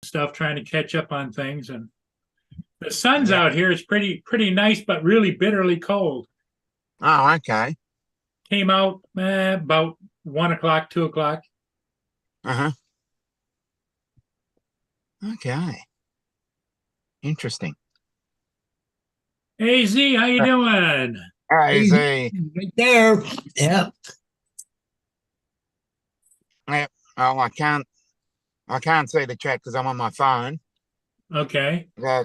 stuff, trying to catch up on things. And the sun's Yeah. out here. It's pretty nice, but really bitterly cold. Oh, okay. Came out about 1 o'clock, 2 o'clock. Uh-huh. Okay. Interesting. Hey Z, how you doing? Hey, Z. Right there. Yeah. Yeah. Oh, I can't see the chat because I'm on my phone. Okay. Hello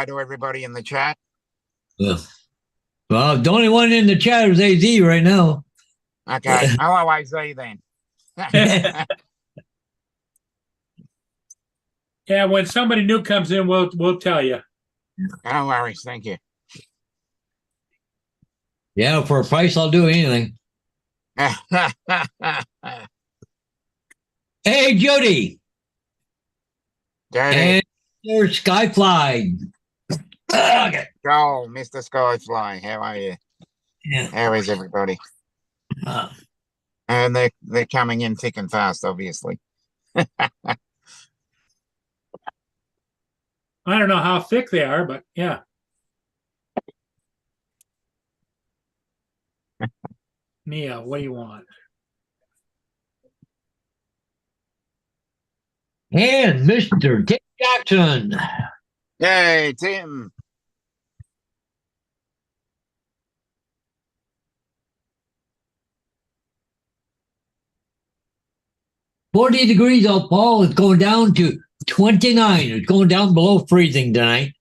to everybody in the chat. Yeah. Well, the only one in the chat is AZ right now. Okay. Hello, AZ then. Yeah, when somebody new comes in, we'll tell you. No worries. Thank you. Yeah, for a price, I'll do anything. Hey, Jody. Jody. And there's Skyfly. Okay. Joel, Mr. Skyfly, how are you? Yeah. How is everybody? And they're coming in thick and fast, obviously. I don't know how thick they are, but yeah. Nia, what do you want? And Mr. Tim Jackson. Yay, Tim. $40 degrees out, Paul. It's going down to 29. It's going down below freezing tonight.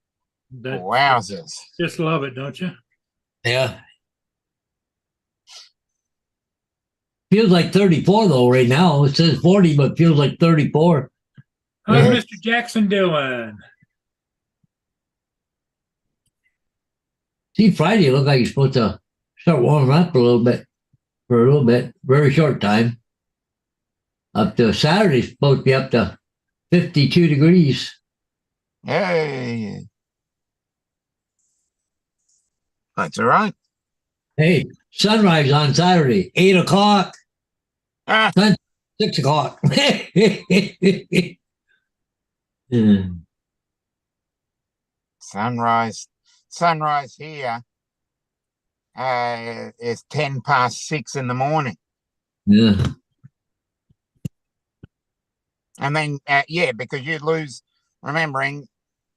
Wowzers. Just love it, don't you? Yeah. Feels like 34 though right now. It says 40, but feels like 34. How's Yeah. Mr. Jackson doing? See, Friday looked like he's supposed to start warming up a little bit. For a little bit. Very short time. Up to Saturday, supposed to be up to 52 degrees. Hey. That's all right. Hey, sunrise on Saturday, 8 o'clock. Ah. 6 o'clock. Sunrise here is 10 past 6 in the morning. Yeah. And then, yeah, because you lose, remembering,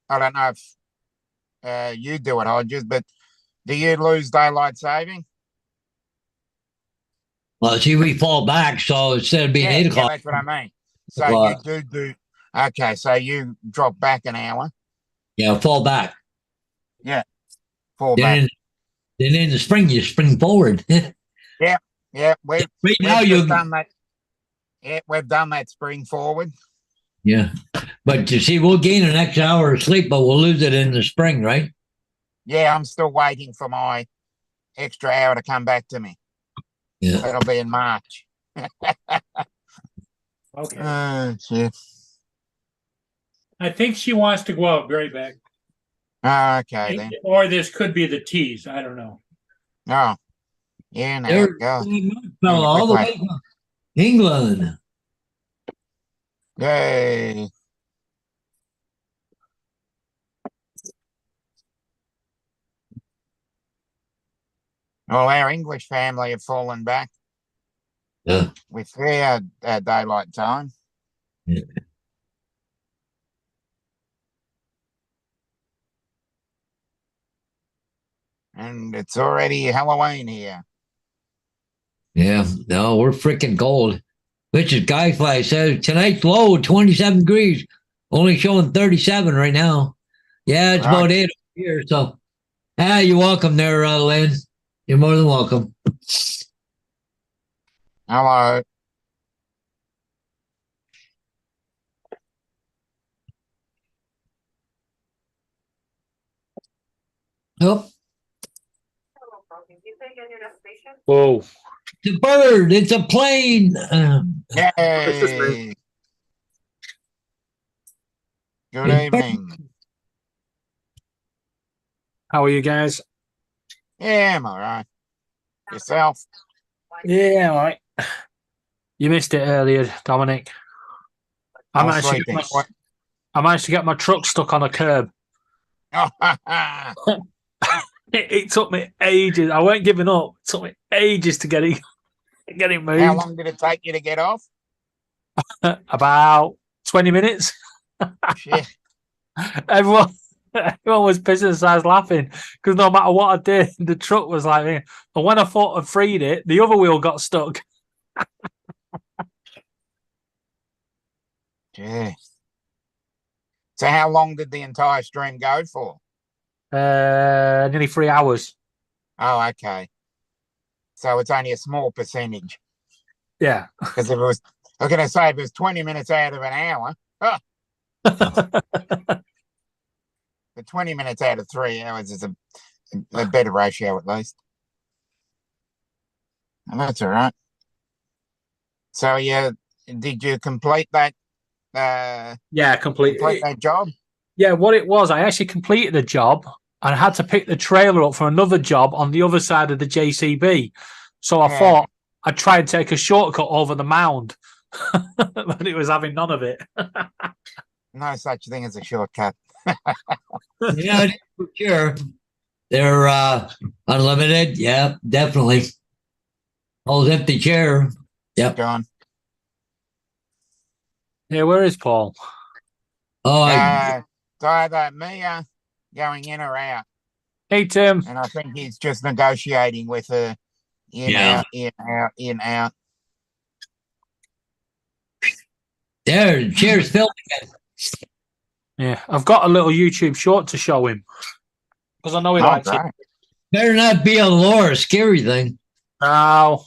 I don't know if you do it, Hodges, but do you lose daylight saving? Well, see, we fall back, so instead of being 8 o'clock. Yeah, that's what I mean. So you do, okay, so you drop back an hour. Yeah, fall back. Yeah, fall back. Then in the spring, you spring forward. Yeah, we've now done that. Yeah, we've done that spring forward. Yeah, but you see, we'll gain an extra hour of sleep, but we'll lose it in the spring, right? Yeah, I'm still waiting for my extra hour to come back to me. Yeah, that'll be in March. Okay. Yeah. I think she wants to go out, Grayback. Okay, then. Or this could be the tease. I don't know. Oh, yeah, no, go. All the way from England. Yay. Well, our English family have fallen back. Yeah. With their daylight time. Yeah. And it's already Halloween here. Yeah, no, we're freaking cold. Which is Guyfly says tonight's low 27 degrees, only showing 37 right now. Yeah, it's about 8 here. So, you're welcome there, Lynn. You're more than welcome. Hello. Nope. Whoa. It's a bird. It's a plane. Yay. Good evening. How are you guys? Yeah, I'm all right. Yourself? Yeah, all right. You missed it earlier, Dominic. I Or managed, to get sleeping. my, What? I managed to get my truck stuck on a curb. Oh, It took me ages. I weren't giving up. It took me ages to get it moved. how long did it take you to get off? About 20 minutes. Shit. Everyone was pissing themselves laughing because no matter what I did, the truck was like me. And when I thought I freed it, the other wheel got stuck. Jeez. So how long did the entire stream go for? Nearly 3 hours. Oh, okay. So it's only a small percentage. Yeah. Because if it was, I was going to say, if it was 20 minutes out of an hour, but 20 minutes out of 3 hours is a better ratio at least. And that's all right. So, yeah, did you complete that? Yeah, Complete completely. that job? Yeah, what it was, I actually completed the job and I had to pick the trailer up for another job on the other side of the JCB. So I Yeah. thought I'd try and take a shortcut over the mound, but it was having none of it. No such thing as a shortcut. Yeah, for sure. They're unlimited. Yeah, definitely. Old empty chair. Yep. John. Yeah, where is Paul? Oh, It's either Mia going in or out. Hey, Tim. And I think he's just negotiating with her in, Yeah. out, in, out, in, out. there, the chair's filled. Yeah, I've got a little YouTube short to show him because I know he Oh, likes it. great. Better not be a lore, a scary thing. Now,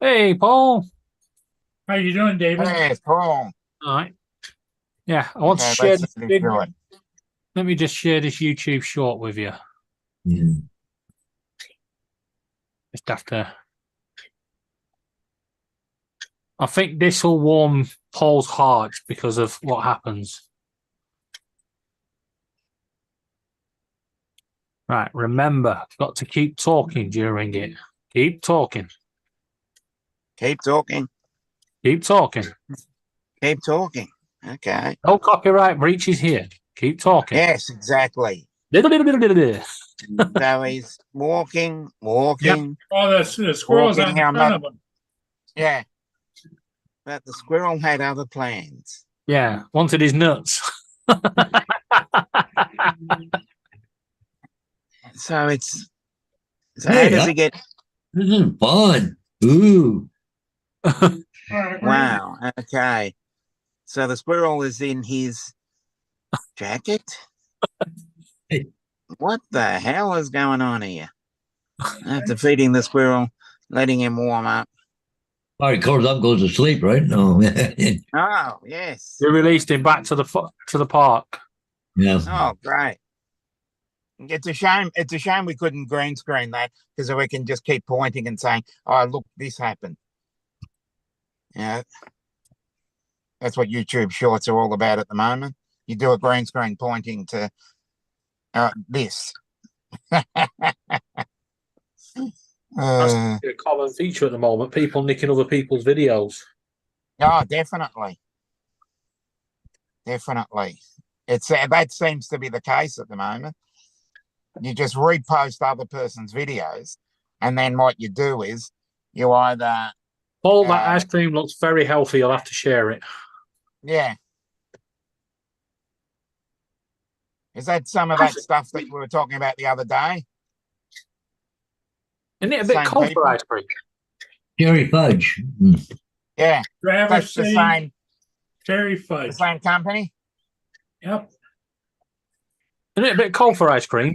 hey, Paul. How you doing, David? Yes, Paul. All right. Yeah, I want to Okay, share let's this see big. through it. Let me just share this YouTube short with you. Yeah. Just after. I think this will warm Paul's heart because of what happens. Right, remember, you've got to keep talking during it. Keep talking. Keep talking. Keep talking. Keep talking. Okay. No copyright breaches here. Keep talking. Yes, exactly. Diddle-diddle-diddle-diddle. So he's walking. Oh, the squirrel's Walking on how front much- of him. Yeah. But the squirrel had other plans. Yeah, wanted his nuts. So it's. So Hey, how does he get? This is fun. Ooh. All right, where- Wow. Okay. So the squirrel is in his jacket. Hey. What the hell is going on here? After feeding the squirrel, letting him warm up. All right, close up, goes to sleep, right? No. Oh yes. They released him back to the park. yeah. Oh great. It's a shame. It's a shame we couldn't green screen that because we can just keep pointing and saying, "Oh, look, this happened." Yeah, that's what YouTube Shorts are all about at the moment. You do a green screen pointing to this. That's a common feature at the moment. People nicking other people's videos. Oh, definitely, definitely. It's that seems to be the case at the moment. You just repost other person's videos, and then what you do is you either Paul, that ice cream looks very healthy. You'll have to share it. yeah. Is that some of that stuff that you were talking about the other day? Isn't it a bit Same cold people. for ice cream? Cherry fudge. Mm. Yeah, Traverse that's the City same cherry the fudge. same company. Yep. Isn't it a bit cold for ice cream?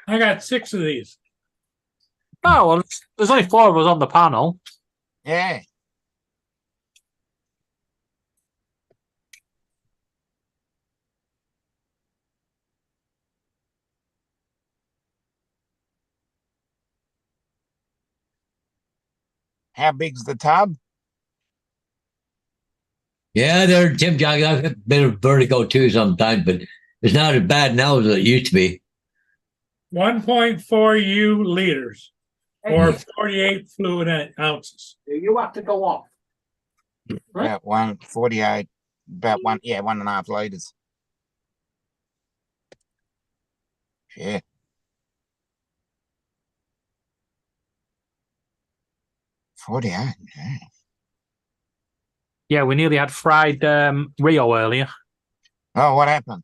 I got 6 of these. Oh, well, there's only 4 of us on the panel. Yeah. How big's the tub? Yeah, there, Tim John, I've got a bit of vertigo too sometimes, but it's not as bad now as it used to be. 1.4 U liters. or 48 fluid ounces. You have to go off. Right. About 148, about 1.5 liters. Yeah. $48. Yeah. Yeah, we nearly had fried Rio earlier. Oh, what happened?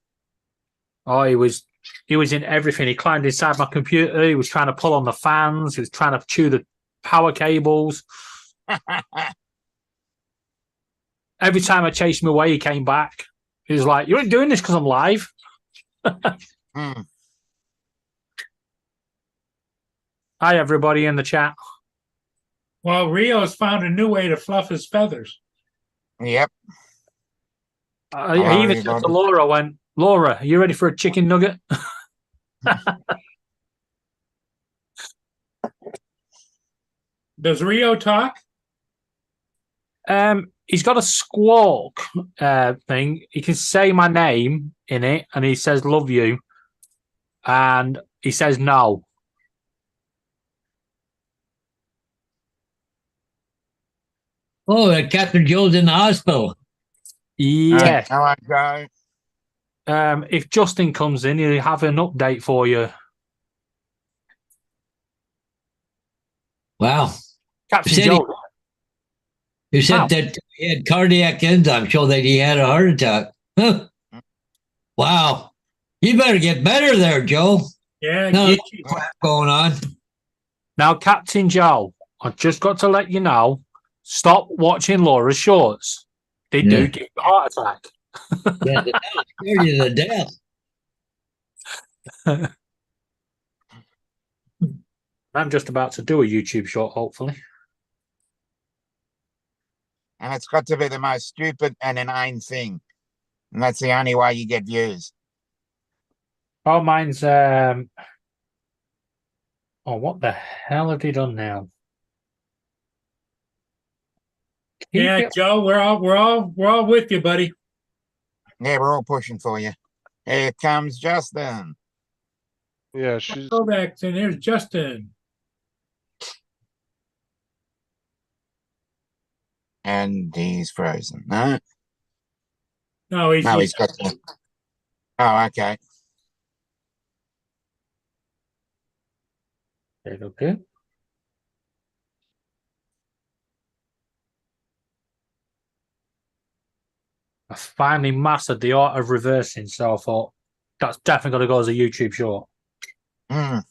Oh, he was in everything. He climbed inside my computer. He was trying to pull on the fans. He was trying to chew the power cables. Every time I chased him away, he came back. He was like, "You ain't doing this because I'm live." Hmm. Hi, everybody in the chat. Well, Rio's found a new way to fluff his feathers. Yep. I even said to everybody. Laura, Laura, are you ready for a chicken nugget? Does Rio talk? He's got a squawk thing. He can say my name in it, and he says "love you," and he says no. Oh, Captain Joe's in the hospital. Yeah. All right, go. If Justin comes in, he'll have an update for you. Wow. Captain Said Joe. You said Wow. that he had cardiac enzyme, show that he had a heart attack. Huh. Wow. You better get better there, Joe. Yeah, No get you. crap going on. Now, Captain Joe, I've just got to let you know, stop watching Laura's shorts. They do Yeah. give you a heart attack. Yeah, that'll scare you to death. I'm just about to do a YouTube short, hopefully. And it's got to be the most stupid and inane thing. And that's the only way you get views. Oh, mine's oh, what the hell have they done now? Keep Yeah, it- Joe, we're all with you, buddy. Yeah, we're all pushing for you. Here comes Justin. Yeah, she's Kovacs, and here's Justin. And he's frozen. No, No, he's, no, he's got the... Oh, okay. Okay. I finally mastered the art of reversing, so I thought that's definitely going to go as a YouTube short. Mm.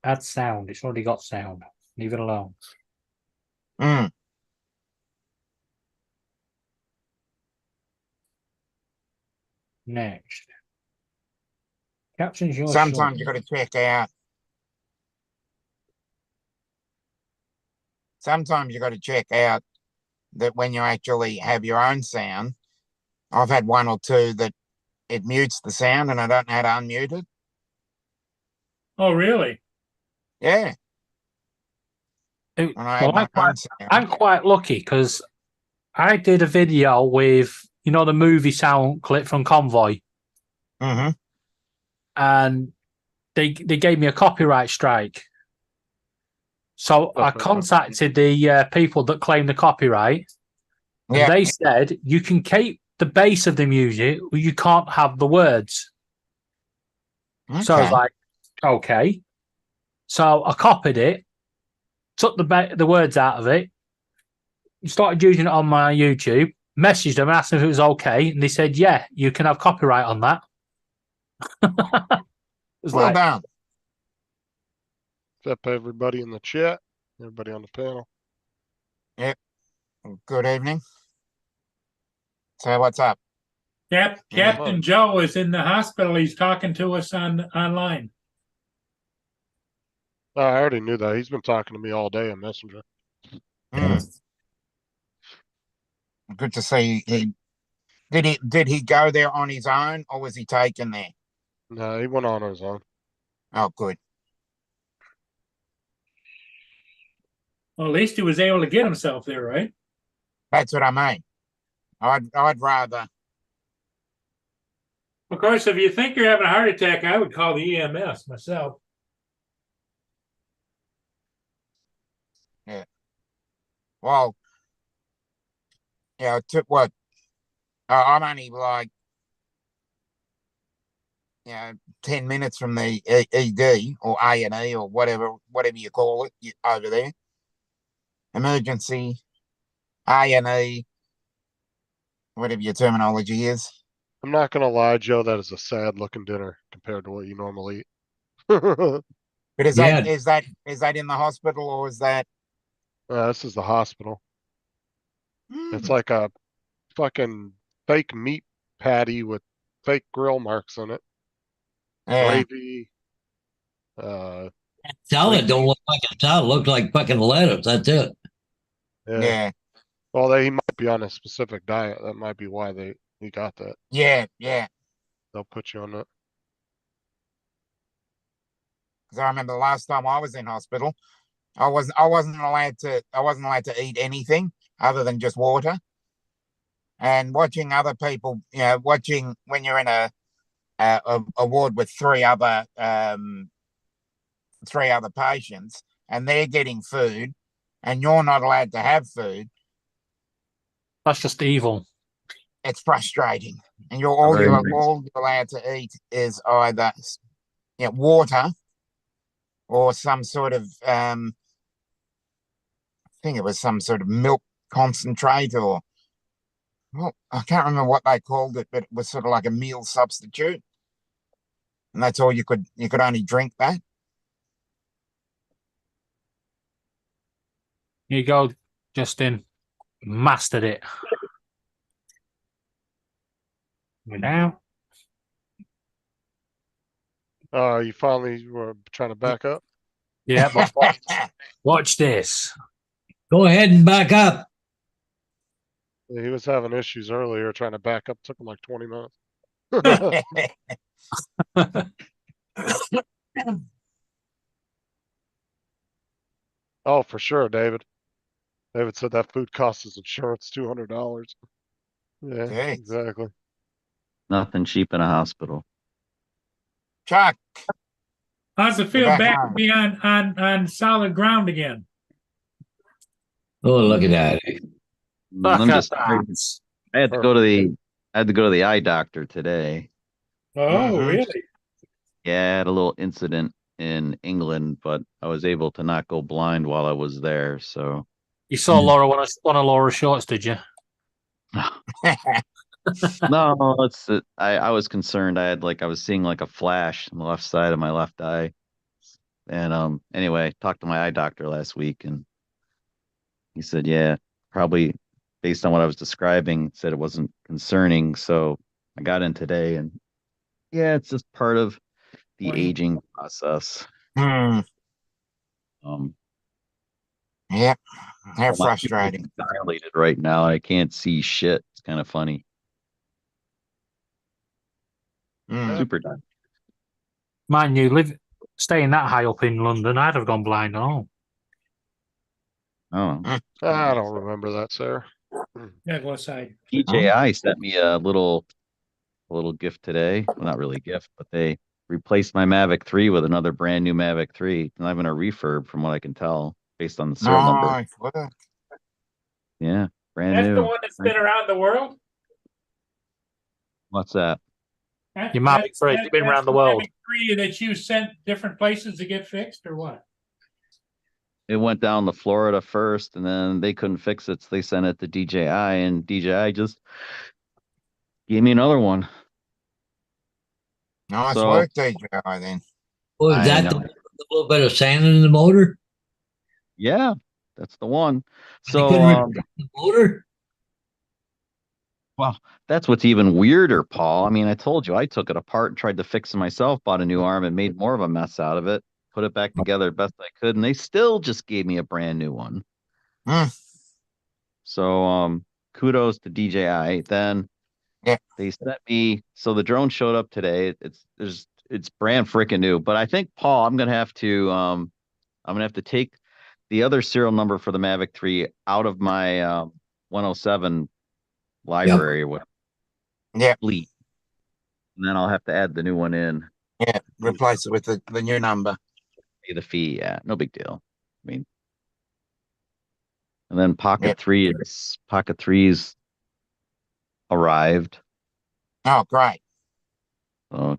Add sound. It's already got sound. Leave it alone. Mm. Next. Captions your Sometimes short. you got to check out. Sometimes you got to check out that when you actually have your own sound. I've had one or two that it mutes the sound and I don't know how to unmute it. oh, really? Yeah. It- When I well, have my own sound. I'm quite lucky because I did a video with, you know, the movie sound clip from Convoy, Mm-hmm. and they gave me a copyright strike. So I contacted the people that claim the copyright, and Yeah. they said you can keep the bass of the music, but you can't have the words. So I was Okay. like, okay. So I copied it, took the words out of it, started using it on my YouTube, messaged them, asked them if it was okay, and they said, yeah, you can have copyright on that. It was Well like, done. up everybody in the chat, everybody on the panel. Good evening. So what's up? Captain Joe is in the hospital. He's talking to us online. Oh, I already knew that. He's been talking to me all day on Messenger. Mm. Good to see did he go there on his own or was he taken there? No, he went on his own. Oh, good. Well, at least he was able to get himself there, right? That's what I mean. I'd rather Of course, if you think you're having a heart attack, I would call the EMS myself. Well, it took what? I'm only like, 10 minutes from the ED or A&E or whatever you call it over there. Emergency, A&E, whatever your terminology is. I'm not gonna lie, Joe, that is a sad looking dinner compared to what you normally eat. But is Yeah. that in the hospital or is that? This is the hospital. It's like a fucking fake meat patty with fake grill marks on it. Yeah. Gravy. Salad don't look like a salad. Looks like fucking lettuce. That's it. Yeah. Yeah. Well, he might be on a specific diet. That might be why he got that. Yeah. Yeah. They'll put you on that. Because I remember the last time I was in hospital, I wasn't allowed to eat anything other than just water. And watching other people, watching when you're in a ward with three other patients and they're getting food and you're not allowed to have food, That's just evil. it's frustrating. And Very you're nice. all you're allowed to eat is either water or some sort of I think it was some sort of milk concentrate or, well, I can't remember what they called it, but it was sort of like a meal substitute. And that's all you could only drink that. Here you go, Justin. Mastered it. Now, You finally were trying to back up. yeah, but watch this. Go ahead and back up. Yeah, he was having issues earlier trying to back up. Took him like 20 minutes. Oh, for sure, David. David said that food costs his insurance $200. Yeah, Okay. exactly. Nothing cheap in a hospital. Chuck, How's it feel back back to home. be on solid ground again? Oh, look at that. Look I'm at just, that. I had to go to the eye doctor today. Oh, Mhm. really? Yeah, I had a little incident in England, but I was able to not go blind while I was there. So You saw Laura one of Laura's shorts, did you? no, I was concerned. I was seeing like a flash on the left side of my left eye. And anyway, talked to my eye doctor last week and he said, yeah, probably based on what I was describing, said it wasn't concerning. So I got in today and yeah, it's just part of the Well, aging process. Hmm. Um, Yep. They're my pupils frustrating. are dilated right now. I can't see shit. It's kind of funny. Mm. Super dilated. Mind you, staying that high up in London, I'd have gone blind and all. Oh, I don't remember that, Sarah. Yeah, go aside. DJI sent me a little gift today. Well, not really a gift, but they replaced my Mavic 3 with another brand new Mavic 3. It's not even a refurb from what I can tell based on the serial number. Nice work. Yeah, brand That's new. the one that's been around the world? What's that? Your Mavic 3, it's been around the world. Mavic 3 that you sent different places to get fixed or what? It went down to Florida first, and then they couldn't fix it, so they sent it to DJI, and DJI just gave me another one. Nice So- work, DJI, then. Oh, is I that know. a little bit of sand in the motor? Yeah, that's the one. They So couldn't replace the motor? that's what's even weirder, Paul. I mean, I told you I took it apart and tried to fix it myself, bought a new arm and made more of a mess out of it, put it back together best I could, and they still just gave me a brand new one. Hmm. So kudos to DJI. Then Yeah. they sent me, so the drone showed up today. It's brand freaking new. But I think, Paul, I'm gonna have to take the other serial number for the Mavic 3 out of my 107 library or whatever. Yep. Fleet. and then I'll have to add the new one in. Yeah, replace it with the new number. Pay the fee. Yeah, no big deal. I mean, and then Pocket Yep. 3's arrived. Oh, great. So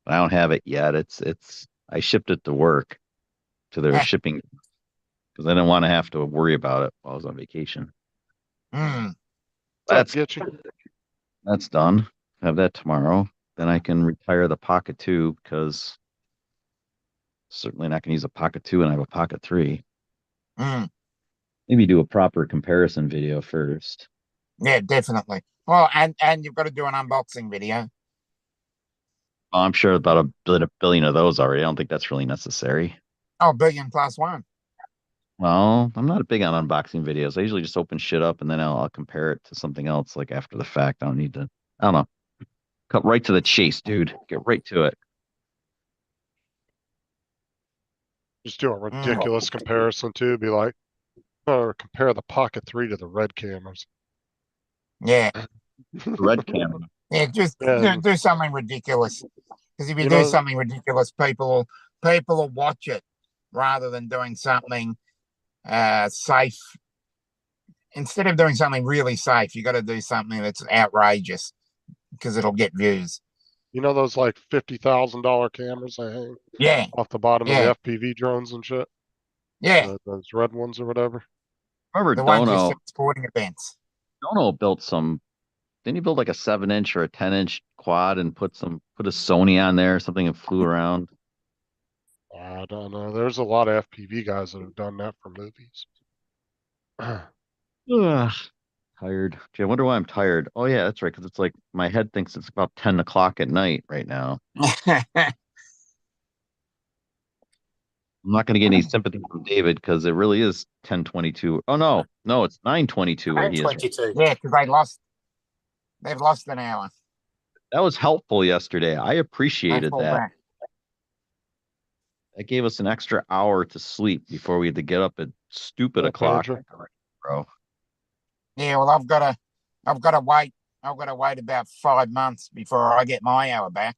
I don't have it yet. I shipped it to work to their Yeah. shipping because I didn't want to have to worry about it while I was on vacation. Mm. That's Get you. That's done. Have that tomorrow. Then I can retire the Pocket 2 because certainly not going to use a Pocket 2 and I have a Pocket 3. Mm. Maybe do a proper comparison video first. Yeah, definitely. Well, and you've got to do an unboxing video. Well, I'm sure about a billion of those already. I don't think that's really necessary. Oh, billion plus one. Well, I'm not big on unboxing videos. I usually just open shit up and then I'll compare it to something else like after the fact. I don't need to, I don't know. Cut right to the chase, dude. Get right to it. Just do a ridiculous comparison too. Be like, compare the Pocket 3 to the Red cameras. Yeah. Red camera. Yeah, just Yeah. do something ridiculous. Because if you You do know- something ridiculous, people will watch it rather than doing something safe. Instead of doing something really safe, you got to do something that's outrageous because it'll get views. You know those like $50,000 cameras I hang Yeah, off the bottom Yeah. of the FPV drones and shit? yeah. Those red ones or whatever. Remember The ones you Dono? see at sporting events. Dono built some. Didn't he build like a 7-inch or a 10-inch quad and put a Sony on there or something and flew around? I don't know. There's a lot of FPV guys that have done that for movies. Ugh, tired. Gee, I wonder why I'm tired. Oh yeah, that's right. Because it's like my head thinks it's about 10 o'clock at night right now. I'm not going to get any sympathy from David because it really is 10:22. Oh no, it's 9:22 where he is. 22. Yeah, because they've lost an hour. That was helpful yesterday. I They appreciated fall that. back. That gave us an extra hour to sleep before we had to get up at stupid Yeah, o'clock, Pedro. bro. Yeah, well, I've got to wait. I've got to wait about 5 months before I get my hour back.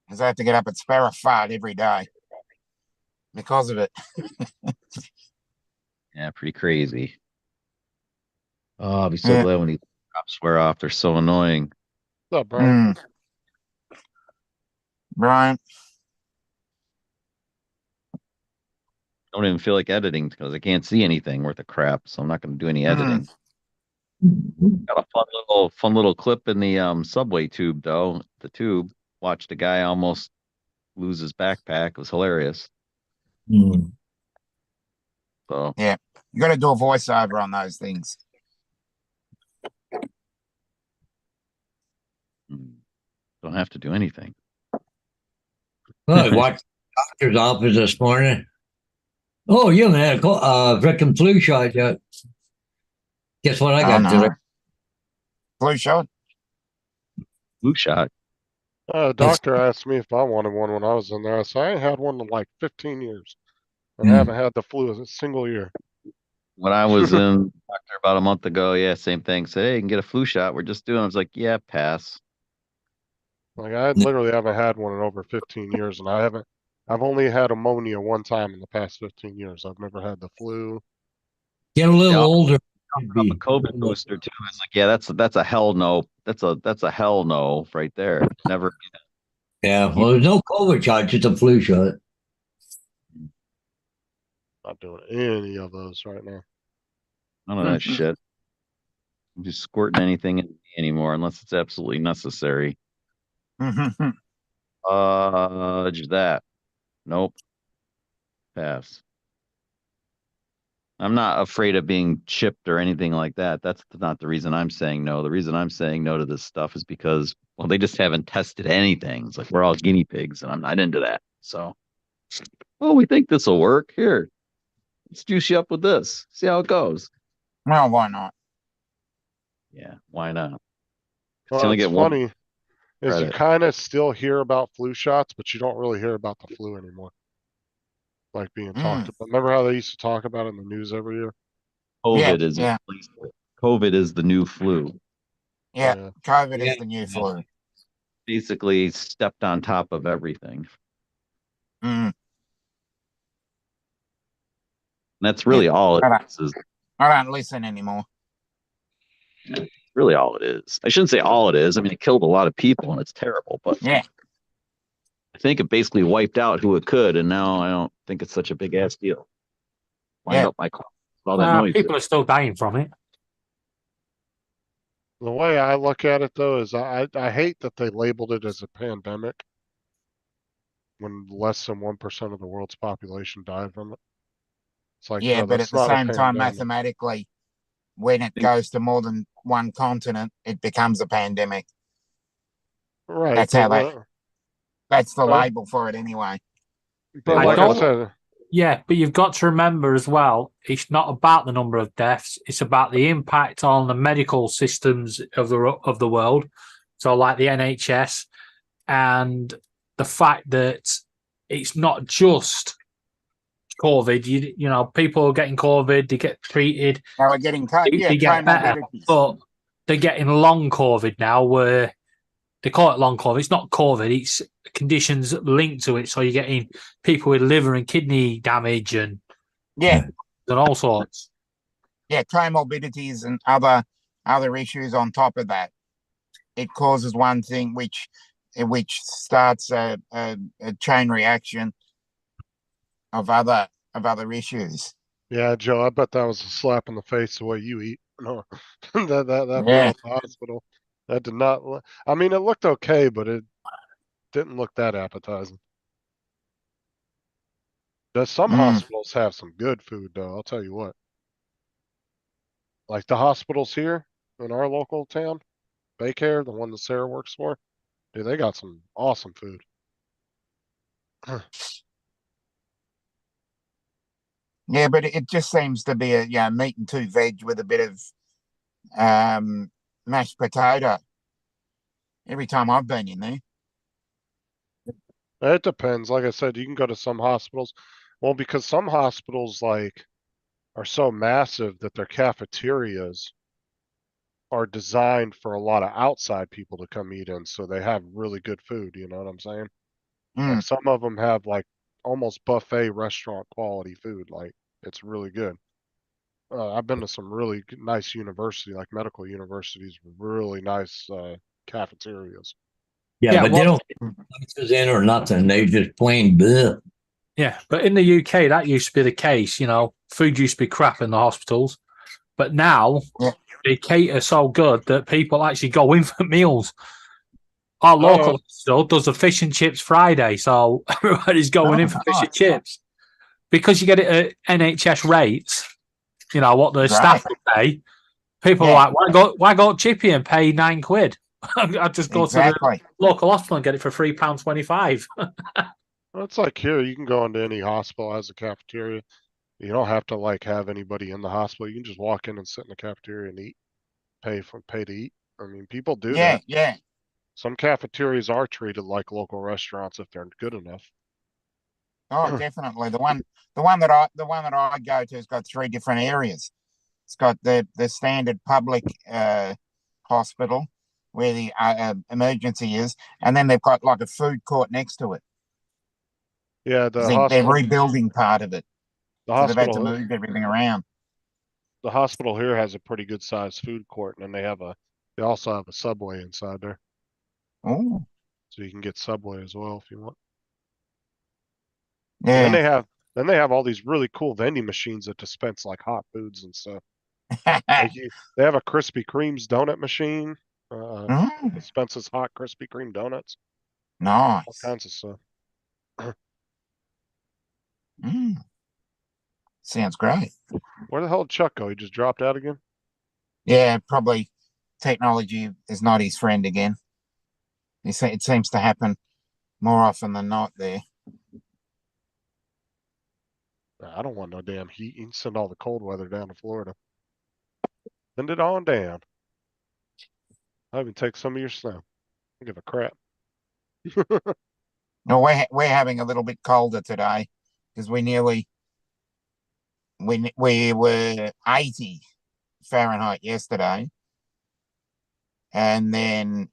Because I have to get up at Sparrow Fart every day because of it. Yeah, pretty crazy. Oh, I'll be so Yeah. glad when these cops swear off. They're so annoying. What's up, bro? Brian. Don't even feel like editing because I can't see anything worth of crap. So I'm not going to do any editing. Got a fun little clip in the subway tube though. The tube. Watched a guy almost lose his backpack. It was hilarious. Mm. So You got to do a voiceover on those things. don't have to do anything. Well, I watched the doctor's office this morning. Oh, you haven't had a frickin' flu shot yet. Guess what I got no. today? Flu shot. Flu shot. Doctor asked me if I wanted one when I was in there. I said I ain't had one in like 15 years. And Hmm. I haven't had the flu in a single year. When I was in doctor about a month ago, yeah, same thing. Said, hey, you can get a flu shot. We're just doing. I was like, yeah, pass. Like I literally haven't had one in over 15 years, and I've only had ammonia one time in the past 15 years. I've never had the flu. Get a little Yeah. older. A COVID booster too. It's like, yeah, that's a hell no. That's a hell no right there. Never. Yeah, well, there's no COVID shot, just a flu shot. Not doing any of those right now. None of that shit. I'm just squirting anything in me anymore unless it's absolutely necessary. Just that. Nope. Pass. I'm not afraid of being chipped or anything like that. That's not the reason I'm saying no. The reason I'm saying no to this stuff is because, well, they just haven't tested anything. It's like we're all guinea pigs, and I'm not into that. So, oh, we think this will work. Here, let's juice you up with this. See how it goes. Well, why not? Yeah, why not? 'Cause Well, you only it's get one funny is you credit. kind of still hear about flu shots, but you don't really hear about the flu anymore. Like being talked about. Remember how they used to talk about it in the news every year? COVID Yeah, is yeah. COVID is the new flu. Yeah, Yeah. COVID Yeah. is the new flu. Basically stepped on top of everything. Mm. That's really all it Right. is I don't listen anymore. really all it is. I shouldn't say all it is. I mean, it killed a lot of people and it's terrible, but Yeah, I think it basically wiped out who it could, and now I don't think it's such a big ass deal. Wind Yeah. up my car. All that noise. People are still dying from it. The way I look at it though is I hate that they labeled it as a pandemic when less than 1% of the world's population died from it. It's like, yeah, bro, but at that's the not a same time, pandemic. mathematically, when it goes to more than one continent, it becomes a pandemic. Right. That's but how what- that's the Uh, label for it anyway. but I like I don't- said, Yeah, but you've got to remember as well, it's not about the number of deaths; it's about the impact on the medical systems of the world. So, like the NHS, and the fact that it's not just COVID. You know, people are getting COVID, they get treated, Now we're getting they get better, comorbidities. but they're getting long COVID now, where they call it long COVID. It's not COVID; it's conditions linked to it. So you're getting people with liver and kidney damage and Yeah, all sorts. yeah, comorbidities and other issues on top of that. It causes one thing which starts a chain reaction of other issues. yeah, Joe, I bet that was a slap in the face the way you eat. No, that meal Yeah. at the hospital. That did not. I mean, it looked okay, but it didn't look that appetizing. Does some Mm. hospitals have some good food though? I'll tell you what. Like the hospitals here in our local town, Baycare, the one that Sarah works for, dude, they got some awesome food. Yeah, but it just seems to be a meat and two veg with a bit of mashed potato. Every time I've been in there. It depends. Like I said, you can go to some hospitals. Well, because some hospitals like are so massive that their cafeterias are designed for a lot of outside people to come eat in, so they have really good food. You know what I'm saying? Mm. Like some of them have like almost buffet restaurant quality food. Like it's really good. I've been to some really nice university, like medical universities, with really nice cafeterias. Yeah, Yeah, but they don't put spices in or nothing. They just plain bleh. Yeah, but in the UK, that used to be the case. You know, food used to be crap in the hospitals, but now Yeah. they cater so good that people actually go in for meals. Our local hospital does a fish and chips Friday, so everybody's going in for fish and chips because you get it at NHS rates. You know what the staff would pay. People are like, why go chippy and pay £9? I just go to the local hospital and get it for £3.25. Well, it's like here, you can go into any hospital as a cafeteria. You don't have to like have anybody in the hospital. You can just walk in and sit in the cafeteria and eat, pay to eat. I mean, people do that. Yeah. Some cafeterias are treated like local restaurants if they're good enough. Oh, definitely. The one that I go to has got 3 different areas. It's got the standard public hospital where the emergency is, and then they've got like a food court next to it. Yeah, They're rebuilding part of it, so they've had to hospital, move everything around. the hospital here has a pretty good sized food court, and then they also have a Subway inside there, Oh, so you can get Subway as well if you want. yeah. Then they have all these really cool vending machines that dispense like hot foods and stuff. Like they have a Krispy Kreme's donut machine, dispenses hot Krispy Kreme donuts, all Nice. kinds of stuff. Sounds great. Where the hell did Chuck go? He just dropped out again? Yeah, probably technology is not his friend again. It seems to happen more often than not there. I don't want no damn heat. You can send all the cold weather down to Florida. Send it on down. I'll even take some of your snow. I don't give a crap. No, we're having a little bit colder today because we were 80 Fahrenheit yesterday, and then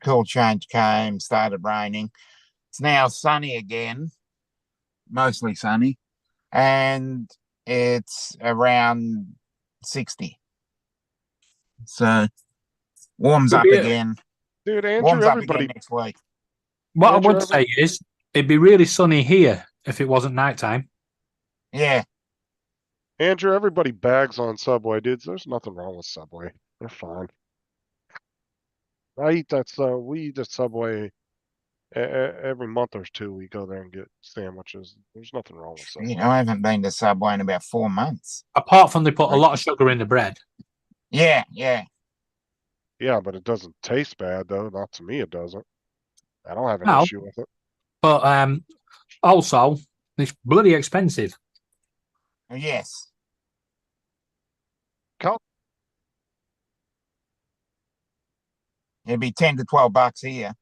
cool change came, started raining. It's now sunny again, mostly sunny, and it's around 60. So warms up Yeah. again. Dude, Andrew, Warms up everybody, again next week. What I Andrew, would say is it'd be really sunny here if it wasn't nighttime. Yeah, everybody bags on Subway, dudes. There's nothing wrong with Subway. They're fine. I eat that. So we eat at Subway every month or two. We go there and get sandwiches. There's nothing wrong with Subway. you know, I haven't been to Subway in about 4 months. Apart from they put a lot of sugar in the bread. Yeah. Yeah, but it doesn't taste bad though. Not to me, it doesn't. I don't have an No. issue with it. But also, it's bloody expensive. Yes. Cal- It'd be 10 to 12 bucks here.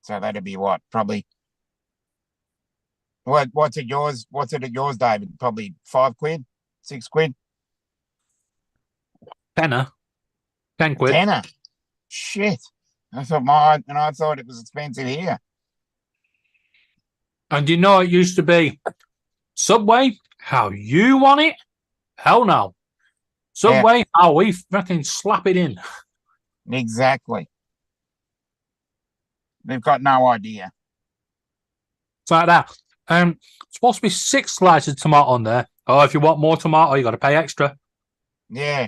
So that'd be what? Probably. What's it yours? What's it at yours, David? Probably 5 quid, 6 quid, Tenner. 10 quid. tenner. Shit. I thought it was expensive here. And you know it used to be Subway, how you want it? Hell no. Subway, how we fucking slap it in. Exactly. They've got no idea. It's like that. It's supposed to be 6 slices of tomato on there. Oh, if you want more tomato, you got to pay extra. Yeah.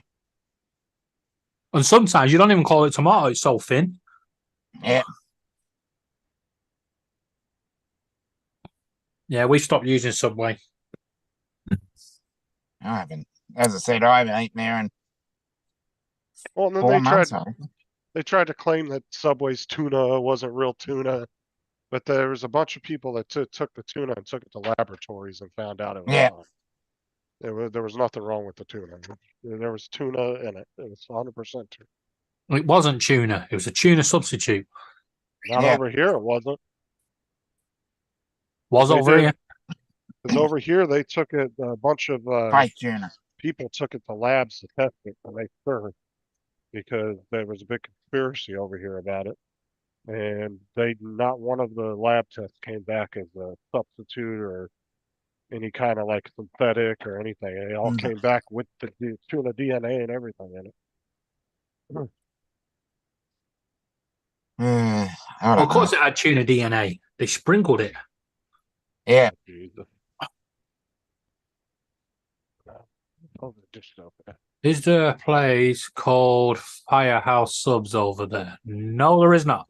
And sometimes you don't even call it tomato, it's so thin. Yeah. Yeah, we stopped using Subway. I haven't. As I said, I haven't eaten there in Well, and then 4 months. they tried to claim that Subway's tuna wasn't real tuna, but there was a bunch of people that took the tuna and took it to laboratories and found out it was Yeah. fine. There was nothing wrong with the tuna. There was tuna in it. It was 100% tuna. It wasn't tuna, it was a tuna substitute. Not Yeah. over here, it wasn't. Was They over did. here. Because over here they took it. A bunch of Fake tuna. people took it to labs to test it to make sure, because there was a big conspiracy over here about it, and not one of the lab tests came back as a substitute or any kind of like synthetic or anything. They all Mhm. came back with the tuna DNA and everything in it. I Well, don't of course know. it had tuna DNA. They sprinkled it. Yeah. Jesus. Oh, the dish soap. Is there a place called Firehouse Subs over there? No, there is not.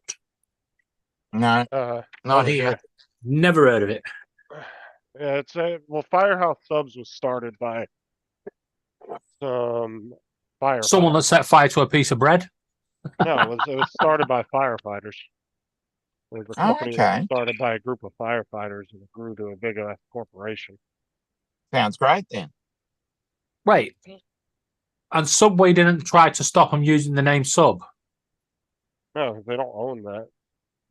No, Not not here. Never heard of it. Yeah, it's well, Firehouse Subs was started by some firefighters. Someone that set fire to a piece of bread. No, it was started by firefighters. It was a company that was Okay. started by a group of firefighters and it grew to a big ass corporation. Sounds great then. Wait. And Subway didn't try to stop them using the name Sub. No, they don't own that.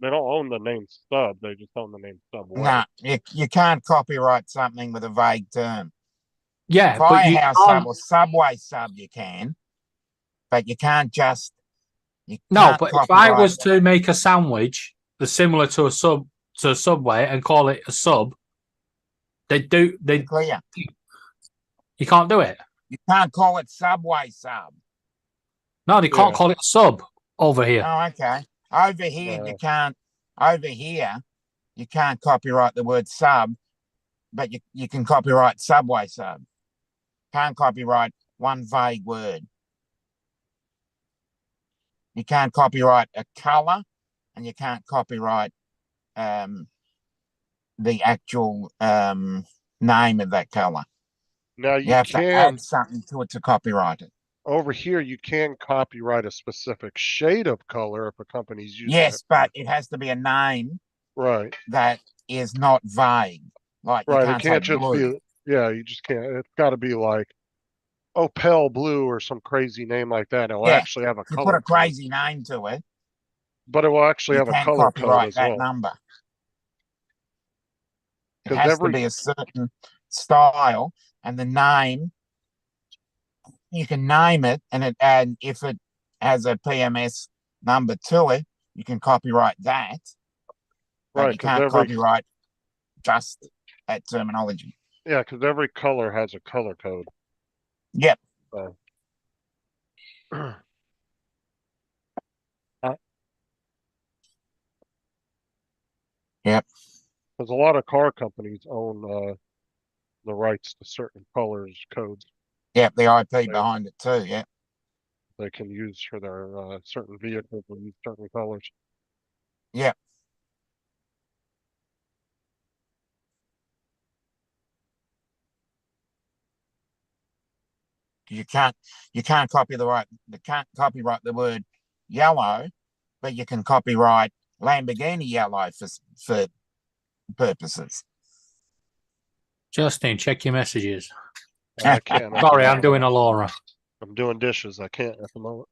They don't own the name Sub. They just own the name Subway. No, you can't copyright something with a vague term. Yeah, but you Firehouse Sub can't, or Subway Sub you can, but you can't just. no. can't But if I copyright was to make a sandwich that's similar to a Subway and call it a sub, they clear. you can't do it. You can't call it Subway Sub. No, they can't Yeah. call it a sub over here. Oh, okay. Over here No. you can't. Over here you can't copyright the word sub, but you can copyright Subway Sub. Can't copyright one vague word. You can't copyright a color, and you can't copyright the actual name of that color. Now You you have to can add something to it to copyright it. over here you can copyright a specific shade of color if a company's using Yes, it. but it has to be a name Right. that is not vague. Like you Right. can't It can't say just blue. be you just can't. It's gotta be like Opel Blue or some crazy name like that. It'll Yeah, actually have a You color put a code, crazy name to it, but it will actually you have a can't color code copyright as that well. number. It 'Cause has to be a certain style, and the name you can name it, and if it has a PMS number to it, you can copyright that. But Right, you 'cause can't every- copyright just that terminology. Yeah, because every color has a color code. Yep. So. Yep. Because a lot of car companies own the rights to certain colors, codes Yep. The IP behind it too. Yeah. they can use for their certain vehicles and use certain colors. Yep. You can't copyright the word yellow, but you can copyright Lamborghini yellow for purposes. Justin, check your messages. I can't. at Sorry, the I'm doing moment. a Laura. I'm doing dishes. I can't at the moment.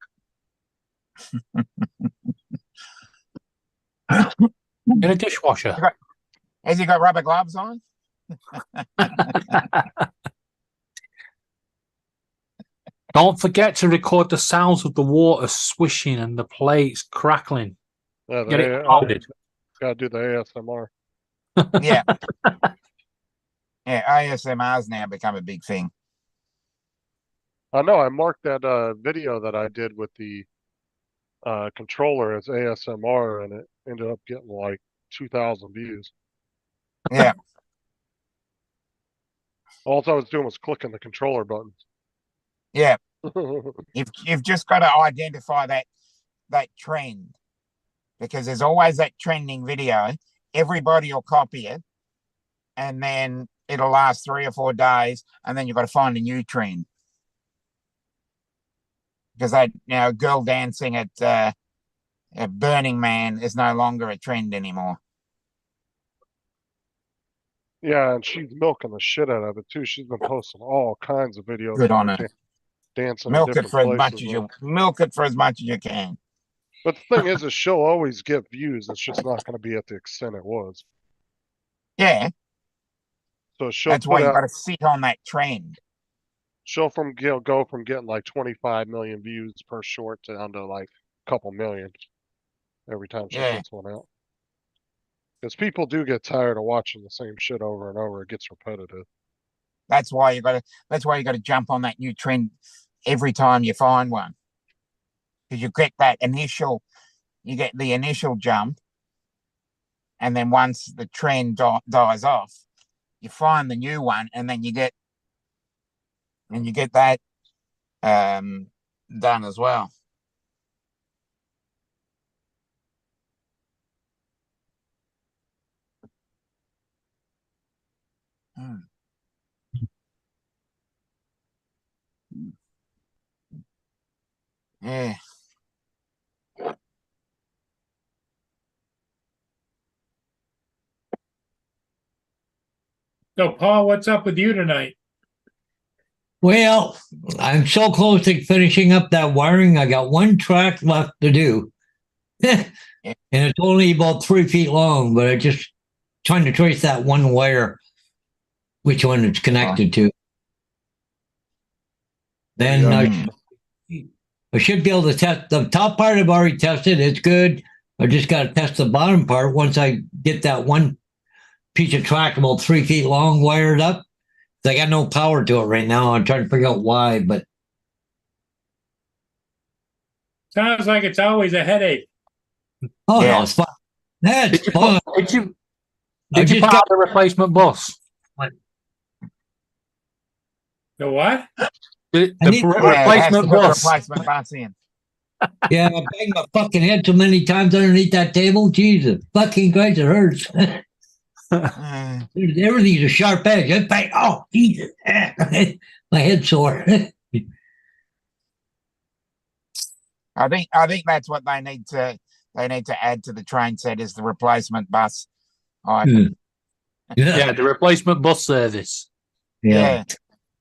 In a dishwasher. Has he got rubber gloves on? Don't forget to record the sounds of the water swishing and the plates crackling. Yeah, Get it recorded. gotta do the ASMR. Yeah. Yeah, ASMR's now become a big thing. I know. I marked that video that I did with the controller as ASMR, and it ended up getting like 2,000 views. Yeah. All I was doing was clicking the controller buttons. Yeah. You've just got to identify that trend, because there's always that trending video. Everybody will copy it, and then it'll last 3 or 4 days, and then you've got to find a new trend. Because girl dancing at Burning Man is no longer a trend anymore. Yeah, and she's milking the shit out of it too. She's been posting all kinds of videos. Good of on her her. dancing in Milk it different for as much places. as you milk it for as much as you can. But the thing is she'll always get views. It's just not going to be at the extent it was. Yeah, So she'll that's why put you out. got to sit on that trend. She'll go from getting like 25 million views per short down to like a couple million every time she Yeah. puts one out. Because people do get tired of watching the same shit over and over. It gets repetitive. That's why you got to jump on that new trend every time you find one, because you get the initial jump, and then once the trend dies off, you find the new one, and then you get that done as well. Yeah. So Paul, what's up with you tonight? Well, I'm so close to finishing up that wiring. I got one track left to do. And it's only about 3 feet long, but I just trying to trace that one wire, which one it's connected to. Then I should be able to test the top part. I've already tested. It's good. I just got to test the bottom part once I get that one piece of track about 3 feet long wired up. I got no power to it right now. I'm trying to figure out why, but Sounds like it's always a headache. oh Yeah. no, it's fun. That's Did you fun. put, did you, I did you just put got- out the replacement bus? The what? The I need- replacement bus. Replacement bus in. Yeah, I banged my fucking head so many times underneath that table. Jesus, fucking Christ, it hurts. Everything's a sharp edge. I bang, oh, Jesus, my head's sore. I think that's what they need to add to the train set, is the replacement bus. Yeah. Yeah, the replacement bus service. Yeah.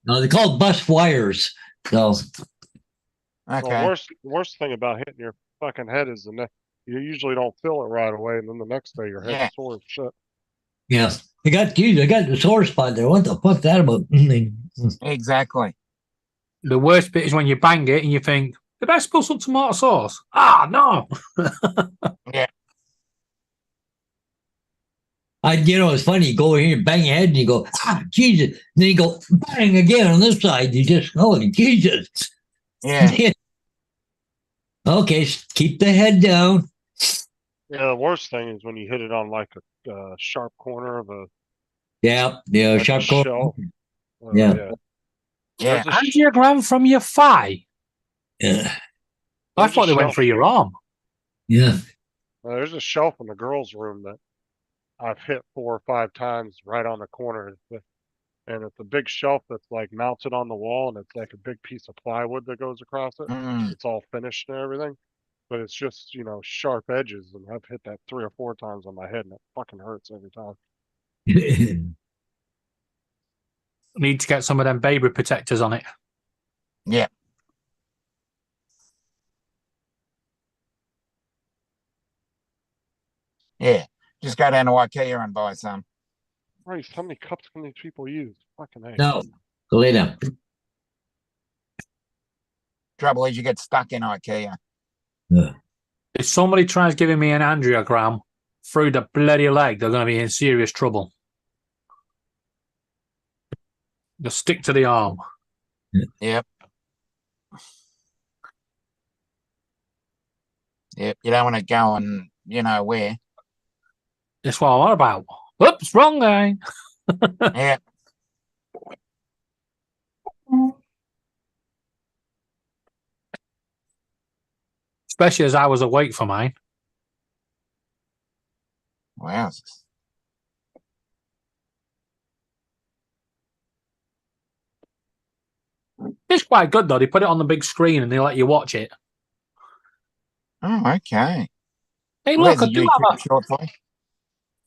No, they're called bus wires. So Okay. The worst thing about hitting your fucking head is you usually don't feel it right away, and then the next day your head's Yeah. sore as shit. yeah, I got the sore spot there. What the fuck's that about? Exactly. The worst bit is when you bang it and you think, did I spill some tomato sauce? Ah, no. It's funny. You go over here and bang your head, and you go, ah, Jesus. Then you go bang again on this side. You just, holy Jesus. Yeah. Okay, keep the head down. Yeah, the worst thing is when you hit it on like a sharp corner of a Yeah, like a sharp corner. shell. Yeah. Yeah. Yeah. There's a sh- Angiogram from your thigh. Yeah, I There's a thought they went shelf. through your arm. yeah. There's a shelf in the girls' room that I've hit 4 or 5 times right on the corner. And it's a big shelf that's like mounted on the wall, and it's like a big piece of plywood that goes across it. Mm. It's all finished and everything, but it's just, sharp edges, and I've hit that 3 or 4 times on my head, and it fucking hurts every time. Need to get some of them baby protectors on it. Yeah. Yeah. Just go down to IKEA and buy some. Christ, how many cups can these people use? Fucking A. No, go lay down. Trouble is you get stuck in IKEA. If somebody tries giving me an angiogram through the bloody leg, they're going to be in serious trouble. Just stick to the arm. Yep. Yep. You don't want to go and where. That's what I'm on about. Oops, wrong guy. Yeah. Especially as I was awake for mine. Wow. It's quite good though. They put it on the big screen and they let you watch it. Oh, okay. Hey, Where's look, the YouTube short for?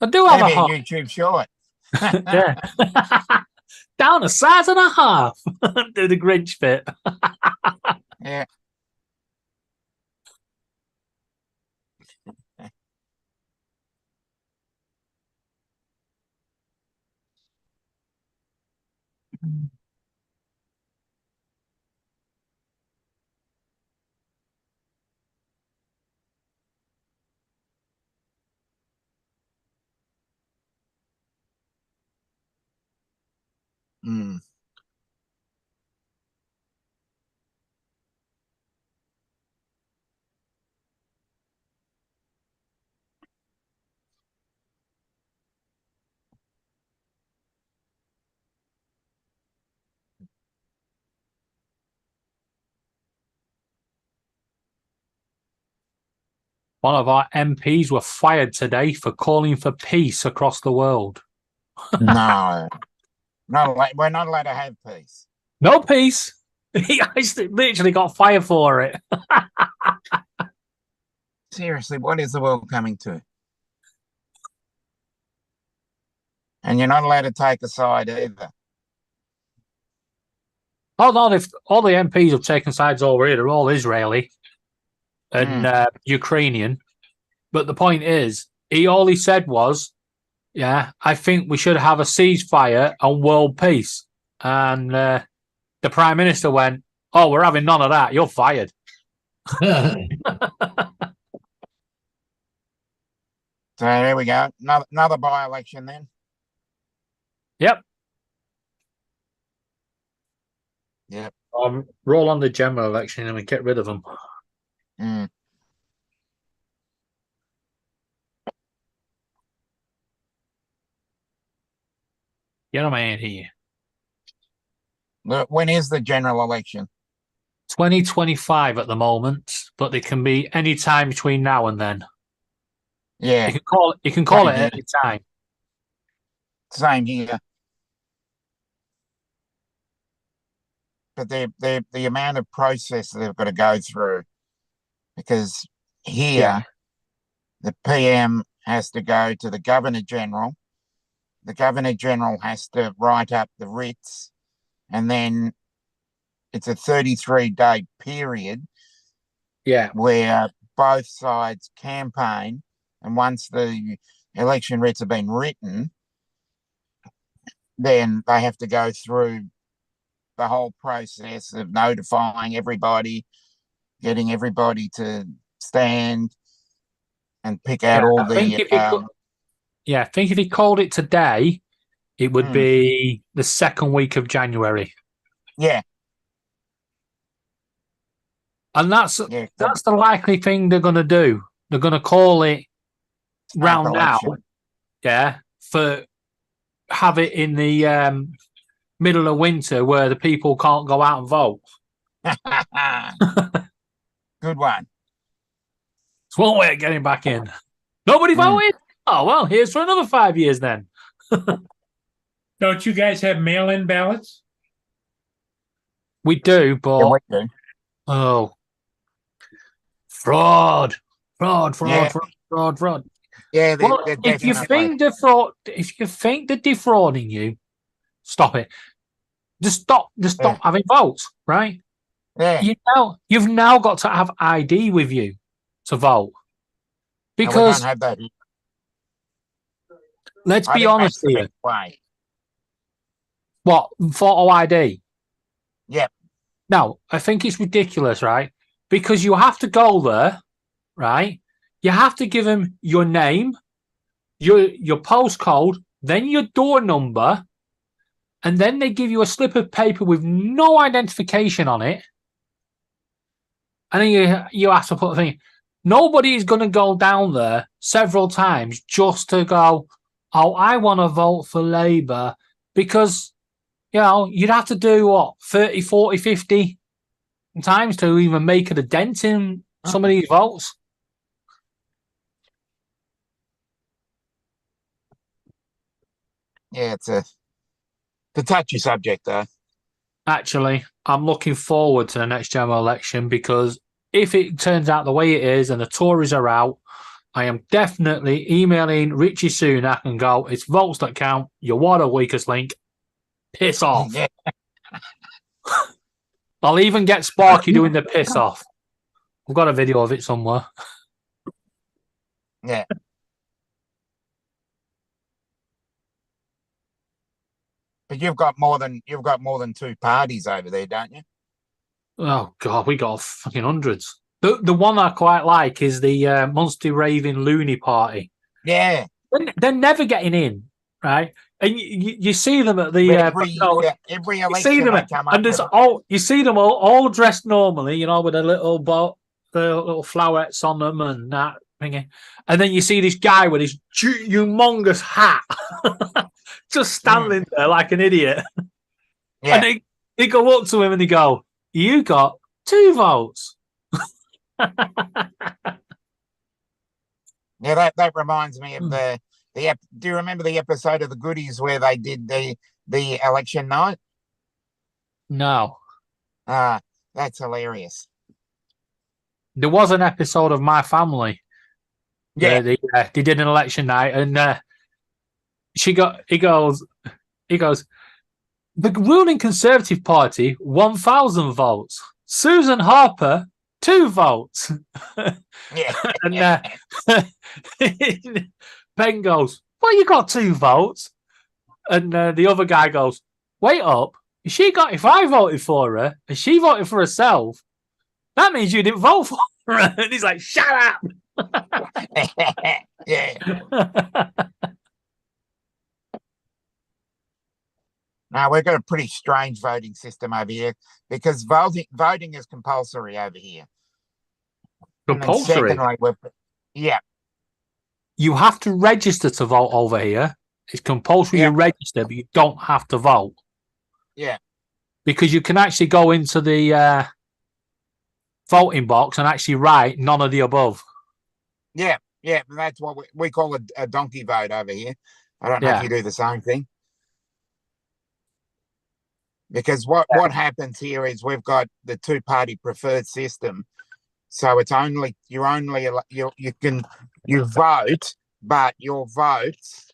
I do have a Maybe a heart. YouTube short. Yeah. Down a size and a half. Do the Grinch bit. Yeah. Mm. One of our MPs were fired today for calling for peace across the world. No. We're not allowed to have peace. No peace. He actually literally got fired for it. Seriously, what is the world coming to? And you're not allowed to take a side either. Oh no, all the MPs have taken sides over here. They're all Israeli and Ukrainian. But the point is, all he said was, yeah, I think we should have a ceasefire and world peace. And the Prime Minister went, oh, we're having none of that. You're fired. So there we go. Another by-election then. Yep. Yep. Roll on the general election and we get rid of them. Mm. Get them out here. Look, when is the general election? 2025 at the moment, but they can be any time between now and then. Yeah. You can call it at any time. Same here. But the amount of process they've got to go through, because here the PM has to go to the Governor General. The Governor General has to write up the writs, and then it's a 33-day period where both sides campaign, and once the election writs have been written, then they have to go through the whole process of notifying everybody, getting everybody to stand and pick out all I think the. if I think if he called it today, it would be the second week of January. Yeah, And that's yeah, the likely thing they're going to do. They're going to call it round now, election. for have it in the middle of winter where the people can't go out and vote. Good one. It's one way of getting back in. Nobody voted? Oh, well, here's for another 5 years then. Don't you guys have mail-in ballots? We do, but Yeah, we do. oh, fraud. Yeah. Yeah, Well, they're if you definitely- think they're defrauding you, stop it. Just stop having votes, right? Yeah, You've now got to have ID with you to vote. and we Because don't have that. let's I be think honest that's the here. best way. What, photo ID? Yep. No, I think it's ridiculous, right? Because you have to go there, right? You have to give them your name, your postcode, then your door number, and then they give you a slip of paper with no identification on it. And then you have to put a thing. Nobody is going to go down there several times just to go, oh, I want to vote for Labour, because, you'd have to do what, 30, 40, 50 times to even make it a dent in some of these votes. Yeah, it's a touchy subject, though. Actually, I'm looking forward to the next general election, because if it turns out the way it is and the Tories are out, I am definitely emailing Richie Sunak and go, it's votes that count. You're water weakest link. Piss off. Yeah. I'll even get Sparky doing the piss off. I've got a video of it somewhere. Yeah. But you've got more than two parties over there, don't you? Oh, God, we got fucking hundreds. The one I quite like is the Monster Raving Looney Party. Yeah. They're never getting in, right? And you see them at the every election you see them, they come up and there's with- you see them all dressed normally, with a little the little flowerets on them and that thingy. And then you see this guy with his humongous hat just standing there like an idiot. Yeah. And they go up to him and they go, "You got 2 votes." Yeah, that reminds me of the do you remember the episode of The Goodies where they did the election night? No. That's hilarious. There was an episode of My Family. Yeah. They did an election night, and he goes, the ruling Conservative Party 1,000 votes. Susan Harper 2 votes. Yeah. And Ben goes, "Well, you got 2 votes." And the other guy goes, "Wait up. If I voted for her and she voted for herself, that means you didn't vote for her." And he's like, "Shut up." Yeah. Now we've got a pretty strange voting system over here because voting is compulsory over here. And then Compulsory. secondly, yeah. You have to register to vote over here. It's compulsory to register, but you don't have to vote. Yeah. Because you can actually go into the voting box and actually write none of the above. Yeah. Yeah. That's what we call a donkey vote over here. I don't know if you do the same thing. Because what happens here is we've got the 2-party preferred system. So it's you vote, but your votes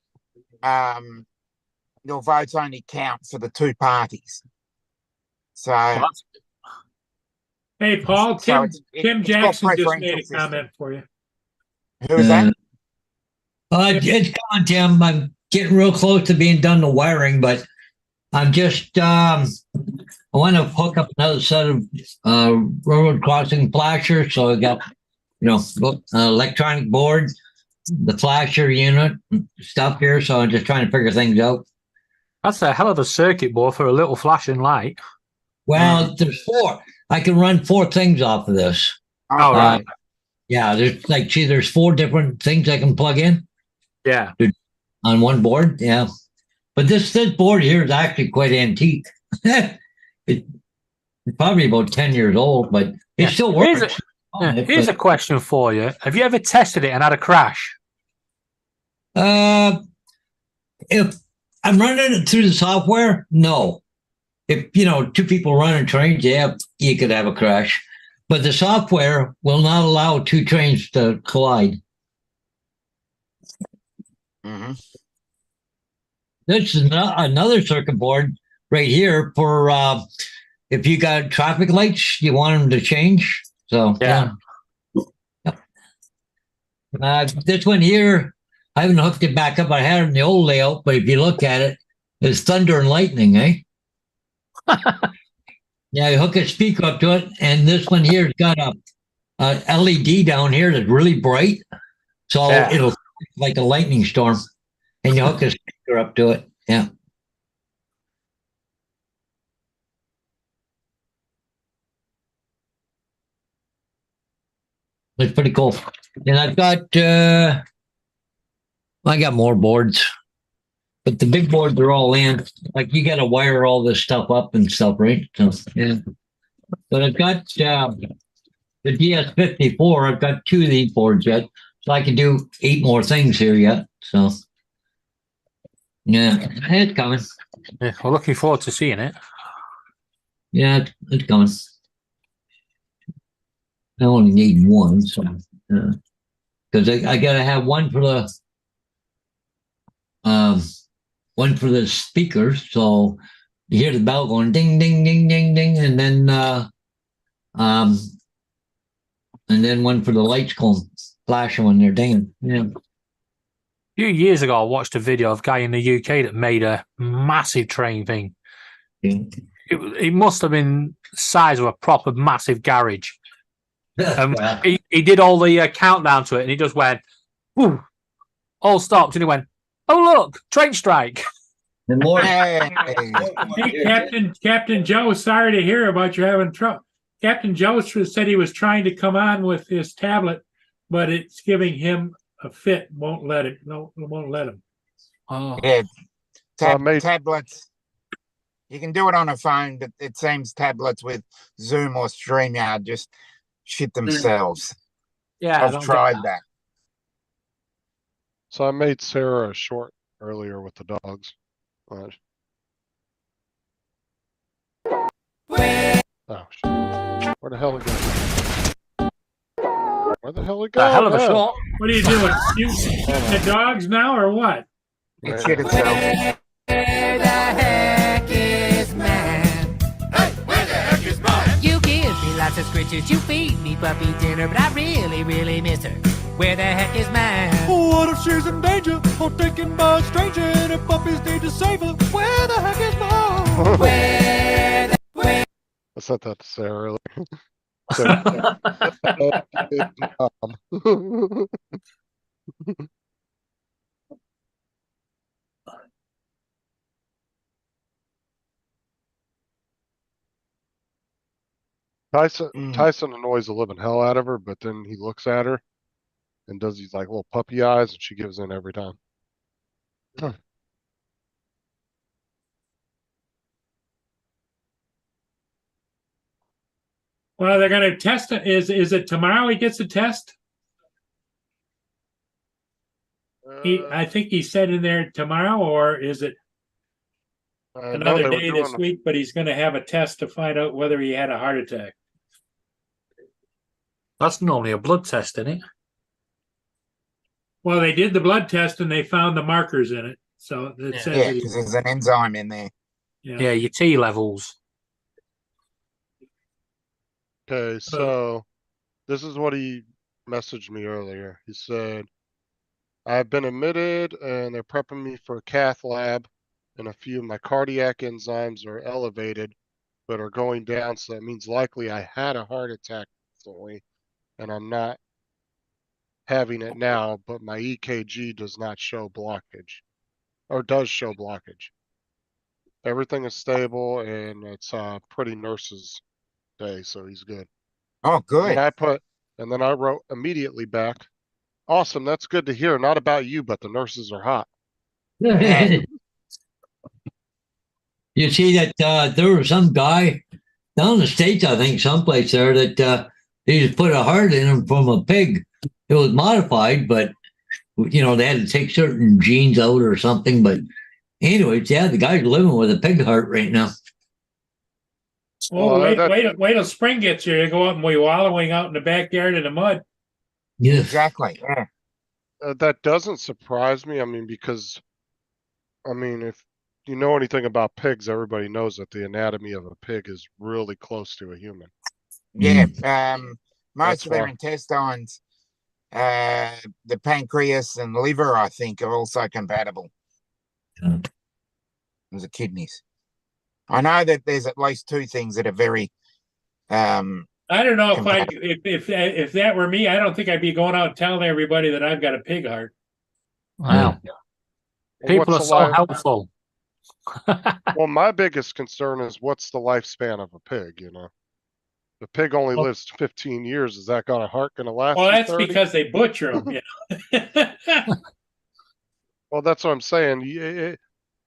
only count for the 2 parties. So Hey, Paul, Tim it's Jackson called just preferential made a system. comment for you. Who is that? It's coming, Tim. I'm getting real close to being done the wiring, but I'm just I want to hook up another set of railroad crossing flashers. So I got electronic board, the flasher unit stuff here. So I'm just trying to figure things out. That's a hell of a circuit board for a little flashing light. Well, there's 4. I can run 4 things off of this. Oh, right. Yeah, there's 4 different things I can plug in Yeah. on one board. Yeah, but this board here is actually quite antique. It's probably about 10 years old, but it still works. Here's a question for you. Have you ever tested it and had a crash? If I'm running it through the software, no. If 2 people running trains, yeah, you could have a crash. But the software will not allow 2 trains to collide. Mm-hmm. This is another circuit board right here for if you got traffic lights, you want them to change. So Yeah. This one here, I haven't hooked it back up. I had it in the old layout, but if you look at it, it's thunder and lightning, eh? Yeah, you hook a speaker up to it, and this one here's got a LED down here that's really bright, so it'll like a lightning storm, and you hook a speaker up to it. Yeah. It's pretty cool. And I've got I got more boards, but the big boards are all in. Like you got to wire all this stuff up and stuff, right? So yeah. But I've got the DS54. I've got 2 of these boards yet, so I can do 8 more things here yet. So yeah, it's coming. Yeah, we're looking forward to seeing it. Yeah, it's coming. I only need 1, so because I gotta have one for the speakers, so you hear the bell going ding ding ding ding ding, and then one for the lights going flashing when they're dinging. Yeah. A few years ago, I watched a video of a guy in the UK that made a massive train thing. Yeah. It must have been the size of a proper massive garage. He did all the countdown to it, and he just went, "Woo!" All stopped, and he went, "Oh look, train strike!" The more Hey. Hey, Captain Joe, sorry to hear about you having trouble. Captain Joe said he was trying to come on with his tablet, but it's giving him a fit. Won't let him. Oh. Yeah, mate. tablets. You can do it on a phone, but it seems tablets with Zoom or StreamYard just shit themselves. Yeah, I I've don't get tried that. that. So I made Sarah a short earlier with the dogs. Oh, shit. Where the hell it go? Where the hell it go? A hell of a now? shot. What are you doing? You the dogs now or what? It shit itself. Where the heck is man? Hey, where the heck is mine? You give me lots of scritches, you feed me puppy dinner, but I really, really miss her. Where the heck is man? What if she's in danger or taken by a stranger and her puppies need to save her? Where the heck is mom? Where the I sent that to Sarah earlier. Tyson annoys the living hell out of her, but then he looks at her and does these like little puppy eyes, and she gives in every time. Well, they're going to test it. Is it tomorrow he gets a test? I think he said in there tomorrow, or is it No, another they were day this doing- week? But he's going to have a test to find out whether he had a heart attack. That's normally a blood test, isn't it? Well, they did the blood test and they found the markers in it. So it says Yeah, that he- because there's an enzyme in there. Yeah, your T levels. Okay, so this is what he messaged me earlier. He said, I've been admitted and they're prepping me for a cath lab. and a few of my cardiac enzymes are elevated, but are going down. So that means likely I had a heart attack recently, and I'm not having it now, but my EKG does not show blockage, or does show blockage. Everything is stable, and it's pretty nurse's day, so he's good. Oh, good. And then I wrote immediately back, awesome, that's good to hear. Not about you, but the nurses are hot. You see that there was some guy down in the States, I think, someplace there, that they just put a heart in him from a pig. It was modified, but they had to take certain genes out or something. But anyways, yeah, the guy's living with a pig heart right now. Oh, wait till spring gets here. You go up and we wallowing out in the backyard in the mud. Yeah. Exactly. Yeah. That doesn't surprise me. I mean, because, if you know anything about pigs, everybody knows that the anatomy of a pig is really close to a human. Yeah. Most That's of their why. intestines, the pancreas and liver, I think, are also compatible. Yeah. As the kidneys. I know that there's at least two things that are very. I don't know if that were me, I don't think I'd be going out and telling everybody that I've got a pig heart. Wow. People are so helpful. Well, my biggest concern is what's the lifespan of a pig, The pig only lives 15 years. Is that heart going to last? Well, that's 30? because they butcher them. Well, that's what I'm saying.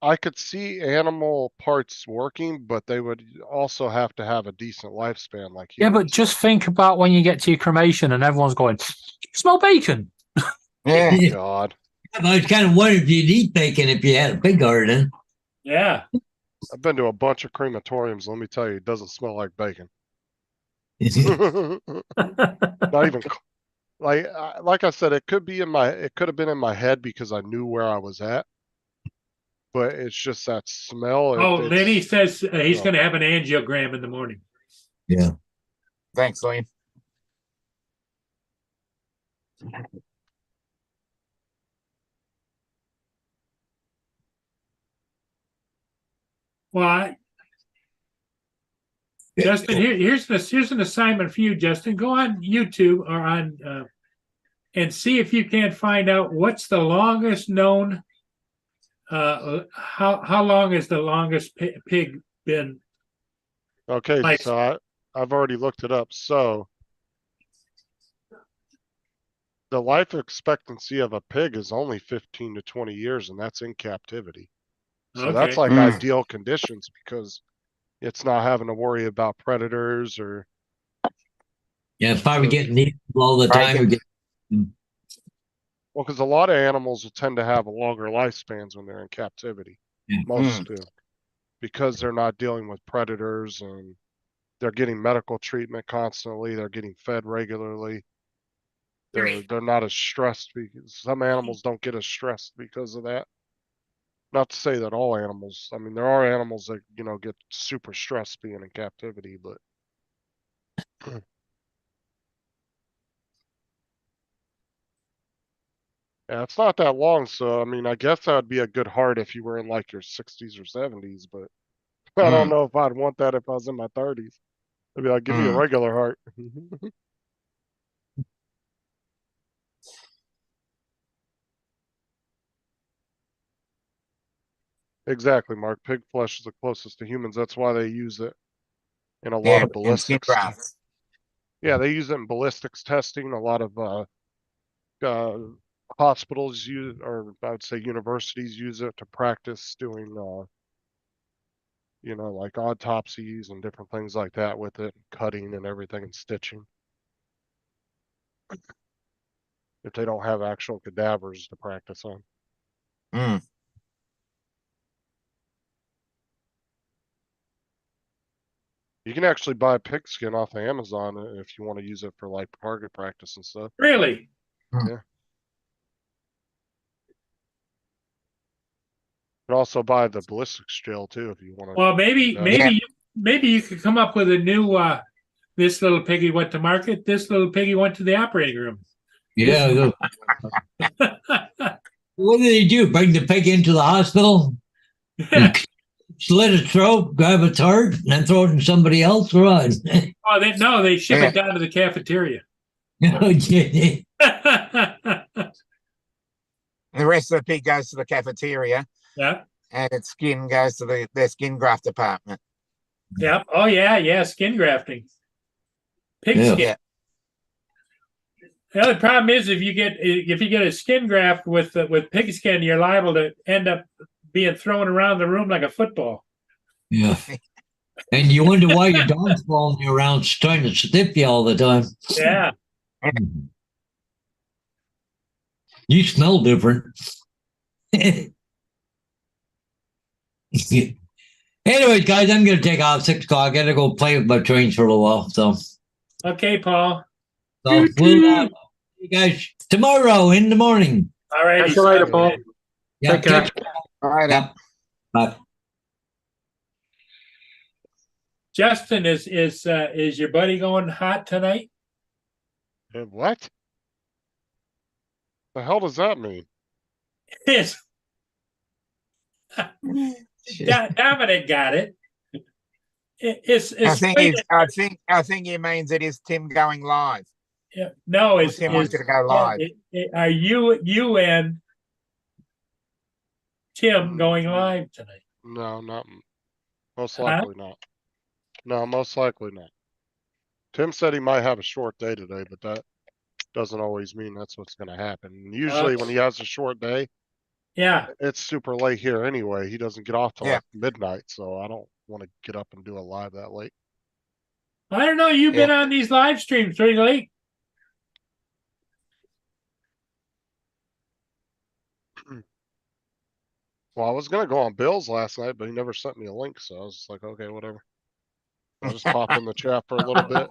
I could see animal parts working, but they would also have to have a decent lifespan like Yeah, but humans. just think about when you get to your cremation and everyone's going, smell bacon. Yeah. Oh, God. I was kind of wondering if you'd eat bacon if you had a pig heart in. Yeah. I've been to a bunch of crematoriums. Let me tell you, it doesn't smell like bacon. Not even like I said, it could have been in my head because I knew where I was at. But it's just that smell. Lenny says he's going to have an angiogram in the morning. Yeah. Thanks, Liam. Well, Justin, here's an assignment for you, Justin. Go on YouTube or on and see if you can't find out what's the longest known. How long has the longest pig been? Okay, so I've already looked it up. So the life expectancy of a pig is only 15 to 20 years, and that's in captivity. So that's like ideal conditions because it's not having to worry about predators or. Yeah, it's probably getting needed all the time. Well, because a lot of animals will tend to have a longer lifespans when they're in captivity. Yeah. Most do. Because they're not dealing with predators and they're getting medical treatment constantly. They're getting fed regularly. They're not as stressed because some animals don't get as stressed because of that. Not to say that all animals, there are animals that, get super stressed being in captivity, but. Yeah, it's not that long, so I guess that would be a good heart if you were in like your 60s or 70s, but I don't know if I'd want that if I was in my 30s. I'd be like, give me a regular heart. Exactly, Mark. Pig flesh is the closest to humans. That's why they use it in a lot of ballistics. Yeah, they use it in ballistics testing. A lot of hospitals use, or I would say universities use it to practice doing, like autopsies and different things like that with it, cutting and everything and stitching. If they don't have actual cadavers to practice on. You can actually buy pig skin off of Amazon if you want to use it for like target practice and stuff. Really? Yeah. You can also buy the ballistics gel too if you want to. Well, maybe you could come up with a new. This little piggy went to market. This little piggy went to the operating room. Yeah. What do they do? Bring the pig into the hospital? Slit a throat, grab a tart, and then throw it in somebody else. Right? Oh, they ship it down to the cafeteria. The rest of the pig goes to the cafeteria, Yeah. and its skin goes to their skin graft department. Yep. Oh yeah. Skin grafting. Pig Yeah. skin. The other problem is if you get a skin graft with pig skin, you're liable to end up being thrown around the room like a football. Yeah. And you wonder why your dog's following you around trying to sniff you all the time. Yeah. You smell different. Anyways, guys, I'm going to take off 6 o'clock. I got to go play with my trains for a little while. So Okay, Paul. we'll see you guys tomorrow in the morning. All right. Catch you later, Paul. Yeah, Take care. catch you. All right. Yeah. Bye. Justin, is your buddy going hot tonight? What? The hell does that mean? Yes. Dominic got it. It's I think he means it is Tim going live. yeah, no, it's Tim wants you to go live. Are you and Tim going live tonight? No, not most likely not. No, most likely not. Tim said he might have a short day today, but that doesn't always mean that's what's going to happen. Usually, when he has a short day, Yeah. it's super late here anyway. He doesn't get off till Yeah. like midnight, so I don't want to get up and do a live that late. I don't know. You've been on these live streams pretty late. Well, I was gonna go on Bill's last night, but he never sent me a link, so I was just like, okay, whatever. I just popped in the chat for a little bit.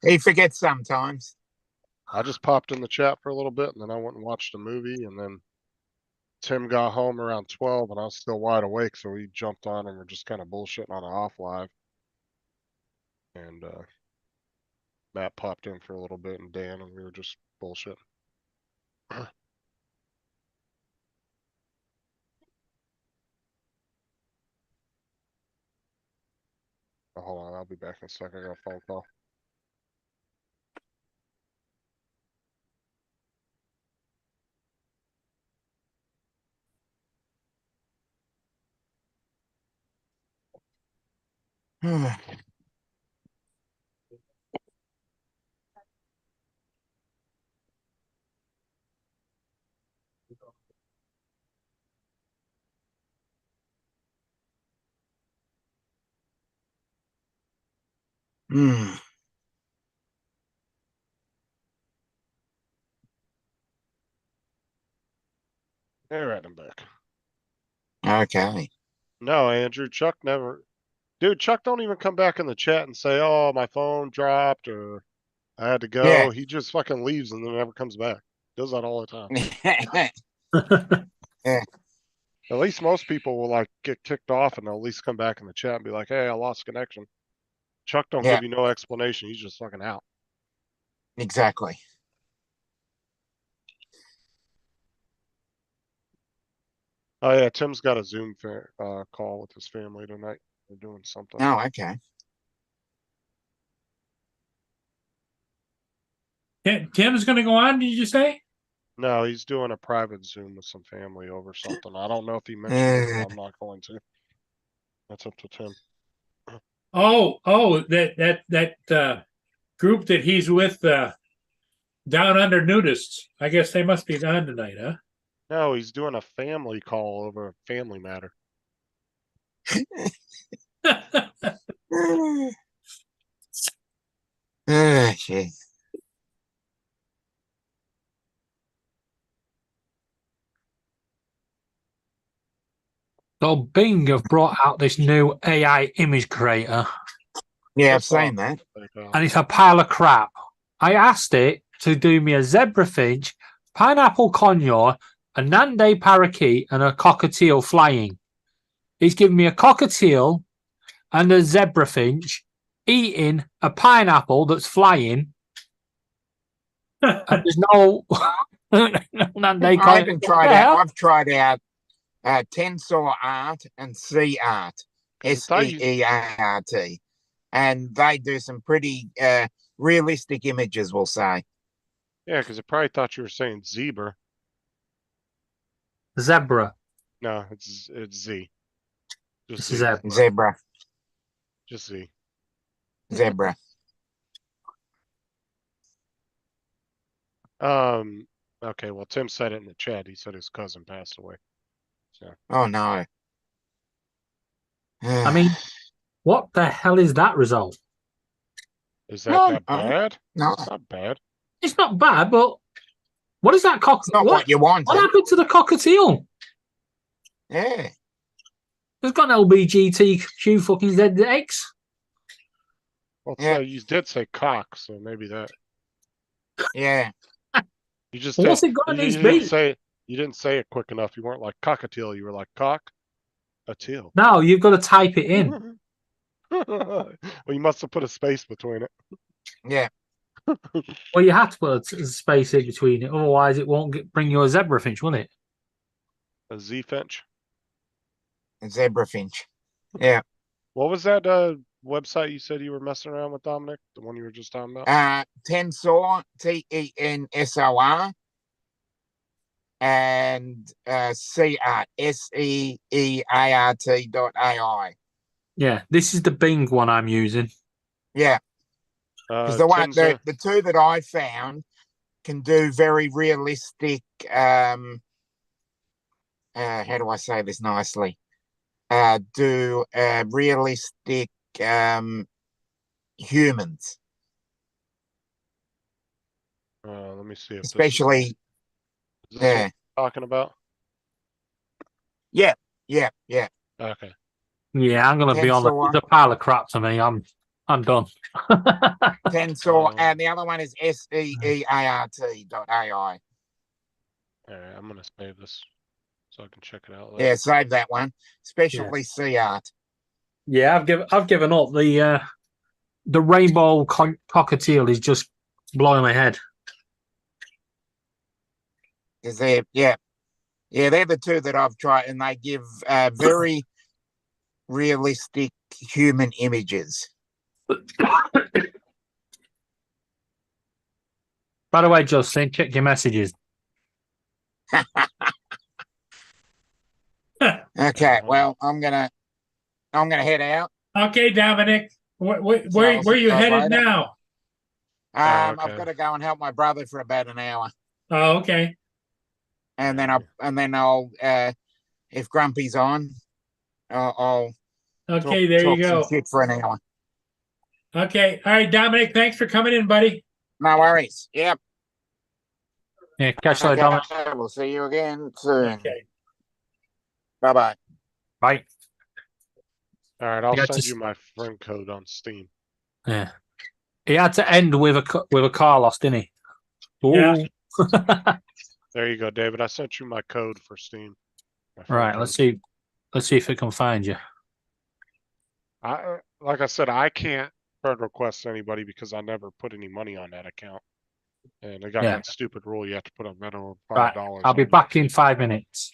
He forgets sometimes. I just popped in the chat for a little bit, and then I went and watched a movie, and then Tim got home around 12, and I was still wide awake, so we jumped on and we're just kind of bullshitting on an off live. And Matt popped in for a little bit, and Dan, and we were just bullshitting. Oh, hold on, I'll be back in a second. I got a phone call. Hmm. All right, I'm back. Okay. No, Andrew, Chuck never. Dude, Chuck don't even come back in the chat and say, "Oh, my phone dropped," or "I had to go." Yeah. He just fucking leaves and then never comes back. Does that all the time. At least most people will like get kicked off and they'll at least come back in the chat and be like, "Hey, I lost connection." Chuck don't Yeah. give you no explanation. He's just fucking out. Exactly. Oh yeah, Tim's got a Zoom call with his family tonight. They're doing something. Oh, okay. Tim's going to go on, did you say? No, he's doing a private Zoom with some family over something. I don't know if he mentioned it, but I'm not going to. That's up to Tim. Oh, that group that he's with, Down Under Nudists. I guess they must be on tonight, huh? No, he's doing a family call over a family matter. Shit. So Bing have brought out this new AI image creator, Yeah, I've seen that. and it's a pile of crap. I asked it to do me a zebrafinch, pineapple conure, a Nande parakeet, and a cockatiel flying. It's given me a cockatiel and a zebrafinch eating a pineapple that's flying. And there's no Nande. I haven't tried out. I've tried out Tensor Art and Sea Art, I thought you- SEEART, and they do some pretty realistic images, we'll say. Yeah, because I probably thought you were saying zebra. Zebra. No, it's Z. This Just is Z. zebra. Zebra, Just Z. zebra. Okay, well, Tim said it in the chat. He said his cousin passed away. So Oh no. I mean, what the hell is that result? is that No, that bad? no, It's not bad. It's not bad, but what is that cock? it's not what you wanted. What happened to the cockatiel? Yeah, There's got an LBGTQ fucking ZX. Well, Yeah. you did say cock, so maybe that yeah. you just What's said, it got in you, his you didn't beak? say you didn't say it quick enough. You weren't like cockatiel. You were like cock a teal. No, you've got to type it in. Well, you must have put a space between it. Yeah, Well, you have to put a space in between it, otherwise it won't bring you a zebra finch, will it? A Z finch. zebra finch. Yeah. What was that website you said you were messing around with, Dominic? The one you were just talking about? Tensor, TENSOR, and Sea Art, SEEART.ai. Yeah, this is the Bing one I'm using. Yeah, because the Tim's, the two that I found can do very realistic. How do I say this nicely? Do realistic humans, let me see if especially. is this what Yeah, you're talking about? yeah. Okay. Yeah, I'm gonna be honest. Tensor. It's a pile of crap to me. I'm done. Tensor, and the other one is SEEART.ai. All right, I'm gonna save this so I can check it out later. Yeah, save that one, especially Sea Art. Yeah, I've given up. The rainbow cockatiel is just blowing my head. Because they're they're the two that I've tried, and they give very realistic human images. By the way, Justin, check your messages. Okay, well, I'm gonna head out. Okay, Dominic, where I'll you see you guys headed later. now? I've okay. got to go and help my brother for about an hour, Oh, okay. and then I'll if Grumpy's on, I'll Okay, there you talk some go. shit for an hour. Okay. All right, Dominic, thanks for coming in, buddy. No worries. Yep. Yeah, catch you later, Okay, Dominic. we'll see you again soon. Okay. Bye bye. Bye. All right, I'll Yeah, send just- you my friend code on Steam. Yeah. He had to end with a car loss, didn't he? Yeah. Ooh. There you go, David. I sent you my code for Steam. My friend Right. code. Let's see if it can find you. Like I said, I can't friend request anybody because I never put any money on that account. And they got Yeah. that stupid rule you have to put a minimum of Right. $5. I'll be on back in 5 minutes.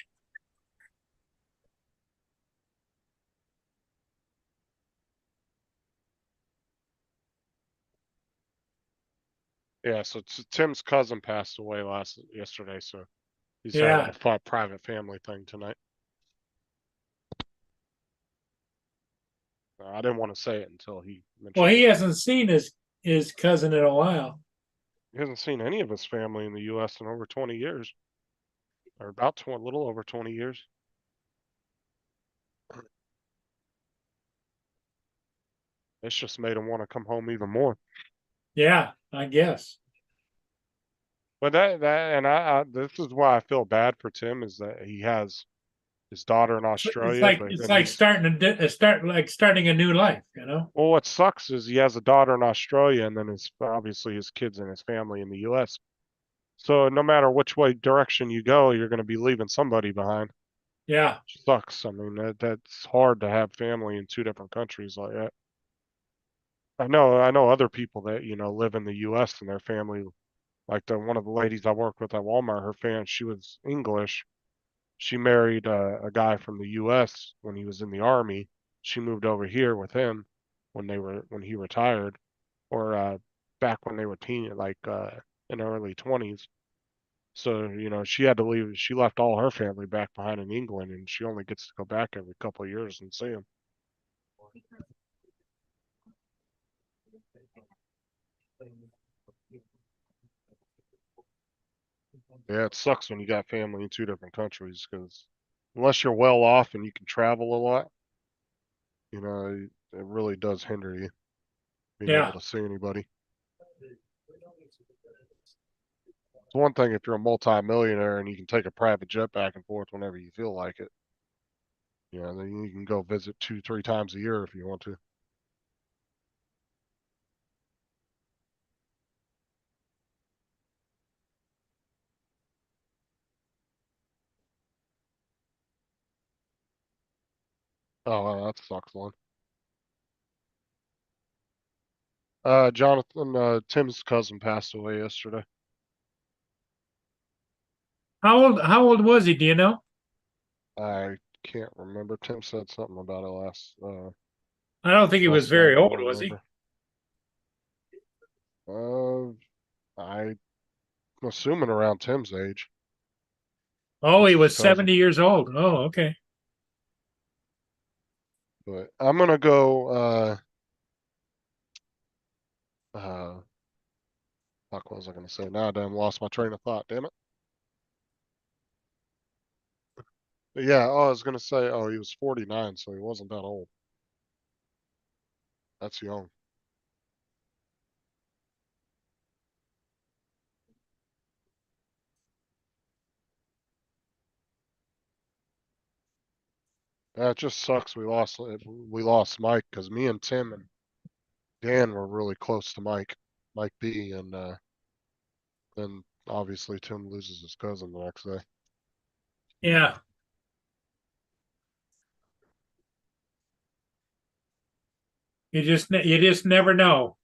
Yeah, so Tim's cousin passed away yesterday, so he's Yeah. having a fun private family thing tonight. I didn't want to say it until he mentioned Well, he it. hasn't seen his cousin in a while. He hasn't seen any of his family in the U.S. in over 20 years, or about a little over 20 years. It's just made him want to come home even more. Yeah, I guess. But I this is why I feel bad for Tim is that he has his daughter in Australia. It's like starting a new life, you know? Well, what sucks is he has a daughter in Australia, and then obviously his kids and his family in the U.S. So no matter which way direction you go, you're going to be leaving somebody behind. Yeah. Sucks. I mean, that's hard to have family in two different countries like that. I know other people that live in the U.S. and their family, like one of the ladies I work with at Walmart. She was English. she married a guy from the U.S. when he was in the army. She moved over here with him when he retired, or back when they were in their early 20s. So, she had to leave. She left all her family back behind in England, and she only gets to go back every couple of years and see them. Yeah, it sucks when you got family in two different countries, because unless you're well off and you can travel a lot, it really does hinder you being Yeah. able to see anybody. It's one thing if you're a multi-millionaire and you can take a private jet back and forth whenever you feel like it. Then you can go visit 2-3 times a year if you want to. Oh, that sucks, one. Jonathan, Tim's cousin passed away yesterday. How old was he? Do you know? I can't remember. Tim said something about it last. I don't think he was last very night, I old, don't was he? remember. I'm assuming around Tim's age. Oh, he It's his was cousin. 70 years old. Oh, okay. But I'm gonna go. Fuck, what was I gonna say? Now I done lost my train of thought. Damn it. But yeah. Oh, I was gonna say. Oh, he was 49, so he wasn't that old. That's young. It just sucks we lost Mike, because me and Tim and Dan were really close to Mike B, and then obviously Tim loses his cousin the next day. Yeah. You just never know.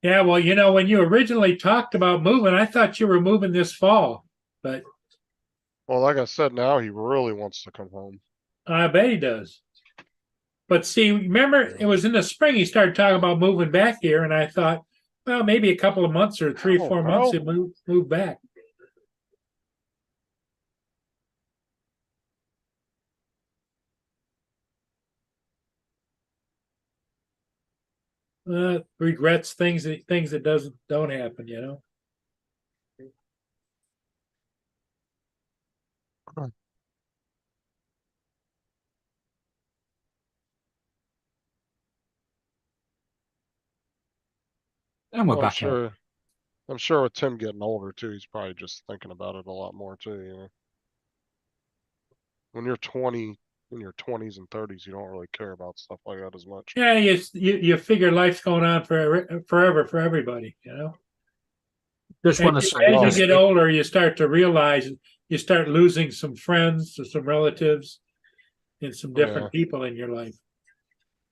Yeah, well, when you originally talked about moving, I thought you were moving this fall, but Well, like I said, now he really wants to come home. I bet he does. But see, remember, it was in the spring he started talking about moving back here, and I thought, well, maybe a couple of months or 3-4 months he'll move back. Regrets things that don't happen. And we're I'm back out. sure. I'm sure with Tim getting older too, he's probably just thinking about it a lot more too. When you're 20, in your 20s and 30s, you don't really care about stuff like that as much. Yeah, you figure life's going on forever for everybody. Just want to As say you this. get older, you start to realize you start losing some friends or some relatives and some different Yeah. people in your life.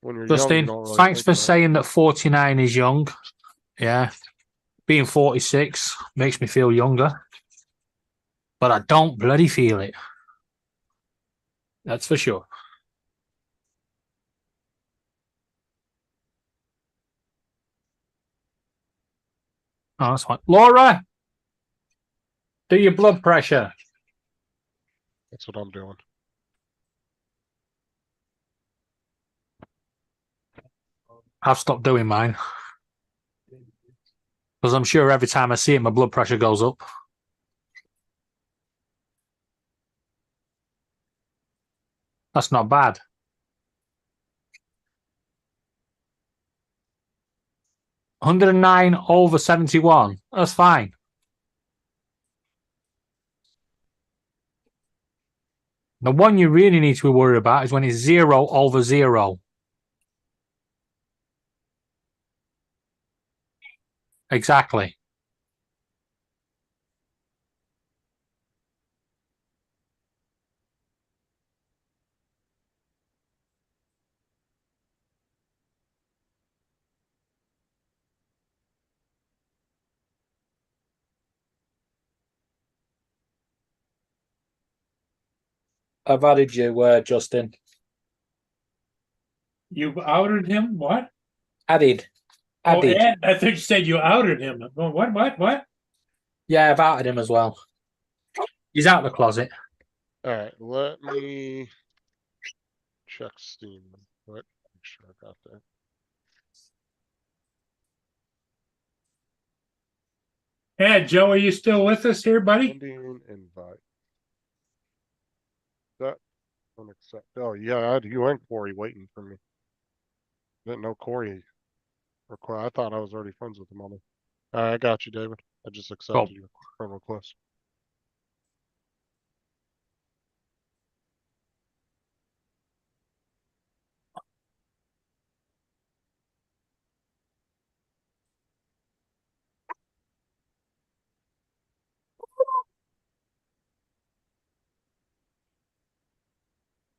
When you're young, Justin, you don't really thanks think for about it. saying that 49 is young. Yeah. Being 46 makes me feel younger. But I don't bloody feel it. That's for sure. Oh, that's fine. Laura, do your blood pressure. That's what I'm doing. I've stopped doing mine. Because I'm sure every time I see it, my blood pressure goes up. That's not bad. 109 over 71. That's fine. The one you really need to be worried about is when it's 0 over 0. Exactly. I've added you, Justin. You outed him? What? Added. Oh, Ed, I think you said you outed him. What? Yeah, I've outed him as well. He's out of the closet. All right, let me check Steam. What? Make sure I got that. Ed, Joe, are you still with us here, buddy? Sending invite. That unaccept. Oh yeah, I had you and Corey waiting for me. Didn't know Corey request. I thought I was already friends with him on it. All right, I got you, David. I just accepted your friend request.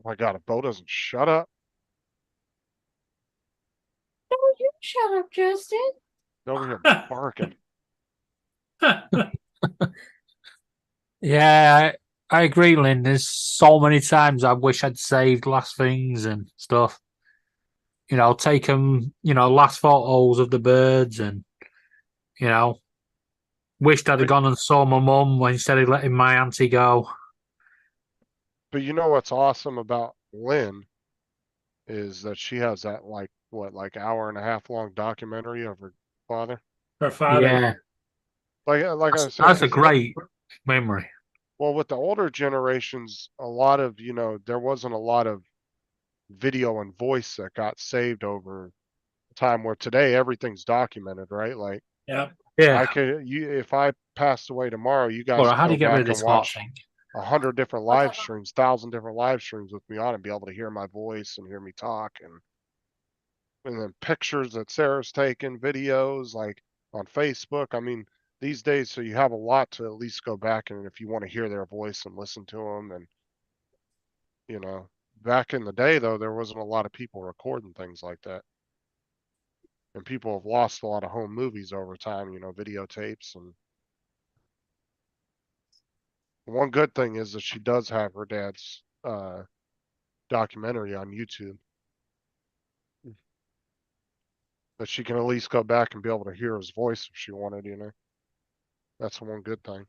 Oh my god, a bow doesn't shut up. Oh, you shut up, Justin. Over here barking. Yeah, I agree, Lynn. There's so many times I wish I'd saved last things and stuff. You know, taken, last photos of the birds and, wished I'd have gone and saw my mum instead of letting my auntie go. But you know what's awesome about Lynn is that she has that like hour and a half long documentary of her father. Her father. Yeah, Like I that's, said, that's a great memory. well, with the older generations, a lot of, there wasn't a lot of video and voice that got saved over time where today everything's documented, right? Like Yeah. Yeah. if I passed away tomorrow, you guys Well, could how do go you get rid back of and this hot watch thing? 100 different live streams, 1,000 different live streams with me on and be able to hear my voice and hear me talk and then pictures that Sarah's taken, videos like on Facebook. I mean, these days, so you have a lot to at least go back and if you want to hear their voice and listen to them and back in the day though, there wasn't a lot of people recording things like that. And people have lost a lot of home movies over time, videotapes and one good thing is that she does have her dad's documentary on YouTube. That she can at least go back and be able to hear his voice if she wanted, That's one good thing.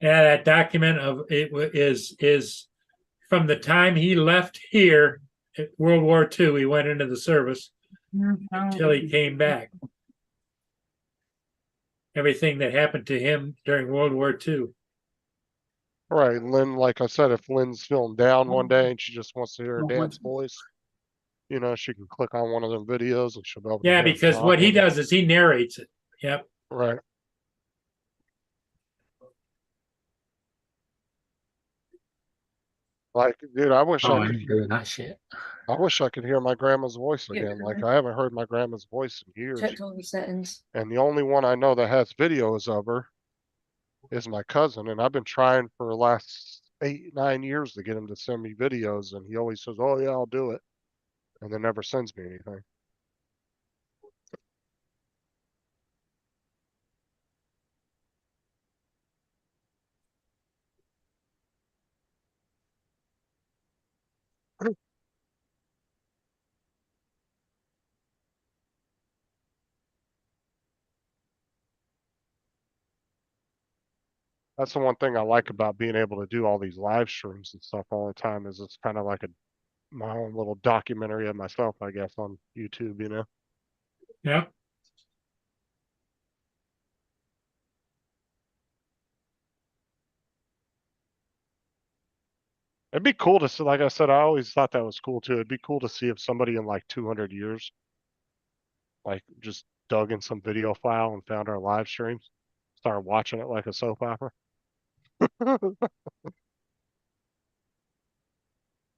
Yeah, that document of is from the time he left here at World War II. He went into the service until he came back. Everything that happened to him during World War II. All right, Lynn, like I said, if Lynn's feeling down one day and she just wants to hear her dad's voice, she can click on one of them videos and she'll be able to Yeah, hear him because what he talking. does is he narrates it. Yep. Right. Like, dude, I wish Oh, I I could ain't doing that shit. I wish I could hear my grandma's voice again. Like I haven't heard my grandma's voice in years. Checked all the settings. And the only one I know that has videos of her is my cousin. And I've been trying for the last 8, 9 years to get him to send me videos. And he always says, oh yeah, I'll do it. And then never sends me anything. That's the one thing I like about being able to do all these live streams and stuff all the time is it's kind of like my own little documentary of myself, I guess, on YouTube, Yep. It'd be cool to see, like I said, I always thought that was cool too. It'd be cool to see if somebody in like 200 years, like just dug in some video file and found our live streams, started watching it like a soap opera.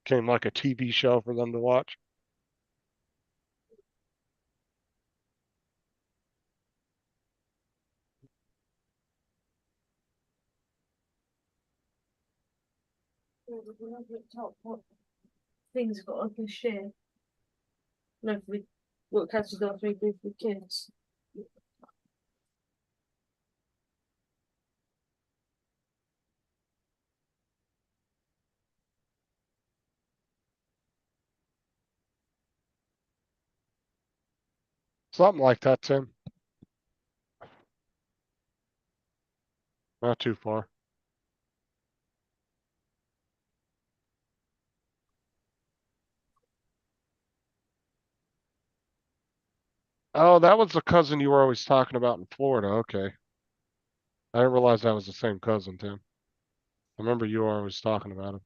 Came like a TV show for them to watch. Things got like a share. No, we what has to go through with kids. Something like that, Tim. Not too far. Oh, that was the cousin you were always talking about in Florida. Okay. I didn't realize that was the same cousin, Tim. I remember you were always talking about him.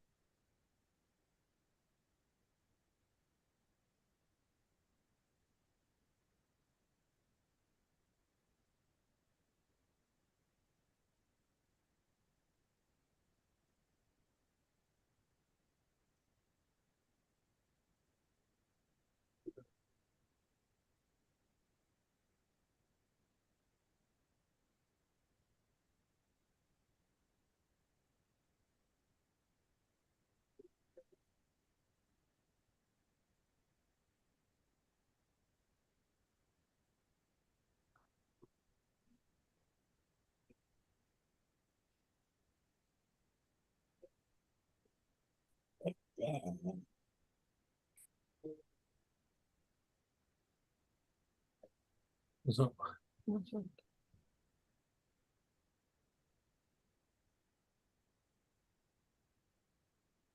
So,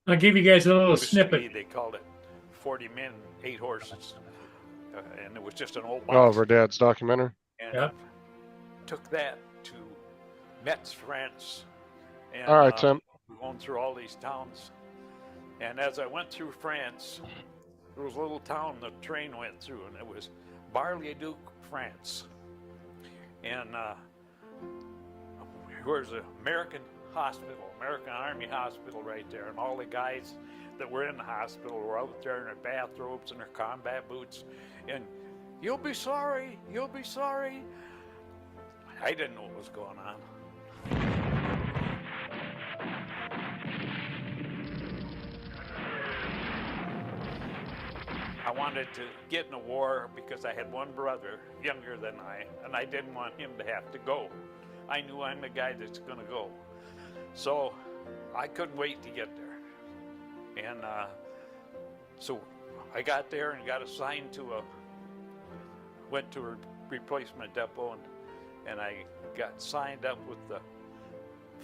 I'll give you guys a little It was to snippet. me, they called it 40 men, 8 horses. And it was just an old Oh, box. of her dad's documentary. And Yep. took that to Metz, France. And, All right, Tim. we going through all these towns. And as I went through France, there was a little town the train went through, and it was Bar-le-Duc, France. And there's an American hospital, American Army hospital right there, and all the guys that were in the hospital were out there in their bathrobes and their combat boots, and you'll be sorry, you'll be sorry. I didn't know what was going on. I wanted to get in a war because I had one brother younger than I, and I didn't want him to have to go. I knew I'm the guy that's going to go. So I couldn't wait to get there. And so I got there and got assigned to went to a replacement depot, and I got signed up with the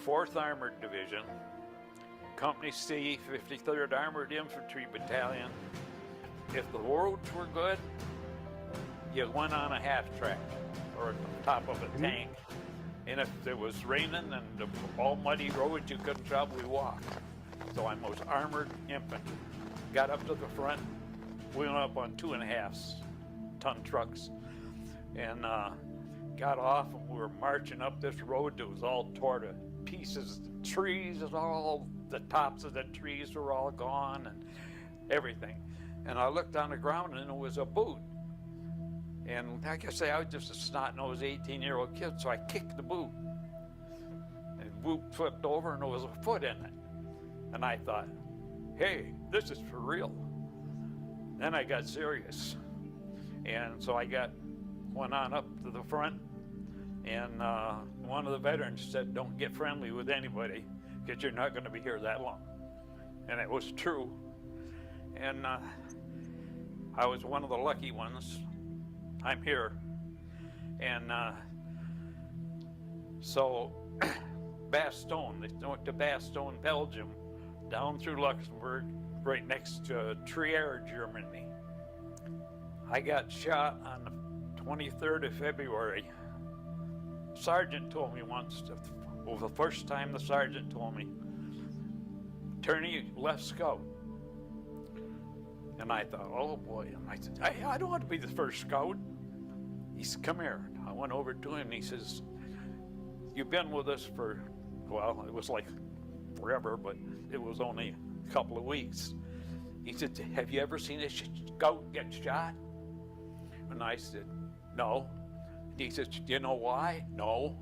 4th Armored Division, Company C, 53rd Armored Infantry Battalion. If the roads were good, you went on a half track or the top of a tank. And if it was raining and the all muddy roads, you couldn't probably walk. So I was armored infantry. Got up to the front, we went up on 2.5-ton trucks, and got off, and we were marching up this road that was all torn to pieces. The trees, all the tops of the trees were all gone, and everything. And I looked on the ground, and it was a boot. And like I say, I was just a snot-nosed 18-year-old kid, so I kicked the boot. And the boot flipped over, and there was a foot in it. And I thought, hey, this is for real. Then I got serious. And so I went on up to the front, and one of the veterans said, don't get friendly with anybody, because you're not going to be here that long. And it was true. And I was one of the lucky ones. I'm here. And so Bastogne, they went to Bastogne, Belgium, down through Luxembourg, right next to Trier, Germany. I got shot on the 23rd of February. Sergeant told me once, well, the first time the sergeant told me, attorney left scout. And I thought, oh boy. And I said, I don't want to be the first scout. He said, come here. I went over to him and he says, you've been with us for, well, it was like forever, but it was only a couple of weeks. He said, have you ever seen a scout get shot? And I said, no. And he says, do you know why? No.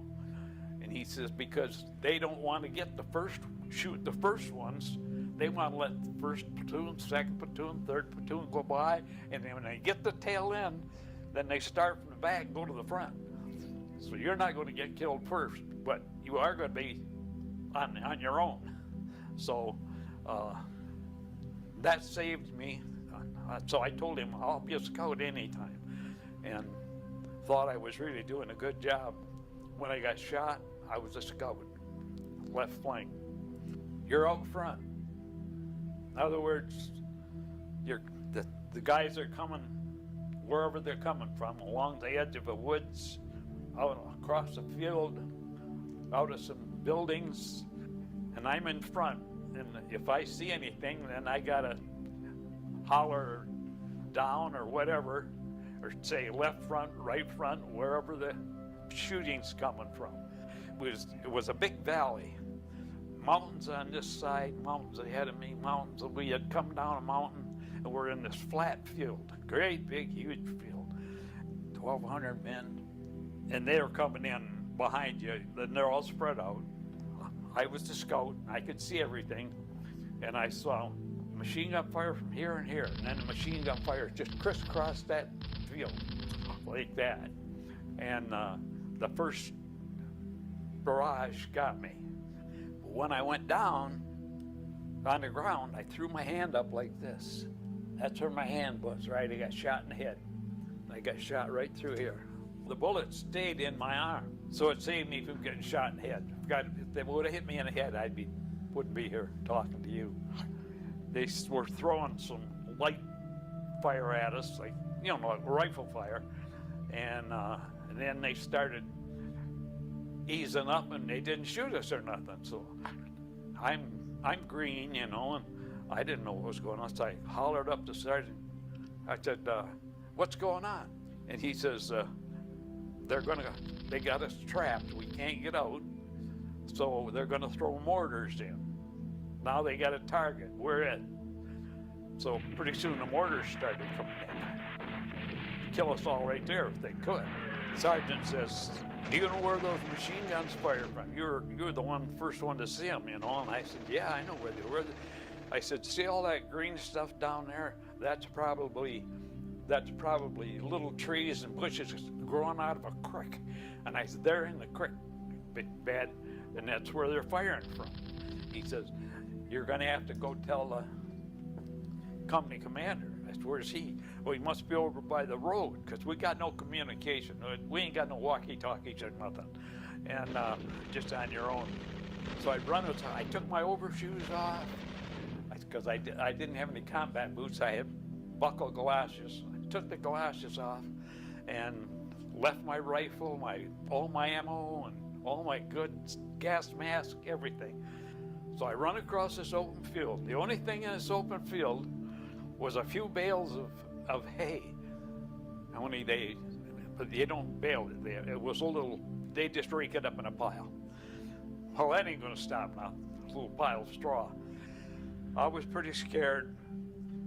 And he says, because they don't want to shoot the first ones. They want to let the first platoon, second platoon, third platoon go by, and then when they get the tail end, then they start from the back and go to the front. So you're not going to get killed first, but you are going to be on your own. So that saved me. So I told him, I'll be a scout anytime, and thought I was really doing a good job. When I got shot, I was a scout, left flank. You're out front. In other words, the guys are coming wherever they're coming from, along the edge of the woods, out across the field, out of some buildings, and I'm in front. And if I see anything, then I gotta holler down or whatever, or say left front, right front, wherever the shooting's coming from. It was a big valley. Mountains on this side, mountains ahead of me, mountains. We had come down a mountain and we're in this flat field, great big huge field, 1,200 men, and they were coming in behind you, and they're all spread out. I was the scout, I could see everything, and I saw machine gun fire from here and here, and then the machine gun fire just crisscrossed that field like that, and the first barrage got me. When I went down on the ground, I threw my hand up like this. That's where my hand was, right? I got shot in the head. I got shot right through here. The bullet stayed in my arm, so it saved me from getting shot in the head. If they would have hit me in the head, wouldn't be here talking to you. They were throwing some light fire at us, like rifle fire, and then they started easing up, and they didn't shoot us or nothing. So I'm green, and I didn't know what was going on. So I hollered up to sergeant. I said, "What's going on?" And he says, "They got us trapped. We can't get out. So they're gonna throw mortars in. Now they got a target. We're in." So pretty soon the mortars started coming in. Kill us all right there if they could. Sergeant says, "Do you know where those machine guns fired from? You're the first one to see them, And I said, "Yeah, I know where they were." I said, "See all that green stuff down there? That's probably little trees and bushes growing out of a creek." And I said, "They're in the creek, big bad, and that's where they're firing from." He says, "You're gonna have to go tell the company commander." I said, "Where's he?" "Well, he must be over by the road, because we got no communication. We ain't got no walkie-talkies or nothing. And just on your own." So I took my overshoes off, because I didn't have any combat boots. I had buckle galoshes. I took the galoshes off and left my rifle, all my ammo, and all my goods, gas mask, everything. So I run across this open field. The only thing in this open field was a few bales of hay. Only they don't bale it. It was they just rake it up in a pile. Well, that ain't gonna stop now. A little pile of straw. I was pretty scared,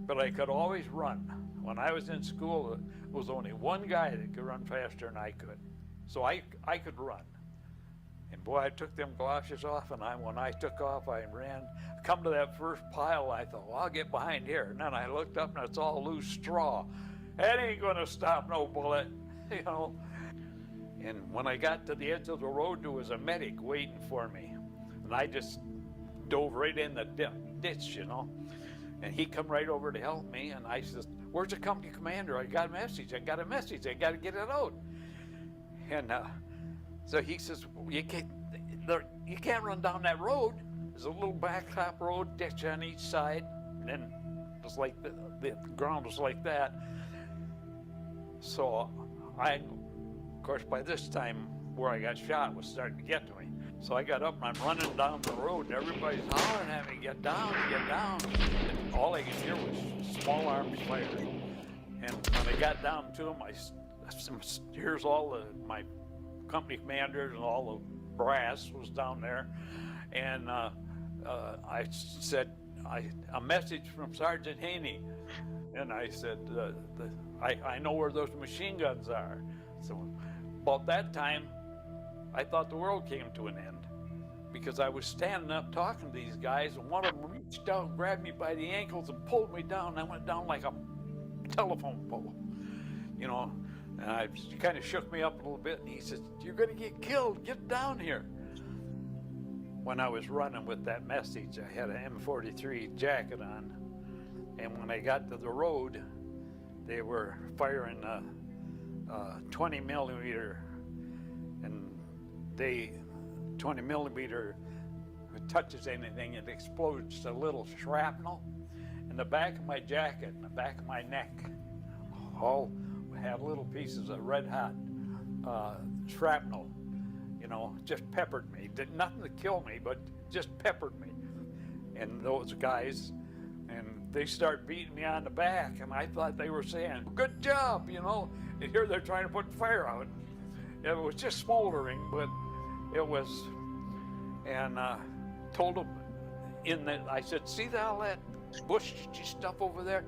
but I could always run. When I was in school, there was only one guy that could run faster than I could. So I could run. And boy, I took them galoshes off, and when I took off, I ran. Come to that first pile, I thought, well, I'll get behind here. And then I looked up, and it's all loose straw. That ain't gonna stop no bullet, And when I got to the edge of the road, there was a medic waiting for me. And I just dove right in the ditch, And he come right over to help me, and I said, "Where's the company commander? I got a message. I got to get it out." And so he says, you can't run down that road. There's a little blacktop road, ditch on each side, and then it's like the ground was like that. So of course, by this time, where I got shot was starting to get to me. So I got up and I'm running down the road and everybody's hollering at me, get down, get down. And all I could hear was small arms fire. And when I got down to them, here's all my company commanders and all the brass was down there. And I said, a message from Sergeant Haney. And I said, I know where those machine guns are. So about that time, I thought the world came to an end because I was standing up talking to these guys, and one of them reached out, grabbed me by the ankles, and pulled me down. I went down like a telephone pole, you know. And I kind of shook me up a little bit, and he said, "You're going to get killed. Get down here." When I was running with that message, I had an M43 jacket on, and when I got to the road, they were firing a 20 millimeter, and 20 millimeter, if it touches anything, it explodes a little shrapnel. In the back of my jacket, in the back of my neck, all had little pieces of red hot shrapnel, you know, just peppered me. Did nothing to kill me, but just peppered me. And those guys, and they start beating me on the back, and I thought they were saying, "Good job," you know, and here they're trying to put fire out. It was just smoldering, but it was, and told them I said, "See all that bush stuff over there?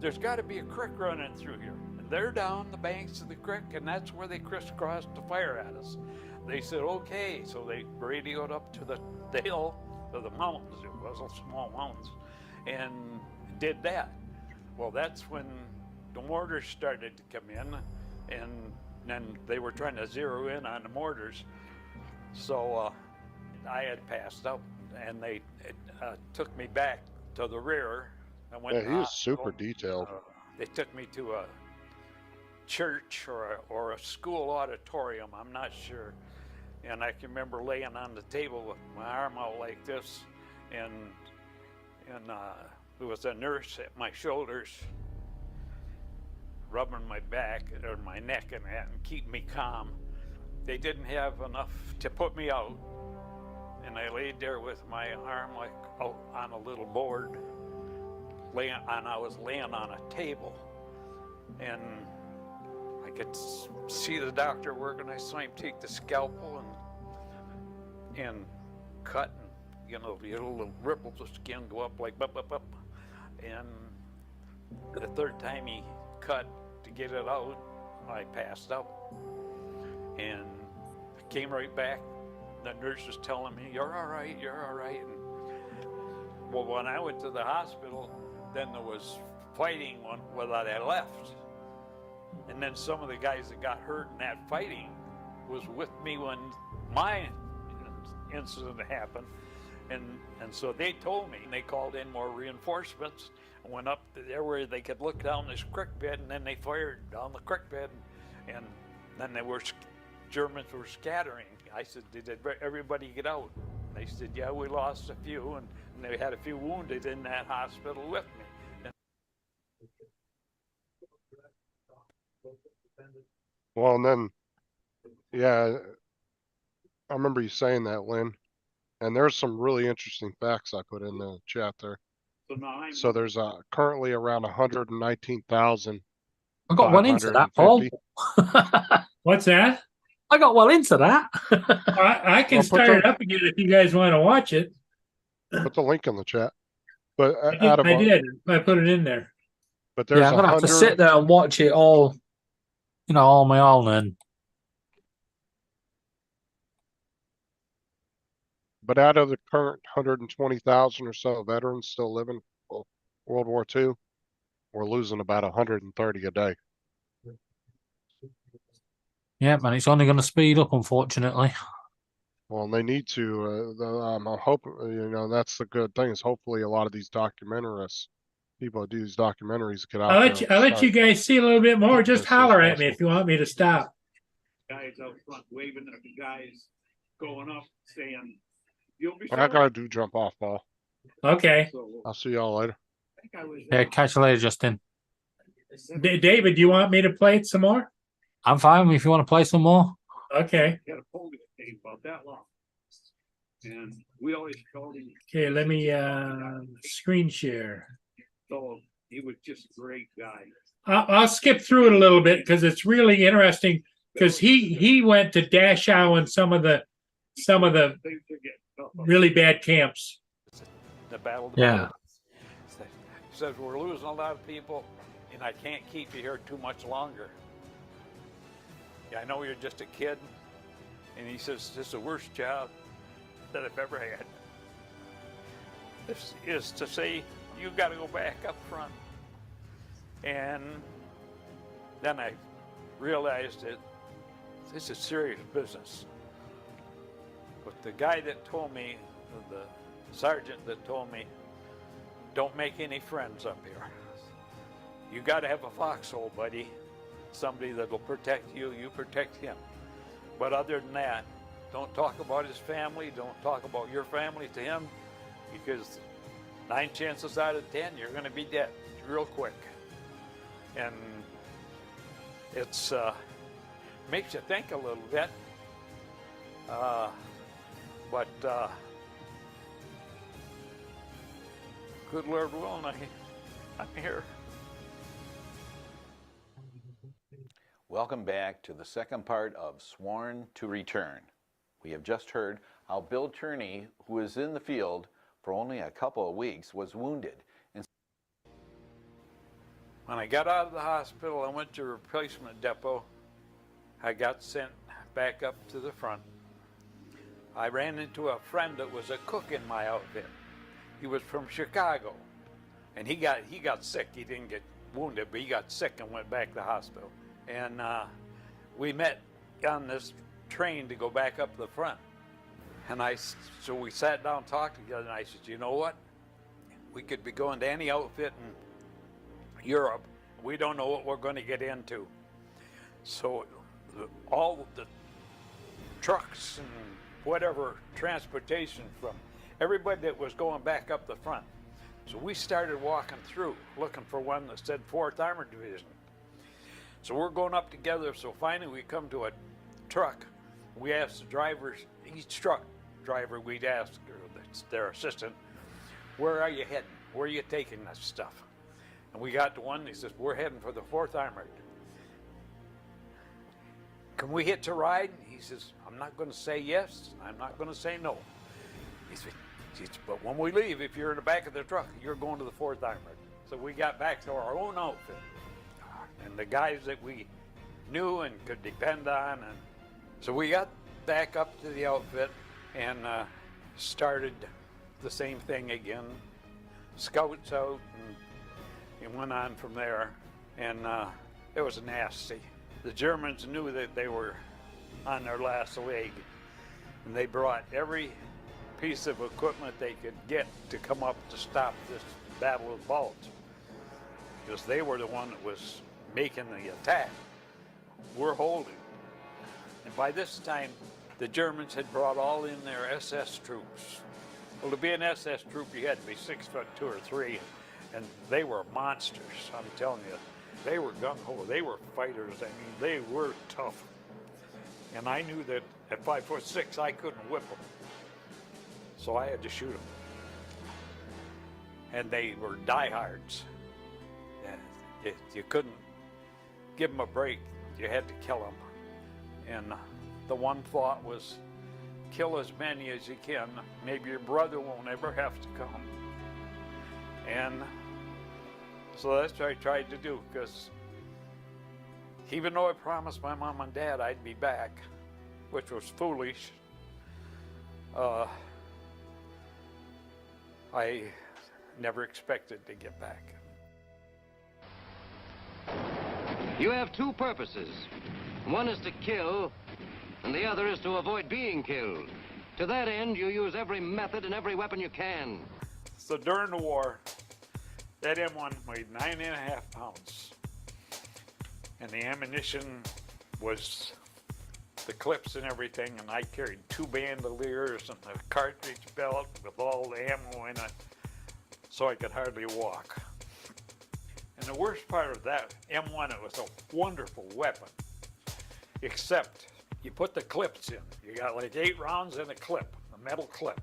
There's got to be a creek running through here." And they're down the banks of the creek, and that's where they crisscrossed to fire at us. They said, "Okay," so they radioed up to the hill, to the mountains. It wasn't small mountains, and did that. Well, that's when the mortars started to come in, and then they were trying to zero in on the mortars. So I had passed out, and they took me back to the rear. I went Yeah, to he the was hospital. super detailed. They took me to a church or a school auditorium, I'm not sure. And I can remember laying on the table with my arm out like this, and there was a nurse at my shoulders rubbing my back or my neck and that and keep me calm. They didn't have enough to put me out, and I laid there with my arm like out on a little board, I was laying on a table, and I could see the doctor working. I saw him take the scalpel and cut, and you know, the little ripples of skin go up like up, up, up. And the third time he cut to get it out, I passed out. And I came right back. The nurse was telling me, "You're all right, you're all right." And, well, when I went to the hospital, then there was fighting when I left. And then some of the guys that got hurt in that fighting was with me when my incident happened. And so they told me, and they called in more reinforcements and went up there where they could look down this creek bed, and then they fired down the creek bed, and then Germans were scattering. I said, "Did everybody get out?" And they said, "Yeah, we lost a few," and they had a few wounded in that hospital with me. Well, and then, yeah, I remember you saying that, Lynn. And there's some really interesting facts I put in the chat there. So there's currently around 119,000. I got well into that, Paul. What's that? I got well into that. I can Well, put start the- it up again if you guys want to watch it. Put the link in the chat. But I did. I put it in there. But there's Yeah, I'm gonna have to 100 sit there and watch it all, you know, on my own. And But out of the current 120,000 or so veterans still living World War II, we're losing about 130 a day. yeah, man, it's only going to speed up, unfortunately. Well, and they need to. I'm hoping, you know, that's the good thing is hopefully a lot of these documentarists, people that do these documentaries, get out I'll there. let you. and I'll let start- you guys see a little bit more. Just As soon as holler at me possible. if you want me to stop. Guys out front waving at the guys going up saying, "You'll be I gotta do jump off ball. Okay, I'll see y'all later. Yeah, catch you later, Justin. David, do you want me to play it some more? I'm fine if you want to play some more. Okay. Got a pole that came about that long. And we always called him, Okay, let me screen share. so he was just a great guy. I'll skip through it a little bit because it's really interesting. Because he went to Dachau and some of the Things are getting tough. really bad camps. The battle. Yeah. He says, we're losing a lot of people, and I can't keep you here too much longer. Yeah, I know you're just a kid. And he says, this is the worst job that I've ever had. This is to say, you got to go back up front. And then I realized that this is serious business. But the guy that told me, the sergeant that told me, don't make any friends up here. You got to have a foxhole, buddy. Somebody that'll protect you, you protect him. But other than that, don't talk about his family, don't talk about your family to him, because 9 chances out of 10, you're gonna be dead real quick. And it's, makes you think a little bit. But good Lord willing, I'm here. Welcome back to the second part of Sworn to Return. We have just heard how Bill Turney, who was in the field for only a couple of weeks, was wounded. And When I got out of the hospital, I went to a replacement depot. I got sent back up to the front. I ran into a friend that was a cook in my outfit. He was from Chicago, and he got sick. He didn't get wounded, but he got sick and went back to the hospital. And we met on this train to go back up the front. And so we sat down and talked together, and I said, you know what? We could be going to any outfit in Europe. We don't know what we're going to get into. So all the trucks and whatever transportation from everybody that was going back up the front. So we started walking through looking for one that said 4th Armored Division. So we're going up together. So finally we come to a truck. We asked the drivers, each truck driver, we'd ask their assistant, where are you heading? Where are you taking this stuff? And we got to one, he says, we're heading for the 4th Armored. Can we hitch a ride? He says, I'm not going to say yes, I'm not going to say no. He said, but when we leave, if you're in the back of the truck, you're going to the 4th Armored. So we got back to our own outfit. And the guys that we knew and could depend on. And so we got back up to the outfit and started the same thing again. Scouts out, and it went on from there. And it was nasty. The Germans knew that they were on their last leg, and they brought every piece of equipment they could get to come up to stop this Battle of Bulge, because they were the one that was making the attack. We're holding. And by this time, the Germans had brought all in their SS troops. Well, to be an SS troop, you had to be 6'2" or 3", and they were monsters, I'm telling you. They were gung-ho, they were fighters, I mean, they were tough. And I knew that at 5'6", I couldn't whip them. So I had to shoot them. And they were diehards. You couldn't give them a break, you had to kill them. And the one thought was, kill as many as you can, maybe your brother won't ever have to come. And so that's what I tried to do, because even though I promised my mom and dad I'd be back, which was foolish, I never expected to get back. You have two purposes. One is to kill, and the other is to avoid being killed. To that end, you use every method and every weapon you can. So during the war, that M1 weighed 9.5 pounds. And the ammunition was the clips and everything, and I carried 2 bandoliers and a cartridge belt with all the ammo in it, so I could hardly walk. And the worst part of that M1, it was a wonderful weapon, except you put the clips in. You got like 8 rounds in a clip. a metal clip.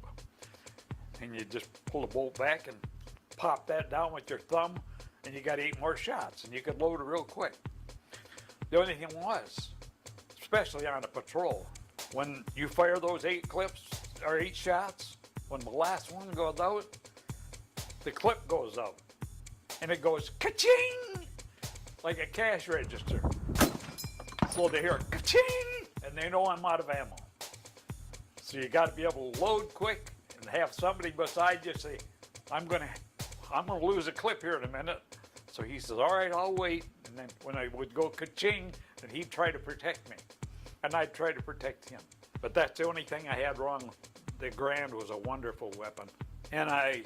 And you just pull the bolt back and pop that down with your thumb, and you got 8 more shots, and you could load it real quick. The only thing was, especially on a patrol, when you fire those 8 clips or 8 shots, when the last one goes out, the clip goes out, and it goes ka-ching, like a cash register. So they hear ka-ching, and they know I'm out of ammo. So you got to be able to load quick and have somebody beside you say, I'm gonna lose a clip here in a minute. So he says, all right, I'll wait. And then when I would go ka-ching, then he'd try to protect me, and I'd try to protect him. But that's the only thing I had wrong. The Grand was a wonderful weapon, and I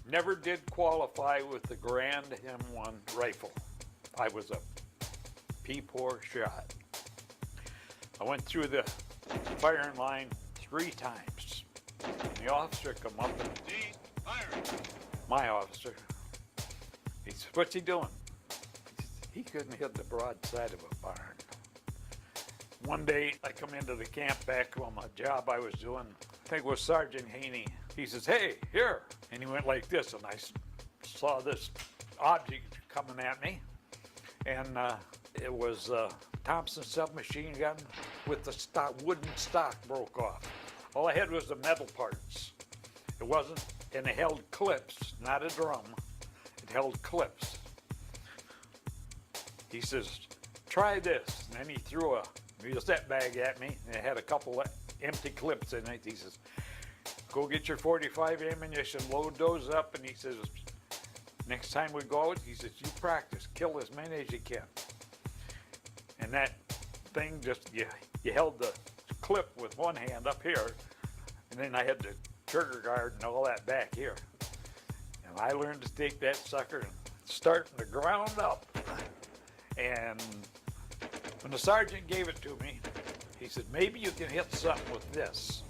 never did qualify with the Grand M1 rifle. I was a P4 shot. I went through the firing line 3 times. The officer come up and my officer, he said, what's he doing? He couldn't hit the broadside of a barn. One day I come into the camp back on my job I was doing, I think it was Sergeant Haney. He says, hey, here. And he went like this, and I saw this object coming at me. And it was a Thompson submachine gun with the wooden stock broke off. All I had was the metal parts. It wasn't, and it held clips, not a drum. It held clips. He says, try this. And then he threw a musette bag at me, and it had a couple of empty clips in it. He says, go get your 45 ammunition, load those up, and he says, next time we go out, he says, you practice, kill as many as you can. And that thing just, you held the clip with one hand up here, and then I had the trigger guard and all that back here. And I learned to take that sucker and start from the ground up. And when the sergeant gave it to me, he said, maybe you can hit something with this.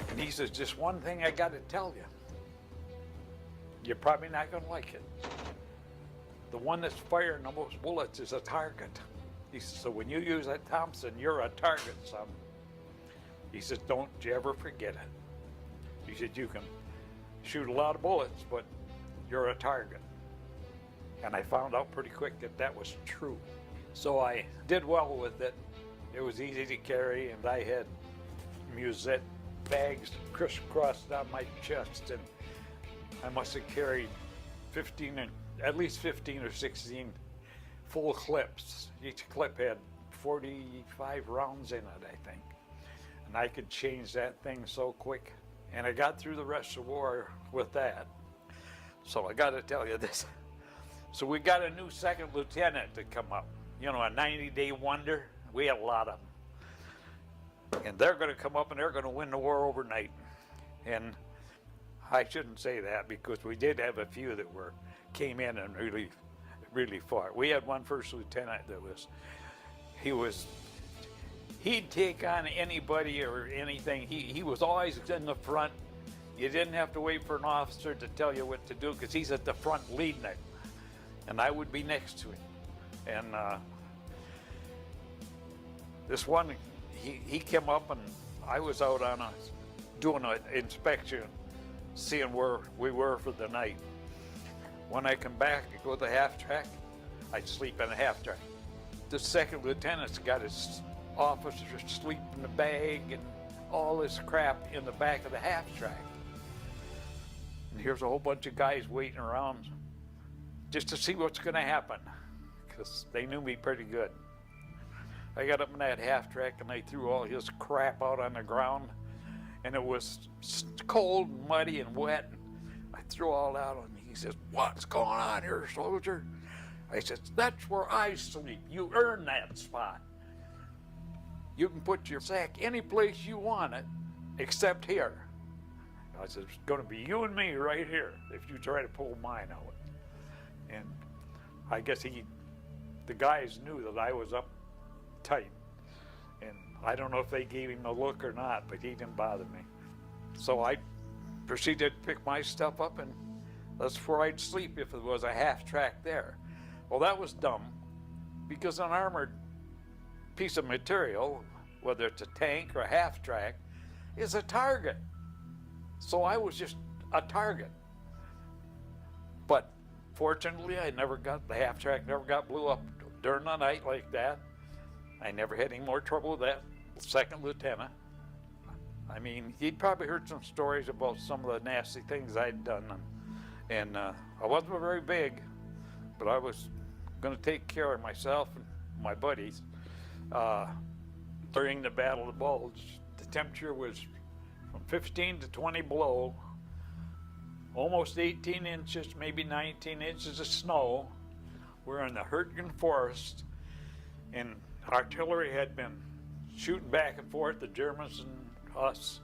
And he says, just one thing I got to tell you. You're probably not going to like it. The one that's firing the most bullets is a target. He says, so when you use that Thompson, you're a target, son. He says, don't you ever forget it. He said, you can shoot a lot of bullets, but you're a target. And I found out pretty quick that that was true. So I did well with it. It was easy to carry, and I had musette bags crisscrossed down my chest, and I must have carried at least 15 or 16 full clips. Each clip had 45 rounds in it, I think. And I could change that thing so quick. And I got through the rest of the war with that. So I got to tell you this. So we got a new second lieutenant to come up. You know, a 90-day wonder. We had a lot of them. And they're going to come up and they're going to win the war overnight. And I shouldn't say that because we did have a few that came in and really fought. We had one first lieutenant that he'd take on anybody or anything. He was always in the front. You didn't have to wait for an officer to tell you what to do because he's at the front leading it. And I would be next to him. And this one, he came up and I was out on doing an inspection, seeing where we were for the night. When I come back and go to the half track, I'd sleep in a half track. The second lieutenant's got his officer sleep in the bag and all this crap in the back of the half track. And here's a whole bunch of guys waiting around just to see what's going to happen because they knew me pretty good. I got up in that half track and they threw all his crap out on the ground, and it was cold and muddy and wet. I threw all out on me. He says, what's going on here, soldier? I said, that's where I sleep. You earn that spot. You can put your sack any place you want it except here. I said, it's going to be you and me right here if you try to pull mine out. And I guess the guys knew that I was up tight. And I don't know if they gave him a look or not, but he didn't bother me. So I proceeded to pick my stuff up, and that's where I'd sleep if it was a half track there. Well, that was dumb, because an armored piece of material, whether it's a tank or a half track, is a target. So I was just a target. But fortunately, I never got, the half track never got blew up during the night like that. I never had any more trouble with that second lieutenant. I mean, he'd probably heard some stories about some of the nasty things I'd done. And I wasn't very big, but I was going to take care of myself and my buddies. During the Battle of the Bulge, the temperature was from 15 to 20 below, almost 18 inches, maybe 19 inches of snow. We're in the Hürtgen Forest, and artillery had been shooting back and forth, the Germans and us.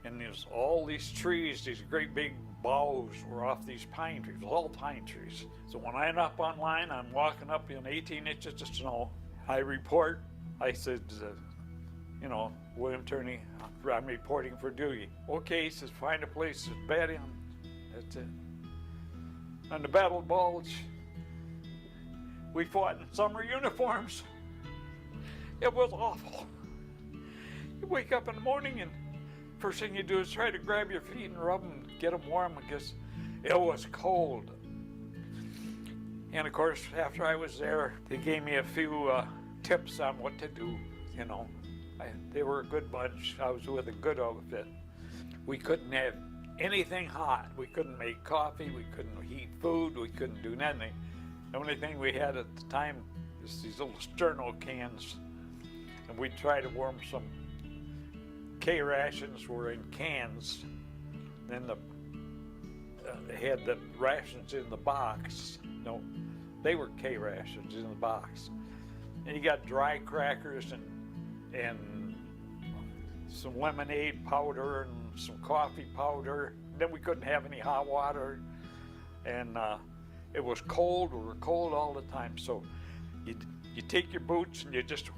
And there's all these trees, these great big boughs were off these pine trees, all pine trees. So when I'm up on line, I'm walking up in 18 inches of snow. I report, I said, you know, William Turney, I'm reporting for duty. Okay, he says, find a place to bed in. That's it. On the Battle of Bulge, we fought in summer uniforms. It was awful. You wake up in the morning and first thing you do is try to grab your feet and rub them, get them warm, because it was cold. And of course, after I was there, they gave me a few tips on what to do, you know. They were a good bunch. I was with a good outfit. We couldn't have anything hot. We couldn't make coffee. We couldn't heat food. We couldn't do nothing. The only thing we had at the time is these little Sterno cans. And we'd try to warm some K rations were in cans. Then they had the rations in the box. No, they were K rations in the box. And you got dry crackers and some lemonade powder and some coffee powder. Then we couldn't have any hot water. And it was cold. We were cold all the time. So you take your boots and you just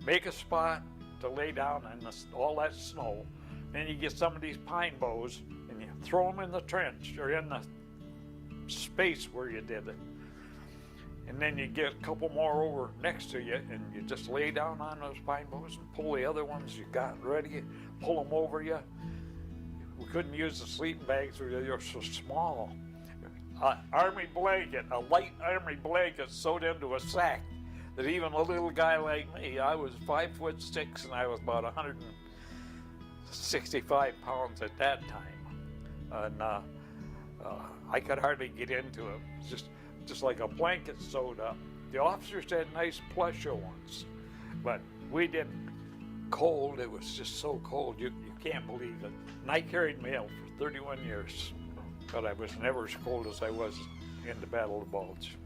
make a spot to lay down in all that snow. Then you get some of these pine boughs and you throw them in the trench or in the space where you did it. And then you get a couple more over next to you and you just lay down on those pine boughs and pull the other ones you got ready, pull them over you. We couldn't use the sleeping bags because they were so small. Army blanket, a light army blanket sewed into a sack that even a little guy like me, I was 5'6" and I was about 165 pounds at that time. And I could hardly get into it. Just like a blanket sewed up. The officers had nice plush ones, but we didn't. Cold, it was just so cold, you can't believe it. And I carried mail for 31 years, but I was never as cold as I was in the Battle of the Bulge.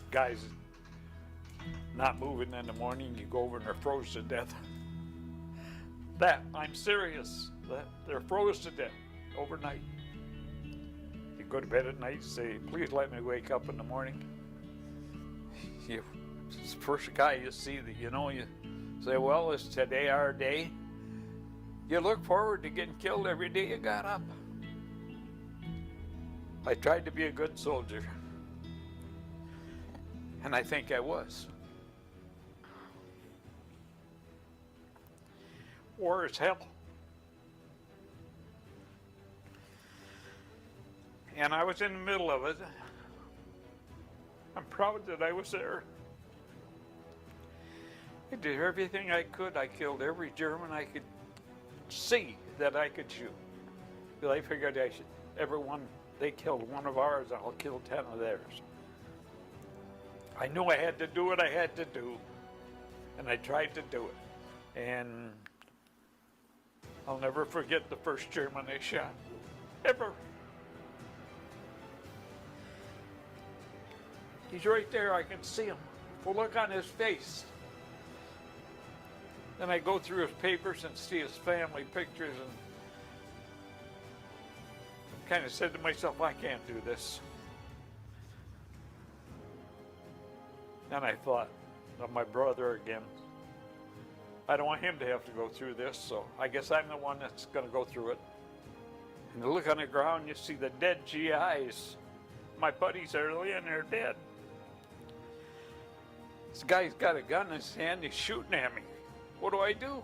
Guys not moving in the morning, you go over and they're froze to death. I'm serious, they're froze to death overnight. You go to bed at night and say, please let me wake up in the morning. It's the first guy you see that you say, well, is today our day? You look forward to getting killed every day you got up. I tried to be a good soldier. And I think I was. War is hell. And I was in the middle of it. I'm proud that I was there. I did everything I could. I killed every German I could see that I could shoot. Because I figured they killed one of ours, I'll kill 10 of theirs. I knew I had to do what I had to do, and I tried to do it. And I'll never forget the first German I shot, ever. He's right there, I can see him. The look on his face. Then I go through his papers and see his family pictures and kind of said to myself, I can't do this. Then I thought of my brother again. I don't want him to have to go through this, so I guess I'm the one that's going to go through it. And you look on the ground, you see the dead GIs. My buddies are laying there dead. This guy's got a gun in his hand, he's shooting at me. What do?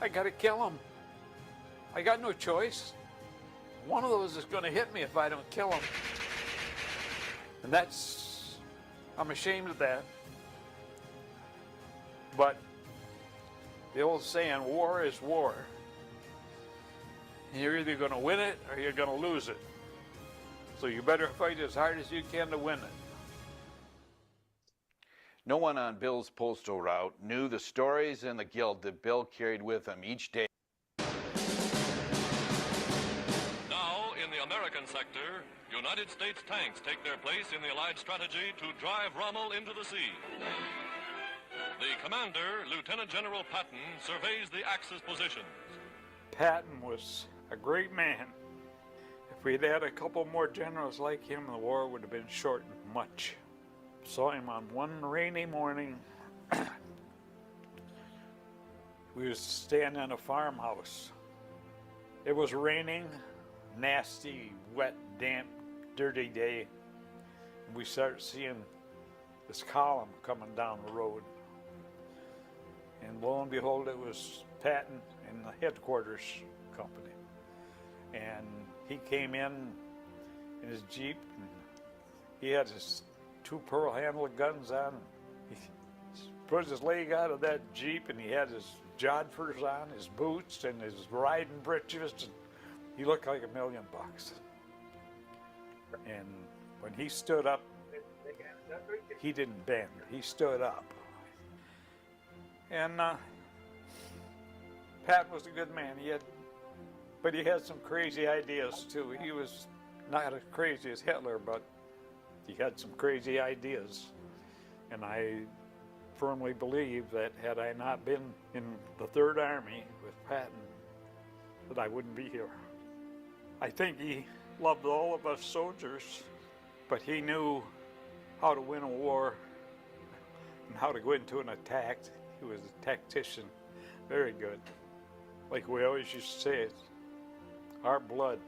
I got to kill him. I got no choice. One of those is going to hit me if I don't kill him. And I'm ashamed of that. But the old saying, war is war. And you're either going to win it or you're going to lose it. So you better fight as hard as you can to win it. No one on Bill's postal route knew the stories and the guilt that Bill carried with him each day. Now, in the American sector, United States tanks take their place in the Allied strategy to drive Rommel into the sea. The commander, Lieutenant General Patton, surveys the Axis positions. Patton was a great man. If we'd had a couple more generals like him, the war would have been shortened much. Saw him on one rainy morning. We was staying in a farmhouse. It was raining, nasty, wet, damp, dirty day. We started seeing this column coming down the road. And lo and behold, it was Patton in the headquarters company. And he came in his Jeep, and he had his 2 pearl-handled guns on. He put his leg out of that Jeep, and he had his jodhpurs on, his boots, and his riding breeches, and he looked like $1 million. And when he stood up, he didn't bend. He stood up. And Pat was a good man. But he had some crazy ideas too. He was not as crazy as Hitler, but he had some crazy ideas. And I firmly believe that had I not been in the 3rd Army with Patton, that I wouldn't be here. I think he loved all of us soldiers, but he knew how to win a war and how to go into an attack. He was a tactician, very good. Like we always used to say, our blood,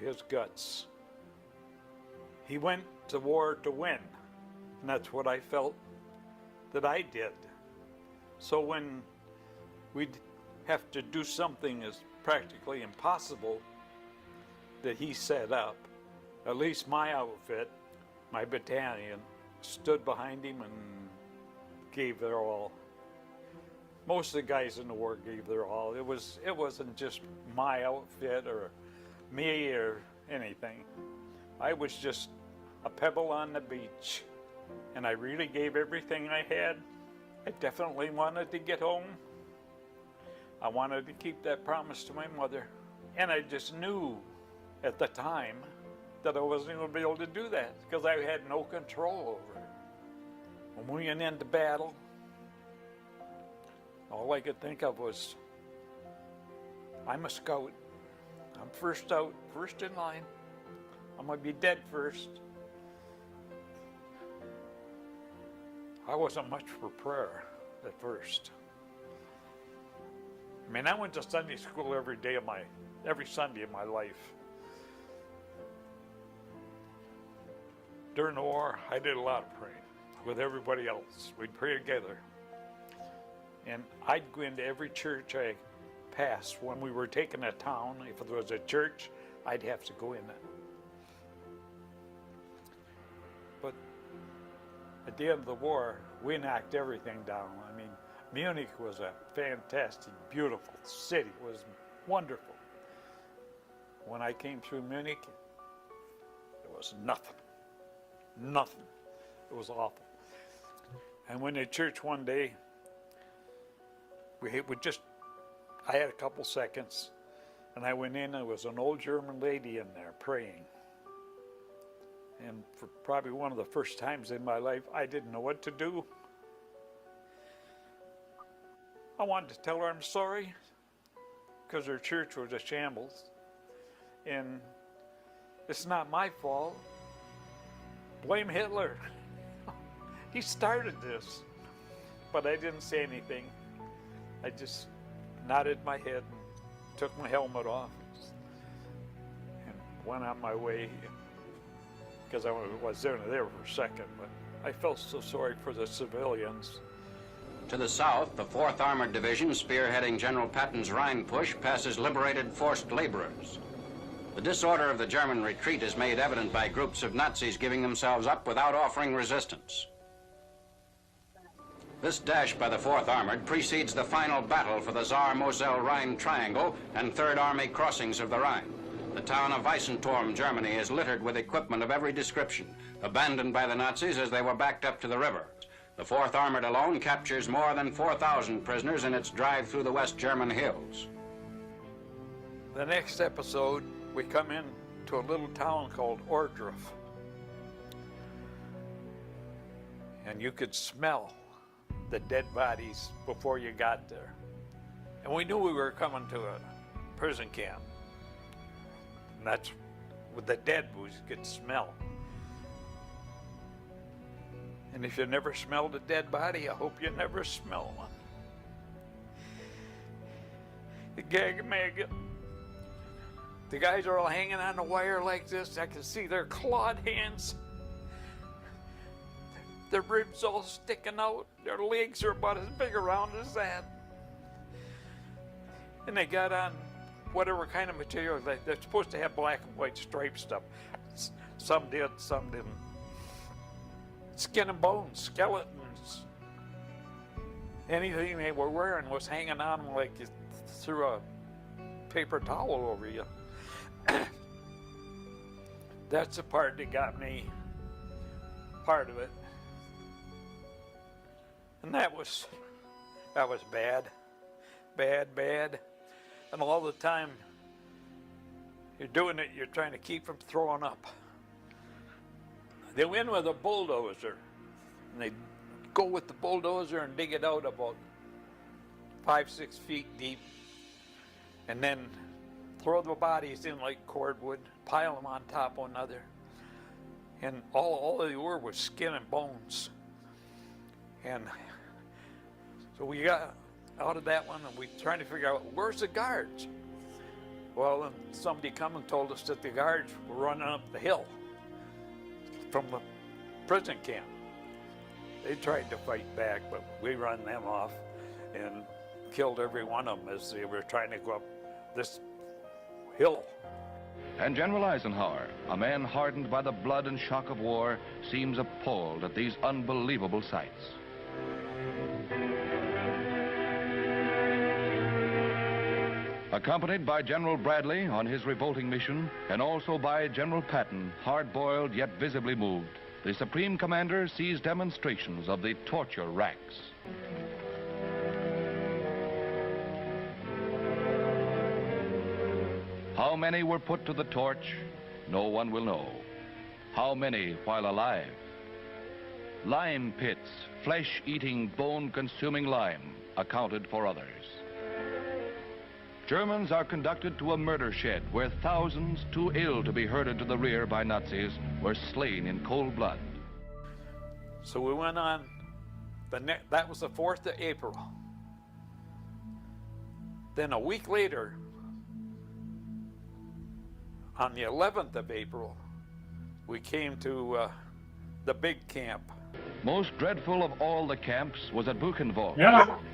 his guts. He went to war to win, and that's what I felt that I did. So when we'd have to do something as practically impossible that he set up, at least my outfit, my battalion, stood behind him and gave their all. Most of the guys in the war gave their all. It wasn't just my outfit or me or anything. I was just a pebble on the beach, and I really gave everything I had. I definitely wanted to get home. I wanted to keep that promise to my mother, and I just knew at the time that I wasn't going to be able to do that because I had no control over it. When we went into battle, all I could think of was, I'm a scout. I'm first out, first in line. I'm going to be dead first. I wasn't much for prayer at first. I mean, I went to Sunday school every Sunday of my life. During the war, I did a lot of praying with everybody else. We'd pray together. And I'd go into every church I passed. When we were taking a town, if there was a church, I'd have to go in it. But at the end of the war, we knocked everything down. I mean, Munich was a fantastic, beautiful city. It was wonderful. When I came through Munich, there was nothing. Nothing. It was awful. And when at church one day, I had a couple seconds, and I went in, and there was an old German lady in there praying. And for probably one of the first times in my life, I didn't know what to do. I wanted to tell her I'm sorry, because her church was a shambles. And it's not my fault. Blame Hitler. He started this. But I didn't say anything. I just nodded my head and took my helmet off and went on my way, because I was there for a second, but I felt so sorry for the civilians. To the south, the 4th Armored Division, spearheading General Patton's Rhine push, passes liberated forced laborers. The disorder of the German retreat is made evident by groups of Nazis giving themselves up without offering resistance. This dash by the 4th Armored precedes the final battle for the Saar-Moselle-Rhine Triangle and Third Army crossings of the Rhine. The town of Weissenturm, Germany, is littered with equipment of every description, abandoned by the Nazis as they were backed up to the river. The 4th Armored alone captures more than 4,000 prisoners in its drive through the West German hills. The next episode, we come in to a little town called Ohrdruf. And you could smell the dead bodies before you got there. And we knew we were coming to a prison camp. And that's with the dead we could smell. And if you never smelled a dead body, I hope you never smell one. The gag maggot. The guys are all hanging on the wire like this. I can see their clawed hands. Their ribs all sticking out. Their legs are about as big around as that. And they got on whatever kind of material. They're supposed to have black and white striped stuff. Some did, some didn't. Skin and bones, skeletons. Anything they were wearing was hanging on like you threw a paper towel over you. That's the part that got me, part of it. And that was bad, bad. And all the time you're doing it, you're trying to keep from throwing up. They went with a bulldozer, and they go with the bulldozer and dig it out about 5-6 feet deep, and then throw the bodies in like cordwood, pile them on top of another, and all they were was skin and bones. And so we got out of that one, and we trying to figure out where's the guards. Well, then somebody come and told us that the guards were running up the hill from the prison camp. They tried to fight back, but we run them off and killed every one of them as they were trying to go up this hill. And General Eisenhower, a man hardened by the blood and shock of war, seems appalled at these unbelievable sights. Accompanied by General Bradley on his revolting mission, and also by General Patton, hard-boiled yet visibly moved, the Supreme Commander sees demonstrations of the torture racks. How many were put to the torch, no one will know. How many while alive? Lime pits, flesh-eating, bone-consuming lime, accounted for others. Germans are conducted to a murder shed where thousands too ill to be herded to the rear by Nazis were slain in cold blood. So we went on, that was the 4th of April. Then a week later, on the 11th of April, we came to the big camp. Most dreadful of all the camps was at Buchenwald,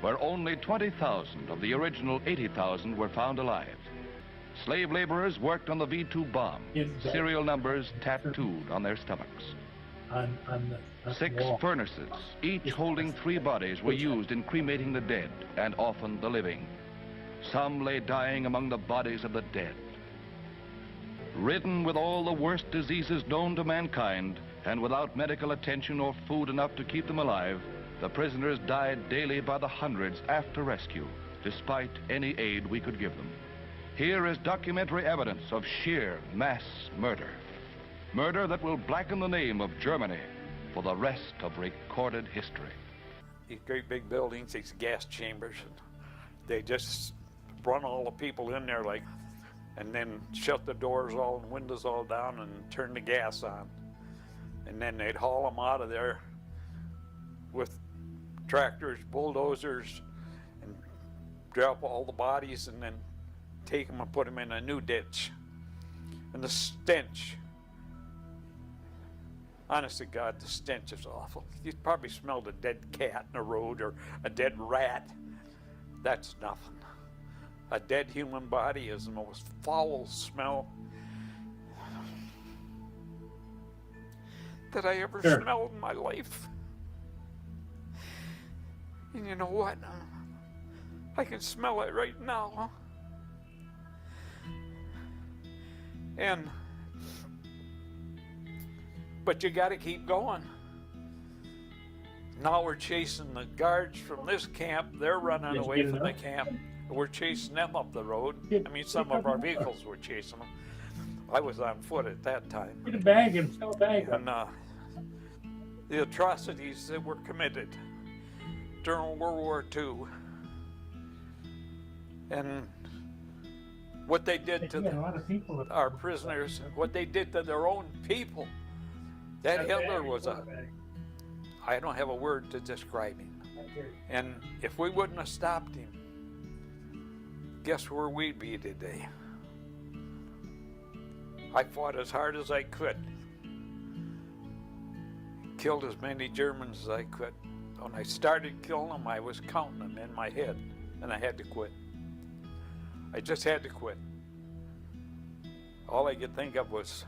where only 20,000 of the original 80,000 were found alive. Slave laborers worked on the V-2 bomb, serial numbers tattooed on their stomachs. 6 furnaces, each holding 3 bodies, were used in cremating the dead, and often the living. Some lay dying among the bodies of the dead. Ridden with all the worst diseases known to mankind, and without medical attention or food enough to keep them alive, the prisoners died daily by the hundreds after rescue, despite any aid we could give them. Here is documentary evidence of sheer mass murder. Murder that will blacken the name of Germany for the rest of recorded history. These great big buildings, these gas chambers, and they just run all the people in there and then shut the doors all and windows all down and turn the gas on. And then they'd haul them out of there with tractors, bulldozers, and drop all the bodies and then take them and put them in a new ditch. And the stench Honest to God, the stench is awful. You probably smelled a dead cat in the road or a dead rat. That's nothing. A dead human body is the most foul smell that I ever Sure. smelled in my life. And you know what? I can smell it right now. But you gotta keep going. Now we're chasing the guards from this camp. They're running Yes, away get it from the up. camp. We're chasing them up the road. Get- I mean, some get of our up. vehicles were chasing them. I was on foot at that time. Get a bag and fill a bag up. And the atrocities that were committed during World War II, and what they did to Yeah, a lot of people. our prisoners, what they did to their own people. That Hitler was I don't have a word to describe him. And if we wouldn't have stopped him, guess where we'd be today? I fought as hard as I could. Killed as many Germans as I could. When I started killing them, I was counting them in my head, and I had to quit. I just had to quit. All I could think of was,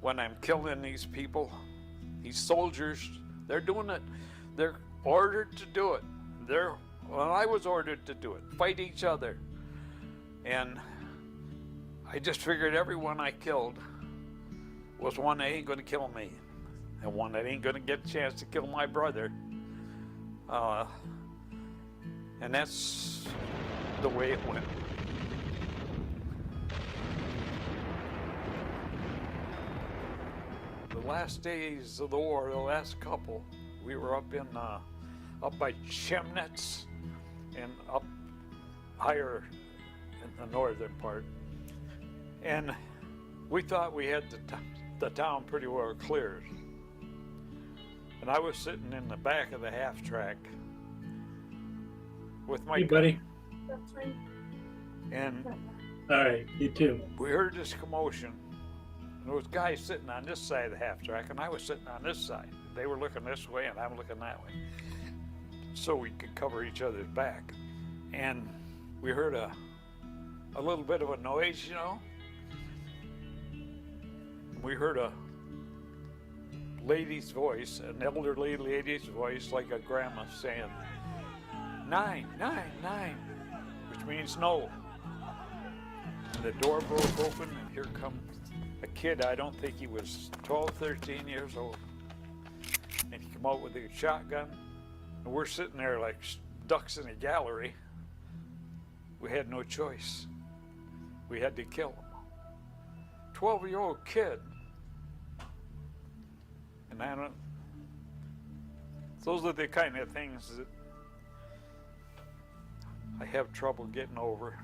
when I'm killing these people, these soldiers, they're doing it. They're ordered to do it. I was ordered to do it. Fight each other. And I just figured everyone I killed was one that ain't gonna kill me, and one that ain't gonna get a chance to kill my brother. And that's the way it went. The last days of the war, the last couple, we were up by Chemnitz and up higher in the northern part, and we thought we had the town pretty well cleared. And I was sitting in the back of the half track with my Hey, buddy. and All right, you too. we heard this commotion. And there was guys sitting on this side of the half track, and I was sitting on this side. They were looking this way, and I'm looking that way, so we could cover each other's back. And we heard a little bit of a noise, you know. We heard a lady's voice, an elderly lady's voice, like a grandma saying, 9, 9, 9, which means no. And the door broke open, and here comes a kid. I don't think he was 12, 13 years old. And he came out with a shotgun, and we're sitting there like ducks in a gallery. We had no choice. We had to kill him. 12-year-old kid. And those are the kind of things that I have trouble getting over.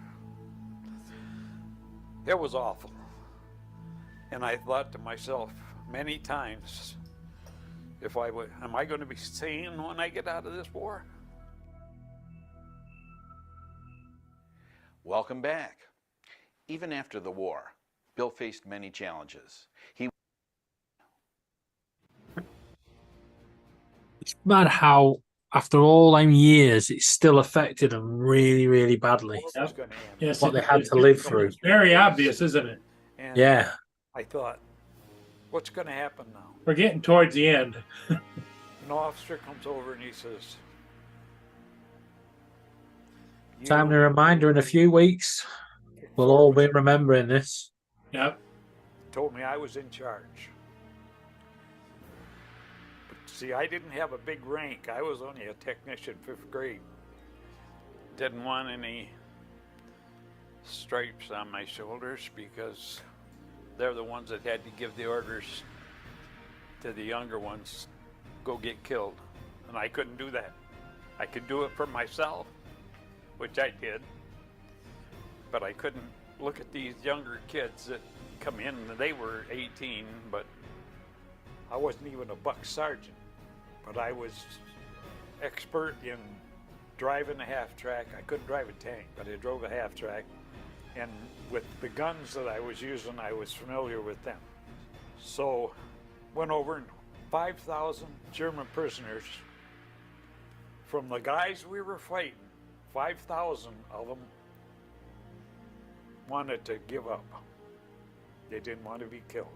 It was awful. And I thought to myself many times, am I going to be sane when I get out of this war? Welcome back. Even after the war, Bill faced many challenges. It's mad how, after all them years, it still affected them really, really badly. Yes, What they had to live through. It's very obvious, isn't it? And Yeah. I thought, what's going to happen now? We're getting towards the end. An officer comes over and he says, Time to reminder in a few weeks. We'll all be remembering this. Yep. told me I was in charge. But see, I didn't have a big rank. I was only a technician, 5th grade. Didn't want any stripes on my shoulders because they're the ones that had to give the orders to the younger ones, go get killed. And I couldn't do that. I could do it for myself, which I did, but I couldn't look at these younger kids that come in. They were 18, but I wasn't even a buck sergeant, but I was expert in driving a half track. I couldn't drive a tank, but I drove a half track. And with the guns that I was using, I was familiar with them. So went over and 5,000 German prisoners. From the guys we were fighting, 5,000 of them wanted to give up. They didn't want to be killed.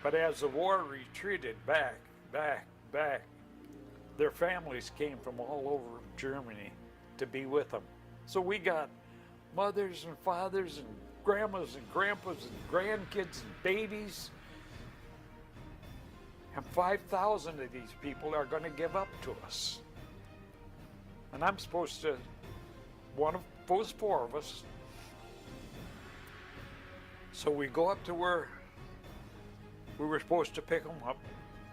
But as the war retreated back, their families came from all over Germany to be with them. So we got mothers and fathers and grandmas and grandpas and grandkids and babies. And 5,000 of these people are going to give up to us. And I'm supposed to, one of those 4 of us. So we go up to where we were supposed to pick them up.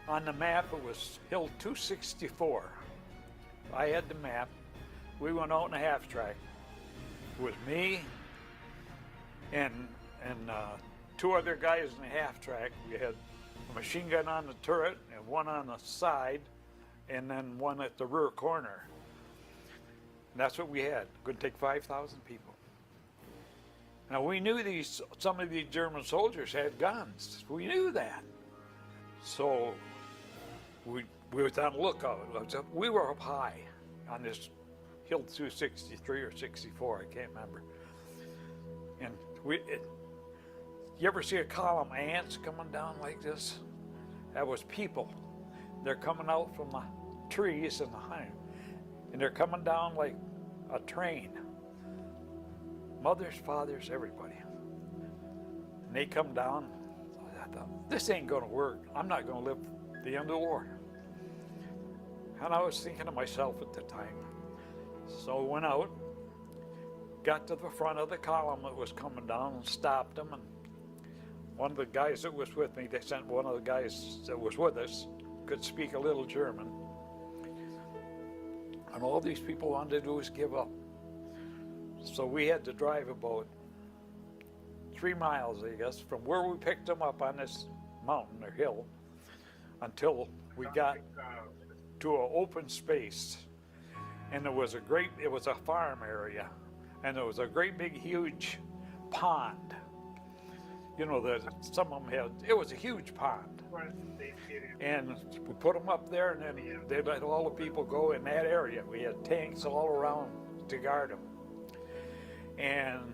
On the map, it was Hill 264. I had the map. We went out in a half track. It was me and 2 other guys in the half track. We had a machine gun on the turret and one on the side and then one at the rear corner. And that's what we had. Going to take 5,000 people. Now we knew some of these German soldiers had guns. We knew that. So we was on the lookout. We were up high on this Hill 263 or 64, I can't remember. And you ever see a column of ants coming down like this? That was people. They're coming out from the trees and and they're coming down like a train. Mothers, fathers, everybody. And they come down. I thought, this ain't gonna work. I'm not gonna live the end of the war. And I was thinking to myself at the time. So I went out, got to the front of the column that was coming down and stopped them. And one of the guys that was with me, they sent one of the guys that was with us, could speak a little German. And all these people wanted to do was give up. So we had to drive about 3 miles, I guess, from where we picked them up on this mountain or hill until we got to an open space. And it was a farm area. And there was a great big, huge pond. You know, some of them had, it was a huge pond. And we put them up there, and then they let all the people go in that area. We had tanks all around to guard them. And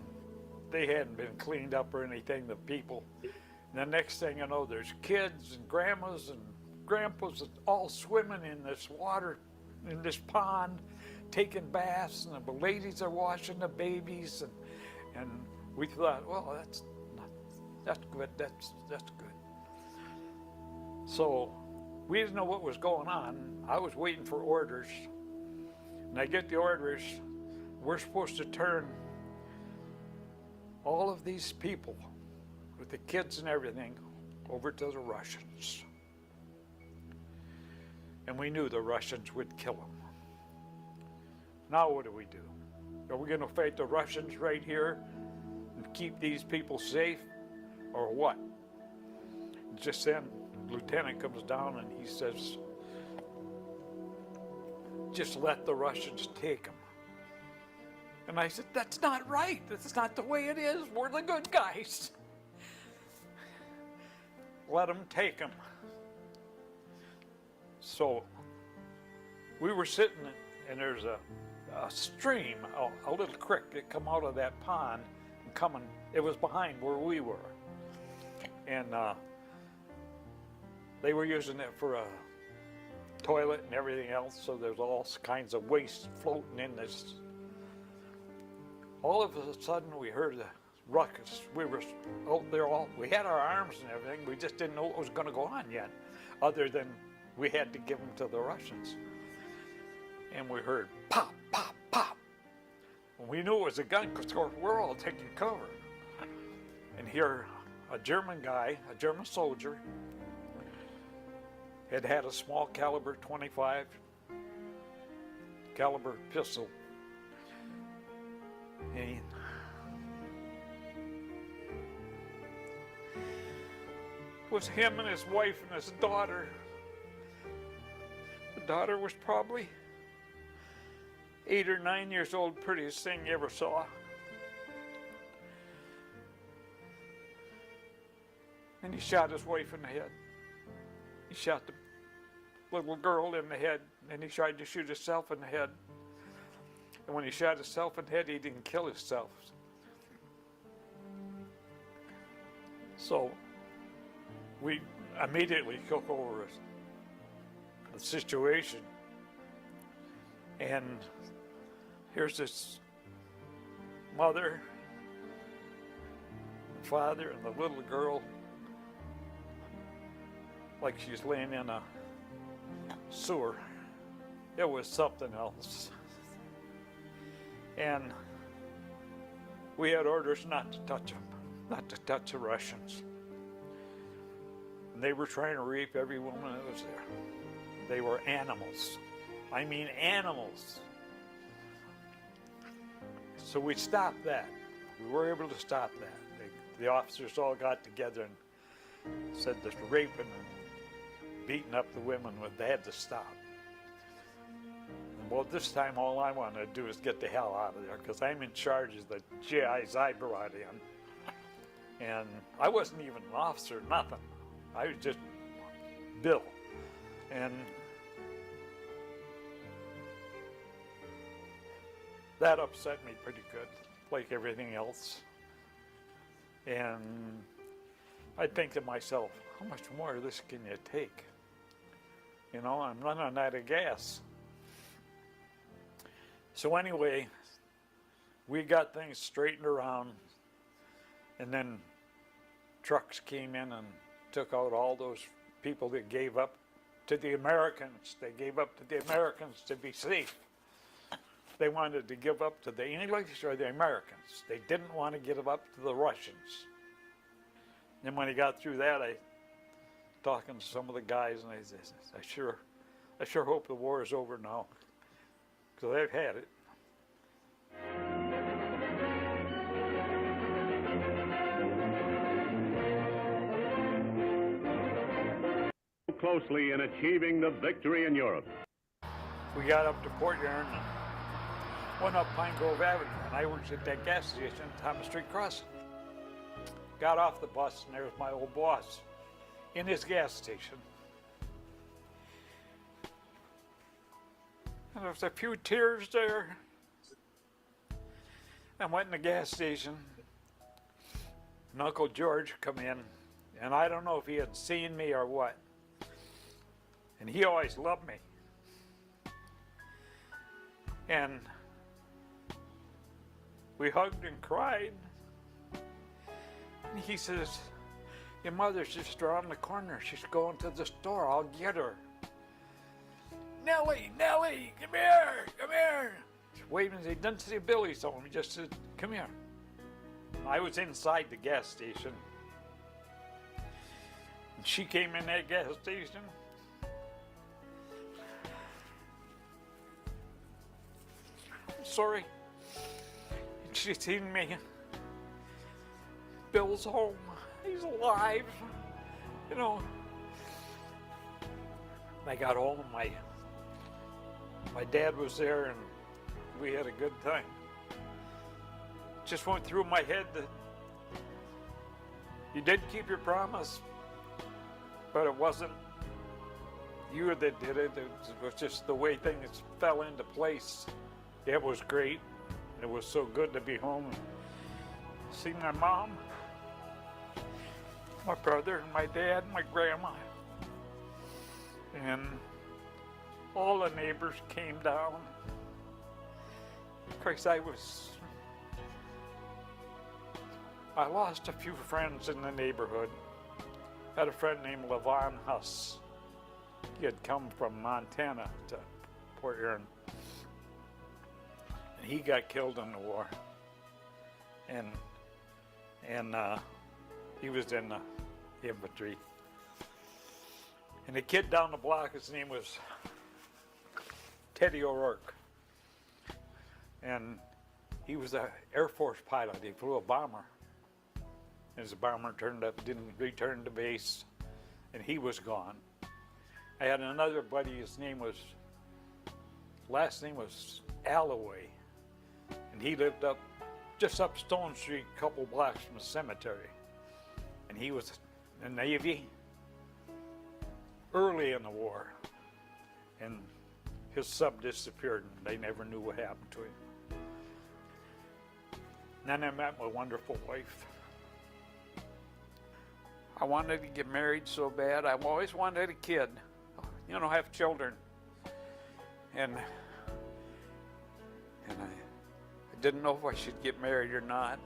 they hadn't been cleaned up or anything, the people. And the next thing you know, there's kids and grandmas and grandpas all swimming in this water, in this pond, taking baths, and the ladies are washing the babies. And we thought, well, that's good, that's good. So we didn't know what was going on. I was waiting for orders. And I get the orders. We're supposed to turn all of these people with the kids and everything over to the Russians. And we knew the Russians would kill them. Now what do? Are we going to fight the Russians right here and keep these people safe, or what? Just then, Lieutenant comes down and he says, just let the Russians take them. And I said, that's not right. That's not the way it is. We're the good guys. Let them take them. So we were sitting, and there's a stream, a little creek that come out of that pond and coming. It was behind where we were. And they were using it for a toilet and everything else, so there's all kinds of waste floating in this. All of a sudden we heard the ruckus. We were out there we had our arms and everything, we just didn't know what was going to go on yet, other than we had to give them to the Russians. And we heard pop, pop, pop. And we knew it was a gun because we're all taking cover. And here a German guy, a German soldier, had a small caliber 25 caliber pistol. And it was him and his wife and his daughter. The daughter was probably 8 or 9 years old, prettiest thing you ever saw. and he shot his wife in the head. He shot the little girl in the head, and he tried to shoot himself in the head. And when he shot himself in the head, he didn't kill himself. So we immediately took over the situation. And here's this mother, father, and the little girl, like she's laying in a sewer. It was something else. And we had orders not to touch them, not to touch the Russians. And they were trying to rape every woman that was there. They were animals. I mean animals. So we stopped that. We were able to stop that. The officers all got together and said this raping and beating up the women, they had to stop. Well, this time all I wanted to do is get the hell out of there because I'm in charge of the GIs I brought in. And I wasn't even an officer, nothing. I was just Bill. And that upset me pretty good, like everything else. And I think to myself, how much more of this can you take? You know, I'm running out of gas. So anyway, we got things straightened around, and then trucks came in and took out all those people that gave up to the Americans. They gave up to the Americans to be safe. They wanted to give up to the English or the Americans. They didn't want to give up to the Russians. And when he got through that, I talking to some of the guys, and I said, I sure hope the war is over now, because they've had it. Closely in achieving the victory in Europe. We got up to Port Huron and went up Pine Grove Avenue, and I worked at that gas station, Thomas Street Crossing. Got off the bus, and there was my old boss in his gas station. And there was a few tears there. I went in the gas station, and Uncle George come in, and I don't know if he had seen me or what. And he always loved me. And we hugged and cried. And he says, your mother's just around the corner. She's going to the store. I'll get her. Nellie, Nellie, come here, come here. He's waving. He didn't say Billy, so he just said, come here. I was inside the gas station. And she came in that gas station. Sorry. And she seen me. Bill's home. He's alive. You know. I got home and my dad was there and we had a good time. Just went through my head that you did keep your promise, but it wasn't you that did it. It was just the way things fell into place. It was great. It was so good to be home and see my mom, my brother, my dad, my grandma. And all the neighbors came down. Of course, I lost a few friends in the neighborhood. I had a friend named Levon Huss. He had come from Montana to Port Huron. And he got killed in the war. And he was in the infantry. And the kid down the block, his name was Teddy O'Rourke. And he was an Air Force pilot. He flew a bomber. And his bomber didn't return to base, and he was gone. I had another buddy, last name was Alloway. And he lived just up Stone Street, a couple blocks from the cemetery. And he was the Navy early in the war, and his sub disappeared, and they never knew what happened to him. Then I met my wonderful wife. I wanted to get married so bad. I've always wanted a kid, have children. And I didn't know if I should get married or not.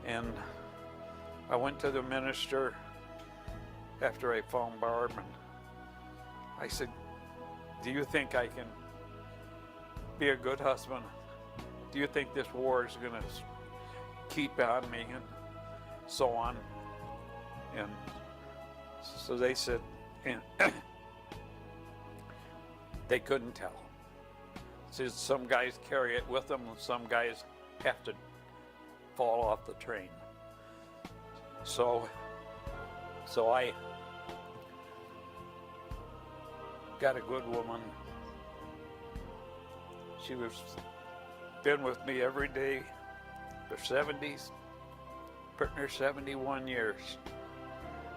And I went to the minister after I found Barb, and I said, do you think I can be a good husband? Do you think this war is going to keep on me? And so on. And so they said, and they couldn't tell. So some guys carry it with them, and some guys have to fall off the train. So I got a good woman. She was been with me every day for 71 years.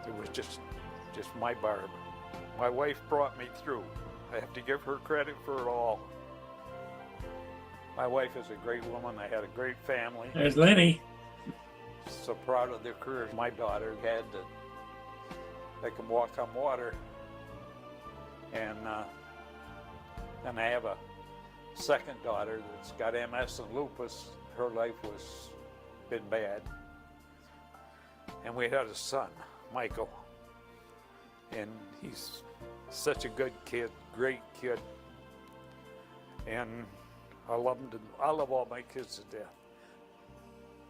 It was just my Barb. My wife brought me through. I have to give her credit for it all. My wife is a great woman. I had a great family. There's Lenny. So proud of their careers. My daughter had they can walk on water. And I have a second daughter that's got MS and lupus. Her life was been bad. And we had a son, Michael. And he's such a good kid, great kid. And I love all my kids to death.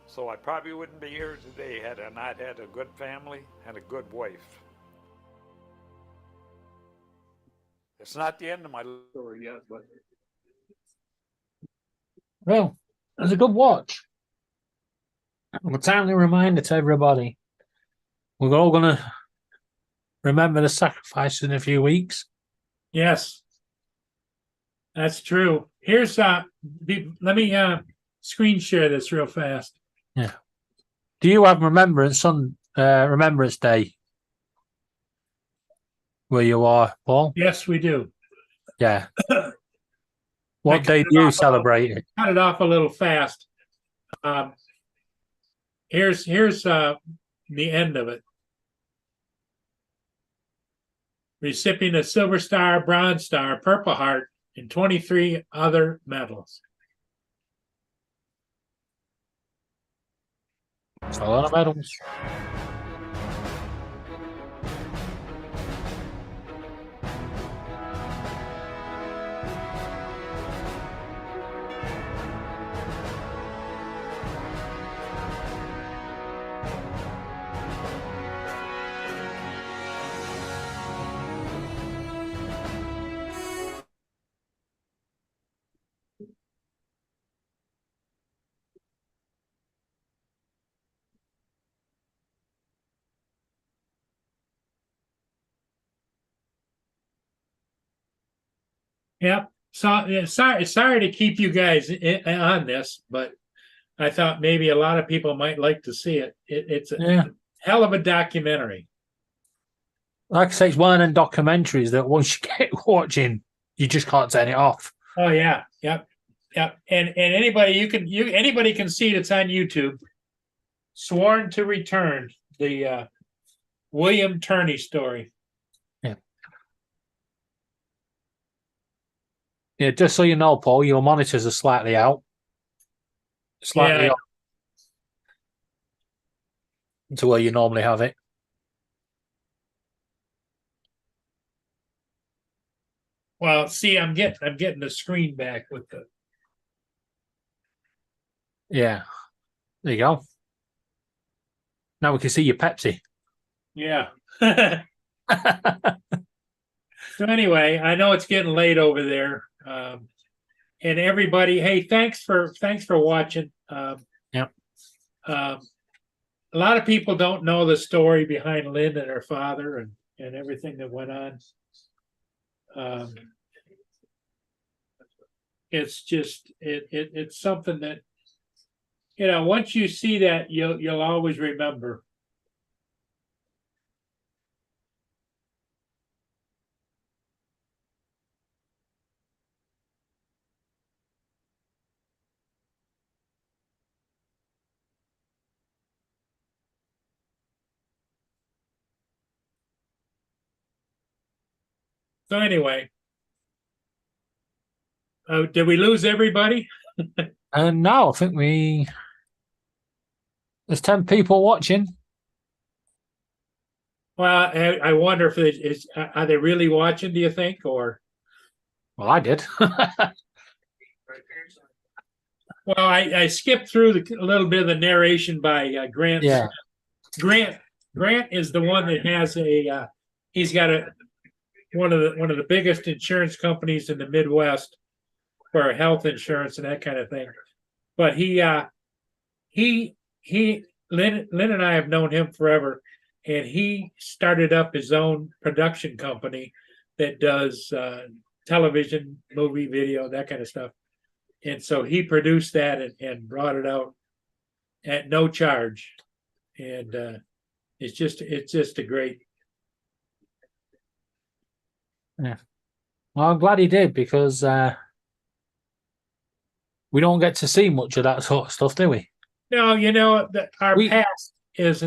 So I probably wouldn't be here today had I not had a good family and a good wife. It's not the end of my story yet, but Well, it was a good watch. A timely reminder to everybody. We're all going to remember the sacrifice in a few weeks. Yes, that's true. Here's let me screen share this real fast. Yeah. Do you have Remembrance Day where you are, Paul? Yes, we do. Yeah. What day do you celebrate it? Cut it off a little fast. Here's the end of it. Recipient of Silver Star, Bronze Star, Purple Heart, and 23 other medals. It's a lot of medals. Yep. So sorry to keep you guys on this, but I thought maybe a lot of people might like to see it. It's a hell of a documentary. Like I say, it's one of them documentaries that once you get watching, you just can't turn it off. Oh yeah, yep. And anybody anybody can see it. It's on YouTube. Sworn to Return, the William Turney story. Yeah, just so you know, Paul, your monitors are slightly out. Slightly off to where you normally have it. Well, see, I'm getting the screen back with the. Yeah. There you go. Now we can see your Pepsi. Yeah. So anyway, I know it's getting late over there. And everybody, hey, thanks for watching. Yep. A lot of people don't know the story behind Lynn and her father and everything that went on. It's just it's something that, once you see that, you'll always remember. So anyway, did we lose everybody? No, I think there's 10 people watching. Well, I wonder if are they really watching? Do you think, or? Well, I did. Well, I skipped through a little bit of the narration by Grant. Yeah. Grant is the one that has he's got one of the biggest insurance companies in the Midwest for health insurance and that kind of thing. But Lynn and I have known him forever, and he started up his own production company that does television, movie, video, that kind of stuff. And so he produced that and brought it out at no charge. And it's just a great. Yeah. Well, I'm glad he did, because we don't get to see much of that sort of stuff, do we? No, our past is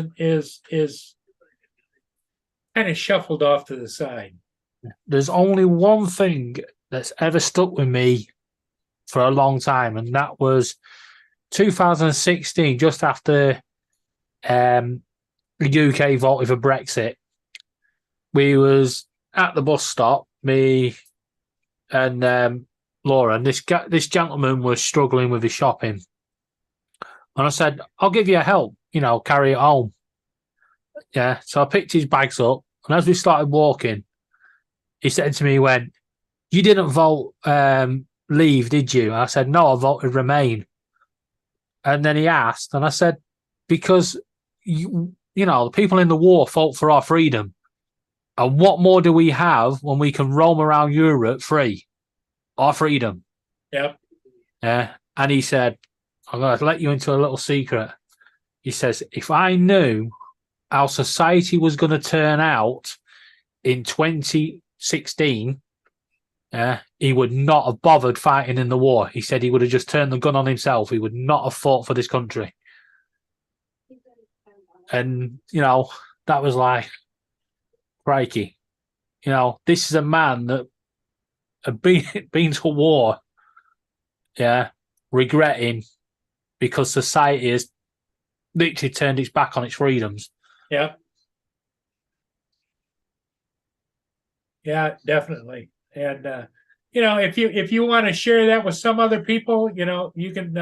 kind of shuffled off to the side. There's only one thing that's ever stuck with me for a long time, and that was 2016, just after the UK voted for Brexit. We was at the bus stop, me and Laura, and this gentleman was struggling with his shopping. And I said, I'll give you a help, carry it home. Yeah, so I picked his bags up, and as we started walking, he said to me, you didn't vote leave, did you? And I said, no, I voted remain. And then he asked, and I said, because the people in the war fought for our freedom. And what more do we have when we can roam around Europe free? Our freedom. Yep. Yeah. And he said, I'm going to let you into a little secret. He says, if I knew how society was going to turn out in 2016, he would not have bothered fighting in the war. He said he would have just turned the gun on himself. He would not have fought for this country. And, that was like, crikey. This is a man that had been to war, regretting because society has literally turned its back on its freedoms. Yeah. Yeah, definitely. And if you want to share that with some other people, you can.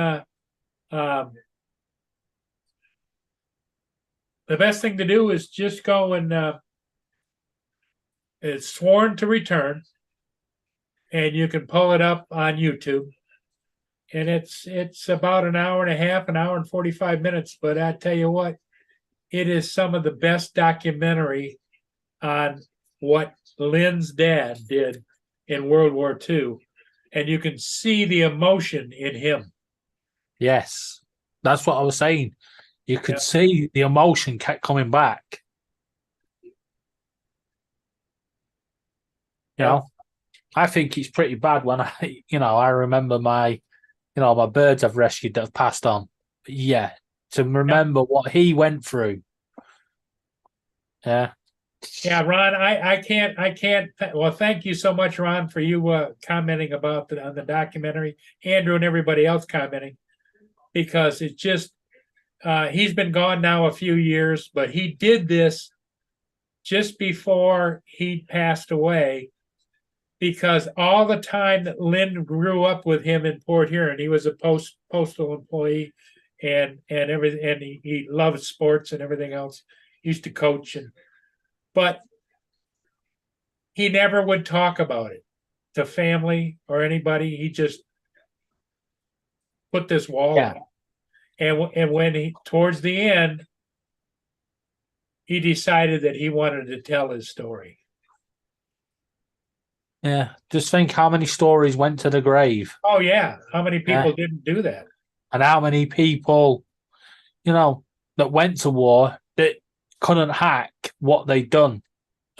The best thing to do is just go and it's Sworn to Return, and you can pull it up on YouTube. And it's about an hour and a half, an hour and 45 minutes. But I tell you what, it is some of the best documentary on what Lynn's dad did in World War II. And you can see the emotion in him. Yes, that's what I was saying. You could see the emotion kept coming back. I think it's pretty bad when I remember my birds I've rescued that have passed on. But to remember what he went through. Yeah. Yeah, Ron, I can't. Well, thank you so much, Ron, for you commenting about on the documentary, Andrew and everybody else commenting, because it's just, he's been gone now a few years, but he did this just before he passed away, because all the time that Lynn grew up with him in Port Huron, he was a postal employee and everything, and he loved sports and everything else. He used to coach, but he never would talk about it to family or anybody. He just put this wall up. And when towards the end, he decided that he wanted to tell his story. Yeah, just think how many stories went to the grave. Oh, yeah. How many people didn't do that? And how many people, that went to war that couldn't hack what they'd done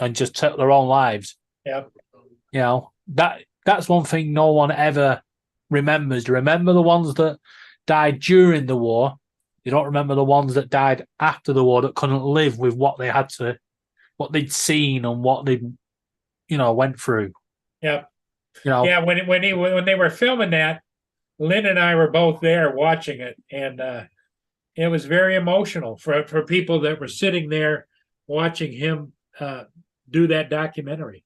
and just took their own lives. Yep. That's one thing no one ever remembers. You remember the ones that died during the war. You don't remember the ones that died after the war that couldn't live with what they had to, what they'd seen and what they'd, went through. Yeah. You know, Yeah, when they were filming that, Lynn and I were both there watching it, and it was very emotional for people that were sitting there watching him do that documentary.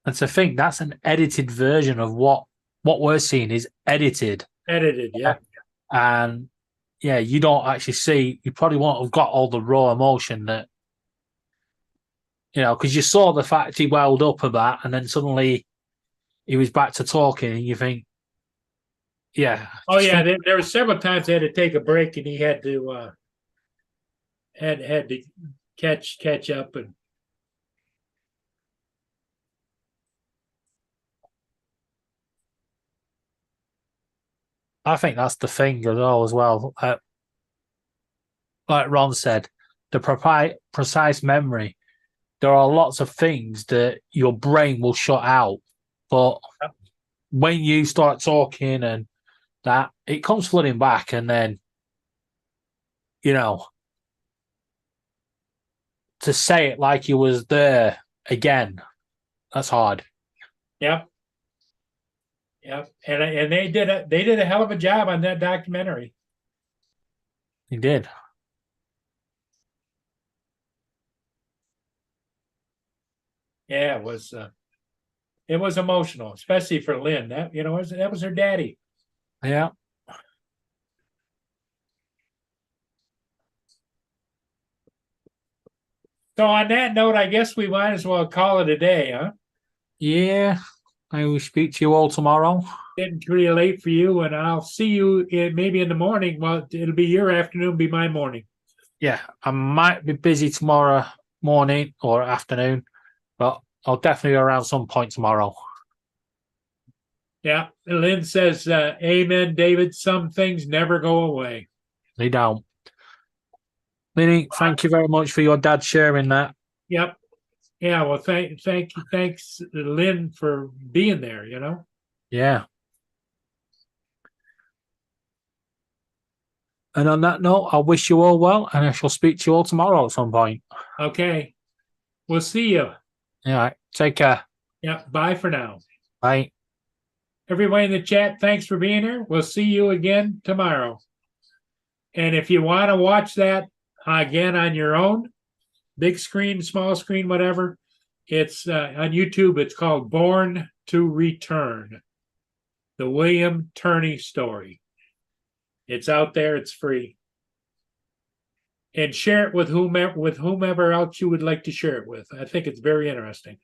and to think that's an edited version of what we're seeing is edited. Edited, yeah. And yeah, you don't actually see. You probably won't have got all the raw emotion that because you saw the fact he welled up about, and then suddenly he was back to talking, and you think, yeah. Oh yeah, there were several times they had to take a break, and he had to had to catch up and. I think that's the thing as well. Like Ron said, the precise memory. There are lots of things that your brain will shut out, but when you start talking and that, it comes flooding back, and then to say it like you was there again, that's hard. Yep. Yep, and they did a hell of a job on that documentary. He did. Yeah, it was emotional, especially for Lynn. That that was her daddy. Yeah. So on that note, I guess we might as well call it a day, huh? Yeah. I will speak to you all tomorrow. Getting pretty late for you, and I'll see you maybe in the morning. Well, it'll be your afternoon, be my morning. Yeah, I might be busy tomorrow morning or afternoon, but I'll definitely be around some point tomorrow. Yeah, Lynn says, amen, David. Some things never go away. They don't. Linny, thank you very much for your dad sharing that. Yep. Yeah, well, thanks, Lynn, for being there, Yeah. And on that note, I wish you all well, and I shall speak to you all tomorrow at some point. Okay. We'll see you. All right. Take care. Yeah. Bye for now. Bye. Everybody in the chat, thanks for being here. We'll see you again tomorrow. And if you want to watch that again on your own, big screen, small screen, whatever, it's on YouTube. It's called Born to Return, the William Turney story. It's out there. It's free. And share it with whomever else you would like to share it with. I think it's very interesting.